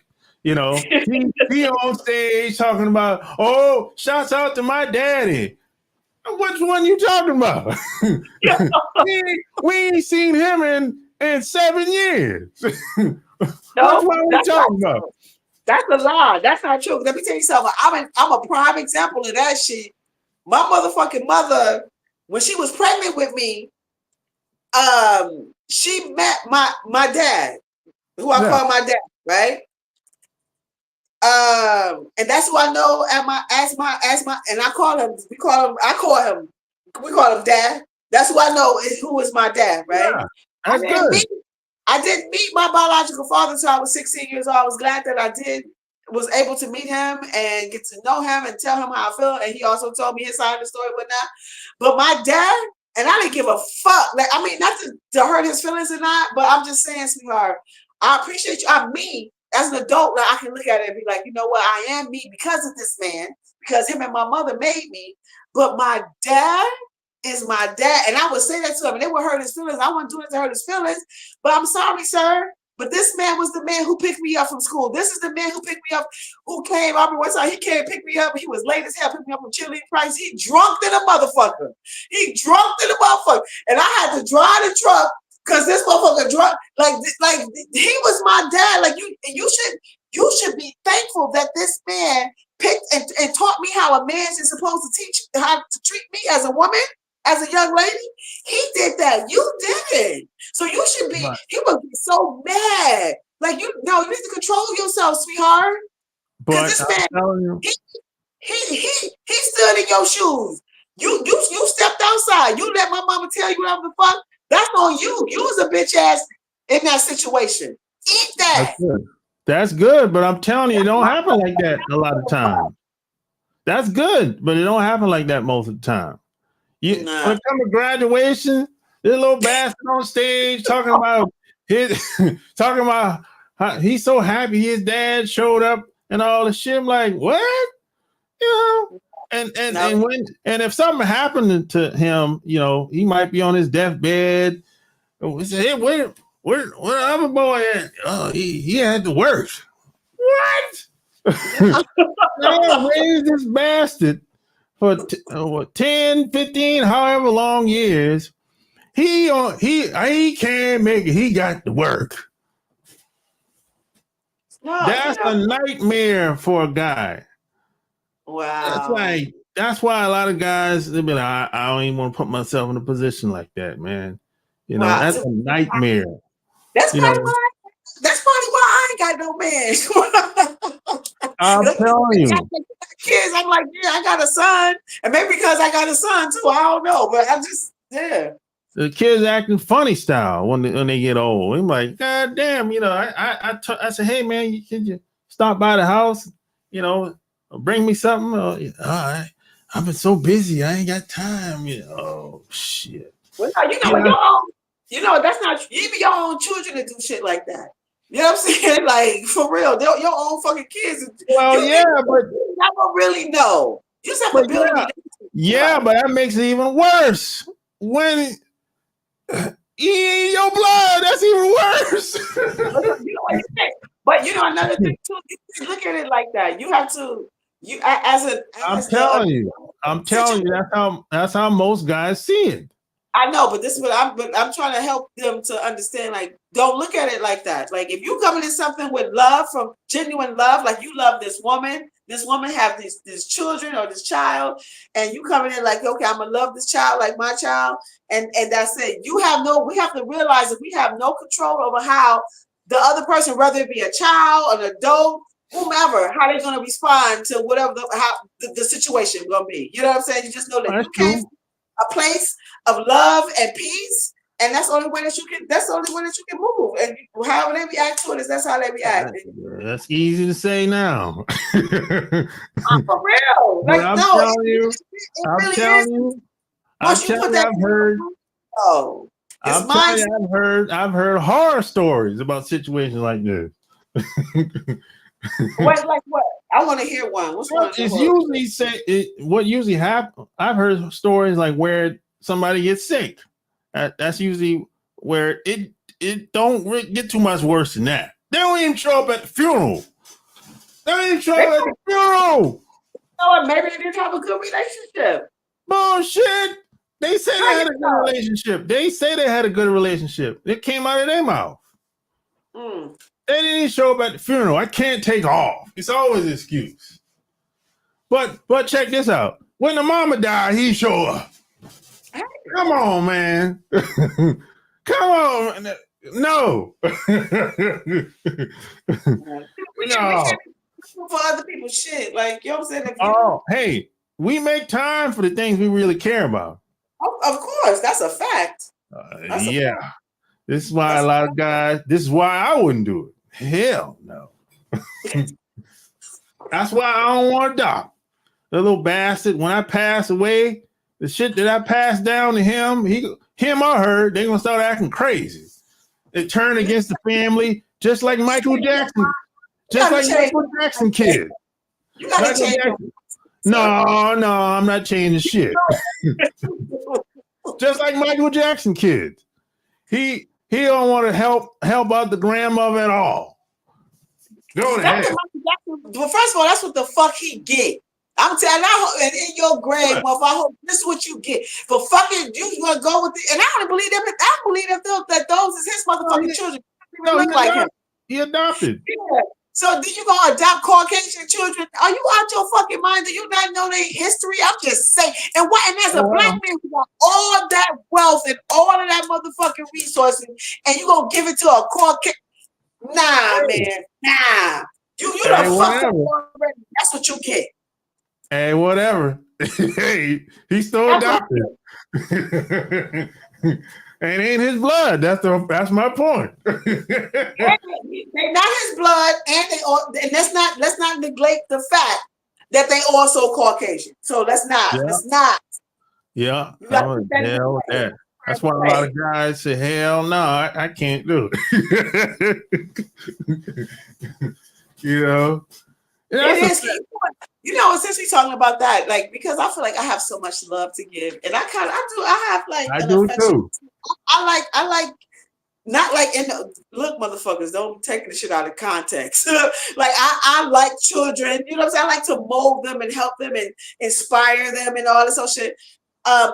He on stage talking about, oh, shouts out to my daddy. Which one you talking about? we ain't seen him in 7 years. Which No, one we that's not talking about? true. That's a lie. That's not true. Let me tell you something. I'm a prime example of that shit. My motherfucking mother, when she was pregnant with me, she met my dad, who I Yeah. call my dad, right? And that's who I know and we call him dad. That's who I know who is my dad, right? Yeah, I that's didn't good. meet I didn't meet my biological father until I was 16 years old. I was glad that was able to meet him and get to know him and tell him how I feel. And he also told me his side of the story, whatnot. But my dad, and I didn't give a fuck. Like, I mean, not to hurt his feelings or not, but I'm just saying, sweetheart, I appreciate you. I'm me as an adult. Like, I can look at it and be like, you know what? I am me because of this man, because him and my mother made me. But my dad is my dad. And I would say that to him, and it would hurt his feelings. I wasn't doing it to hurt his feelings. But I'm sorry, sir. But this man was the man who picked me up from school. This is the man who picked me up, who came. I remember one time he came and picked me up. He was late as hell, picked me up from cheerleading price. He drunk than a motherfucker. He drunk than a motherfucker. And I had to drive the truck because this motherfucker drunk. Like he was my dad. Like you should be thankful that this man picked and taught me how a man is supposed to teach how to treat me as a woman, as a young lady. He did that. You didn't. So you should be, Right. he would be so mad. Like, you need to control yourself, sweetheart. Because But this I'm man, telling you, he stood in your shoes. You stepped outside. You let my mama tell you whatever the fuck. That's on you. You was a bitch ass in that situation. Eat that's that. good. That's good, but I'm telling you, it That's don't my happen like that a lot of times. That's good, but it don't happen like that most of the time. When nah. it comes to graduation, this little bastard on stage talking about his talking about how he's so happy his dad showed up and all the shit. I'm like, what? You know? And if something happened to him, you know, he might be on his deathbed. We say, hey, where the other boy at? Oh, he had to work. What? Man, raised this bastard for 10, 15, however long years. He can't make it. He got to work. No, That's a nightmare for a guy. Wow. That's why a lot of guys, they be like, I don't even want to put myself in a position like that, man. You know, that's a nightmare. That's probably why I ain't got no man. I'm telling you. Kids, I'm like, yeah, I got a son. And maybe because I got a son too, I don't know. But I just, yeah. The kids acting funny style when they get old. I'm like, God damn, you know, I said, hey man, can you stop by the house, you know, bring me something? I've been so busy, I ain't got time. You know, oh shit. Well, that's not even your own children that do shit like that. You know what I'm saying? Like for real, they're your own fucking kids. Well, but you never really know. You just have to build a relationship. Yeah, but that makes it even worse when he in your blood. That's even worse. But you know another thing too. You can look at it like that. You have to. I'm telling you. That's how most guys see it. I know, but this is what I'm trying to help them to understand. Like, don't look at it like that. Like, if you come into something with love, from genuine love, like you love this woman have these children or this child, and you coming in like, okay, I'm gonna love this child like my child, and that's it. We have to realize that we have no control over how the other person, whether it be a child, an adult, whomever, how they're gonna respond to whatever the situation gonna be. You know what I'm saying? You just know that you came a place of love and peace, and that's the only way that you can move. And however they react to it, that's how they react. That's easy to say now. For real. Like, I'm no, telling you, I've heard horror stories about situations like this. Like what? I want to hear one. What usually happens. I've heard stories like where somebody gets sick. That's usually where it don't get too much worse than that. They don't even show up at the funeral. Maybe they didn't have a good relationship. Bullshit. They say they had a good relationship. It came out of their mouth. They didn't show up at the funeral. I can't take off. It's always an excuse. But check this out. When the mama died, he show up. Come on, man. Come on. No. No. For other people's shit. Like, you know what I'm saying? Hey, we make time for the things we really care about. Of course. That's a fact. Fact. This is why this is why I wouldn't do it. Hell no. That's why I don't want to adopt. The little bastard, when I pass away, the shit that I passed down to him or her, they're going to start acting crazy. They turn against the family, just like Michael Jackson. Just like Michael Jackson kid. You got to change. No, I'm not changing shit. Just like Michael Jackson kid. He don't want to help out the grandmother at all. Go to hell. Well, first of all, that's what the fuck he get. I'm telling you, and in your grave, I hope this is what you get. For fucking, you want to go with it. And I don't believe them. I believe that those is his motherfucking children. No, look like him. He adopted. Yeah. So did you gonna adopt Caucasian children? Are you out your fucking mind? Do you not know their history? I'm just saying. And as a black man who got all that wealth and all of that motherfucking resources, and you gonna give it to a Caucasian? Nah, man. Nah. You done fucked up already. That's what you get. Hey, whatever. Hey, he's still adopted. And ain't his blood. That's my point. They're not his blood, and let's not neglect the fact that they also Caucasian. So let's not. Yeah. Hell with that. That's why a lot of guys say, hell no, I can't do it. You know? That's It a is. You know, since we're talking about that, like, because I feel like I have so much love to give, and I have like I an do affection. too. I like, not like in the look, motherfuckers, don't take the shit out of context. Like I like children, you know what I'm saying? I like to mold them and help them and inspire them and all this whole shit. Um,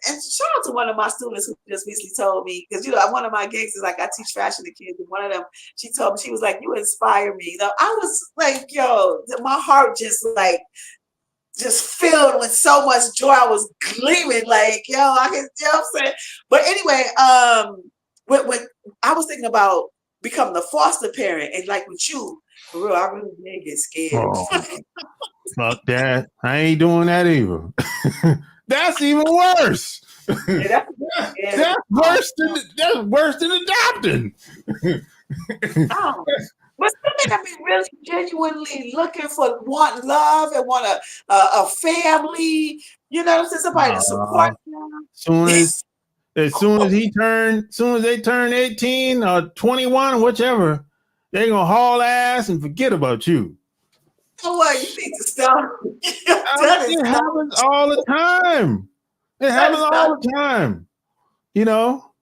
and shout out to one of my students who just recently told me, because you know, one of my gigs is like I teach fashion to kids, and one of them, she told me, she was like, "You inspire me." You know, I was like, yo, my heart just filled with so much joy. I was gleaming, like, yo, I can, you know what I'm saying? But anyway, when I was thinking about becoming a foster parent, and like with you, for real, I really did get scared. Oh, fuck that. I ain't doing that either. That's even worse. Yeah, That's worse than adopting. oh. But some of them be really genuinely looking for, want love and want a family, you know what I'm saying? Somebody to support them. Soon as they turn 18 or 21, whichever, they gonna haul ass and forget about you. Oh, well, you need to stop. It happens all the time. It happens all the time. You know,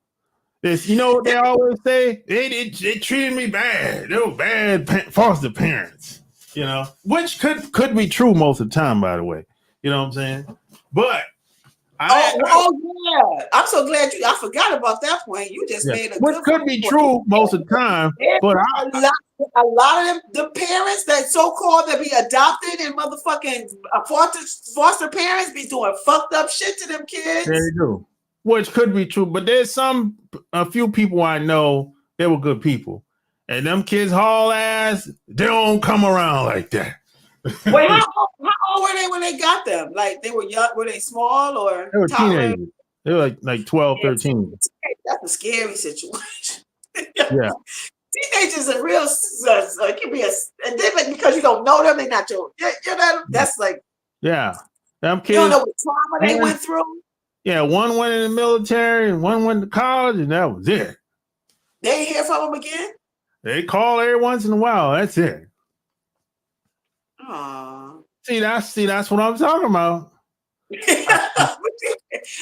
you know what they always say? They treated me bad. They were bad foster parents. You know, which could be true most of the time, by the way. You know what I'm saying? But yeah. I'm so glad I forgot about that point. You just made a which could be true most of the time. But a lot of the parents that so-called that be adopted and motherfucking foster parents be doing fucked up shit to them kids. They do. Which could be true, but there's a few people I know, they were good people. And them kids haul ass, they don't come around like that. Wait, how old were they when they got them? Like, they were young, were they small or they were toddlers? teenagers. They were like 12, 13. That's a scary situation. Yeah. Teenagers are real, it can be and then like, because you don't know them, they're not your, you know, that's like, yeah. Them kids, you don't know what trauma they went through. Yeah, one went in the military and one went to college, and that was it. They ain't hear from them again? They call every once in a while. That's it. Aww. See, that's what I'm talking about. That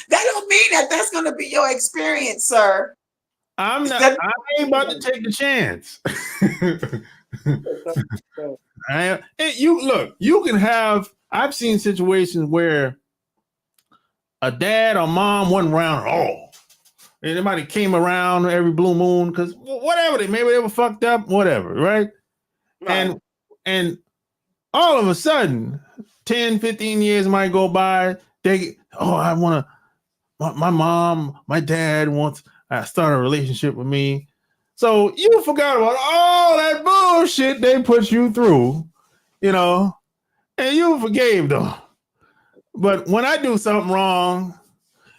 don't mean that's going to be your experience, sir. I ain't about to take the chance. You can have. I've seen situations where a dad or mom wasn't around at all. And somebody came around every blue moon because whatever, maybe they were fucked up, whatever, right? And all of a sudden, 10, 15 years might go by. My mom, my dad wants to start a relationship with me. So you forgot about all that bullshit they put you through, you know, and you forgave them. But when I do something wrong,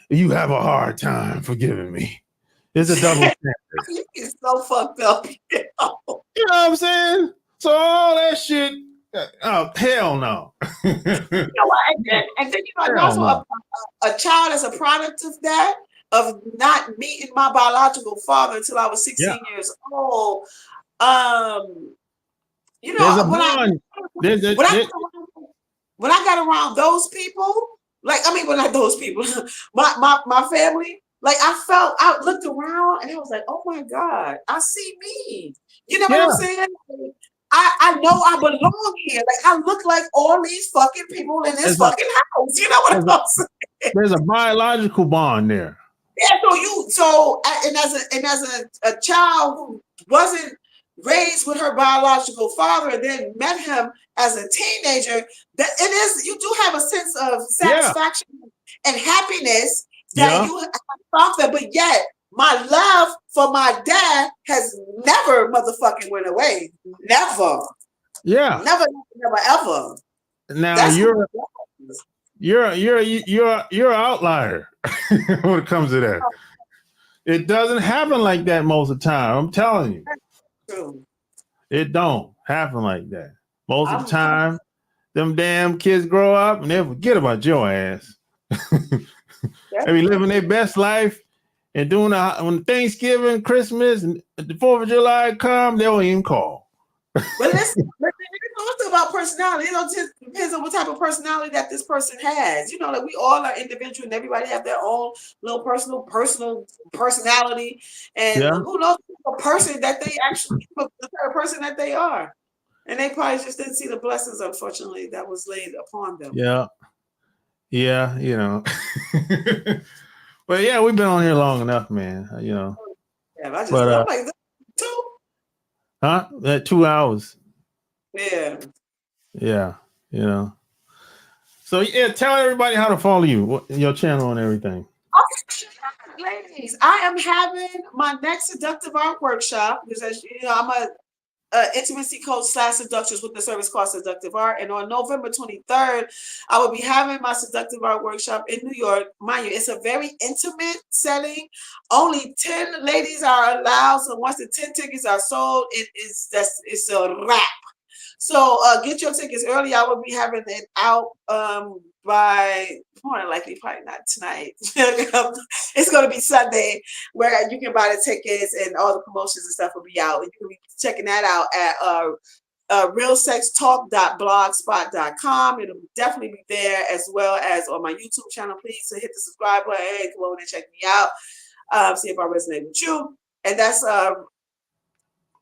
you have a hard time forgiving me. It's a double standard. It's so fucked up. You know what I'm saying? So all that shit, oh, hell no. You know what? And then you know, also a child is a product of that, of not meeting my biological father until I was 16 years old. You know, when I got around those people, like, I mean, well, not those people, my family, like, I looked around and I was like, oh my God, I see me. You know what I'm saying? I know I belong here. Like, I look like all these fucking people in this fucking house. You know what I'm saying? There's a biological bond there. Yeah, as a child who wasn't raised with her biological father and then met him as a teenager, that you do have a sense of satisfaction and happiness that you have something, but yet my love for my dad has never motherfucking went away. Never. Yeah. Never, ever. Now you're an outlier when it comes to that. It doesn't happen like that most of the time. I'm telling you. True. It don't happen like that. Most of the time, them damn kids grow up and they forget about your ass. They be living their best life and doing when Thanksgiving, Christmas, and the 4th of July come, they don't even call. But listen, it's also about personality. Depends on what type of personality that this person has. Like we all are individual, and everybody have their own little personal personality, and Yeah. who knows the person that they actually, the type of person that they are, and they probably just didn't see the blessings, unfortunately, that was laid upon them. Yeah. Yeah. But yeah, we've been on here long enough, man. Yeah, But I'm like 2. huh? That 2 hours. Yeah. Yeah. So yeah, tell everybody how to follow you, your channel and everything. Okay, ladies, I am having my next seductive art workshop because, as you know, I'm a intimacy coach / seductress with the service called Seductive Art. And on November 23rd, I will be having my Seductive Art workshop in New York. Mind you, it's a very intimate setting. Only 10 ladies are allowed. So once the 10 tickets are sold, it's a wrap. So get your tickets early. I will be having it out by more than likely probably not tonight. It's going to be Sunday where you can buy the tickets and all the promotions and stuff will be out. You can be checking that out at realsextalk.blogspot.com. It'll definitely be there as well as on my YouTube channel. Please hit the subscribe button. Hey, come over and check me out. See if I resonate with you. And that's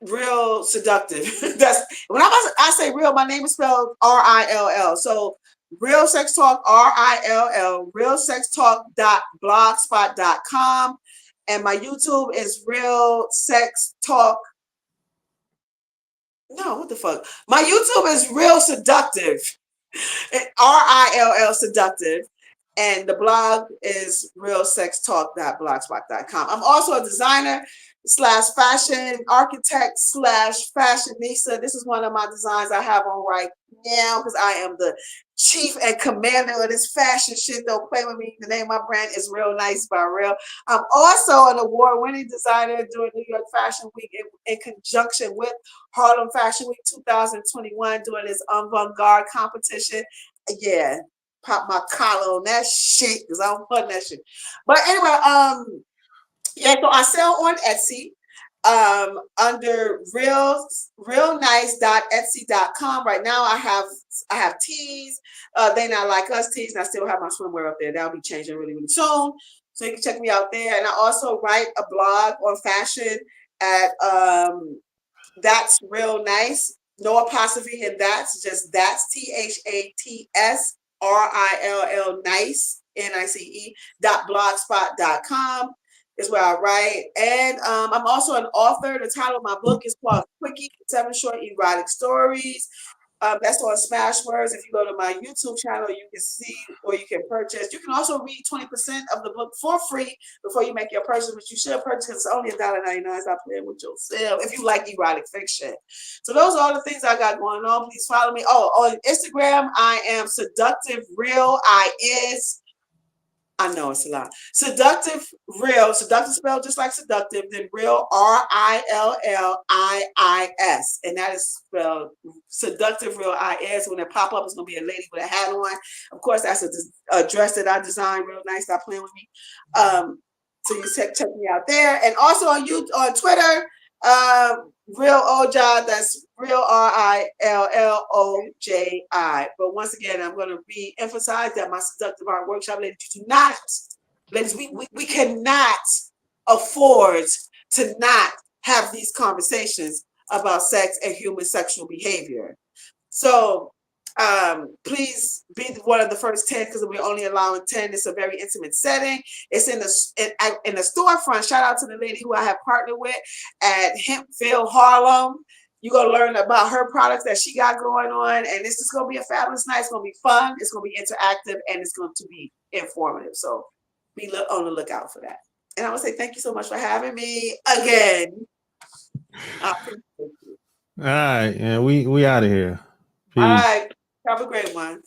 Real Seductive. That's when I say real, my name is spelled RILL. So Real Sex Talk, RILL, realsextalk.blogspot.com. And my YouTube is Real Sex Talk. No, what the fuck? My YouTube is Real Seductive. RILL Seductive. And the blog is realsextalk.blogspot.com. I'm also a designer / fashion architect / fashionista. This is one of my designs I have on right now because I am the chief and commander of this fashion shit. Don't play with me. The name of my brand is Real Nice by Real. I'm also an award-winning designer during New York Fashion Week in conjunction with Harlem Fashion Week 2021 doing this avant-garde competition. Yeah, pop my collar on that shit because I don't fun that shit. But anyway, yeah, so I sell on Etsy under realnice.etsy.com. Right now I have tees. They Not Like Us tees, and I still have my swimwear up there. That'll be changing really, really soon. So you can check me out there. And I also write a blog on fashion at That's Real Nice. No apostrophe in that's, just that's THATSRILL nice NICE.blogspot.com is where I write. And I'm also an author. The title of my book is called Quickie, 7 Short Erotic Stories. That's on Smashwords. If you go to my YouTube channel, you can see or you can purchase. You can also read 20% of the book for free before you make your purchase, but you should purchase because it's only $1.99. Stop playing with yourself if you like erotic fiction. So those are all the things I got going on. Please follow me. Oh, on Instagram, I am Seductive Real. I know it's a lot. Seductive Real. Seductive spelled just like seductive. Then Real RILLIIS. And that is spelled Seductive Real IS. When it pop up, it's going to be a lady with a hat on. Of course, that's a dress that I designed. Real nice. Stop playing with me. So you check me out there. And also on Twitter, Real Oja, that's Real RILLOJI. But once again, I'm going to re-emphasize that my seductive art workshop, ladies, we cannot afford to not have these conversations about sex and human sexual behavior. So please be one of the first 10 because we're only allowing 10. It's a very intimate setting. It's in the storefront. Shout out to the lady who I have partnered with at Hempville, Harlem. You're going to learn about her products that she got going on. And this is going to be a fabulous night. It's going to be fun. It's going to be interactive. And it's going to be informative. So be on the lookout for that. And I want to say thank you so much for having me again. I appreciate you. All right. Yeah, we out of here. Peace. All right. Have a great one.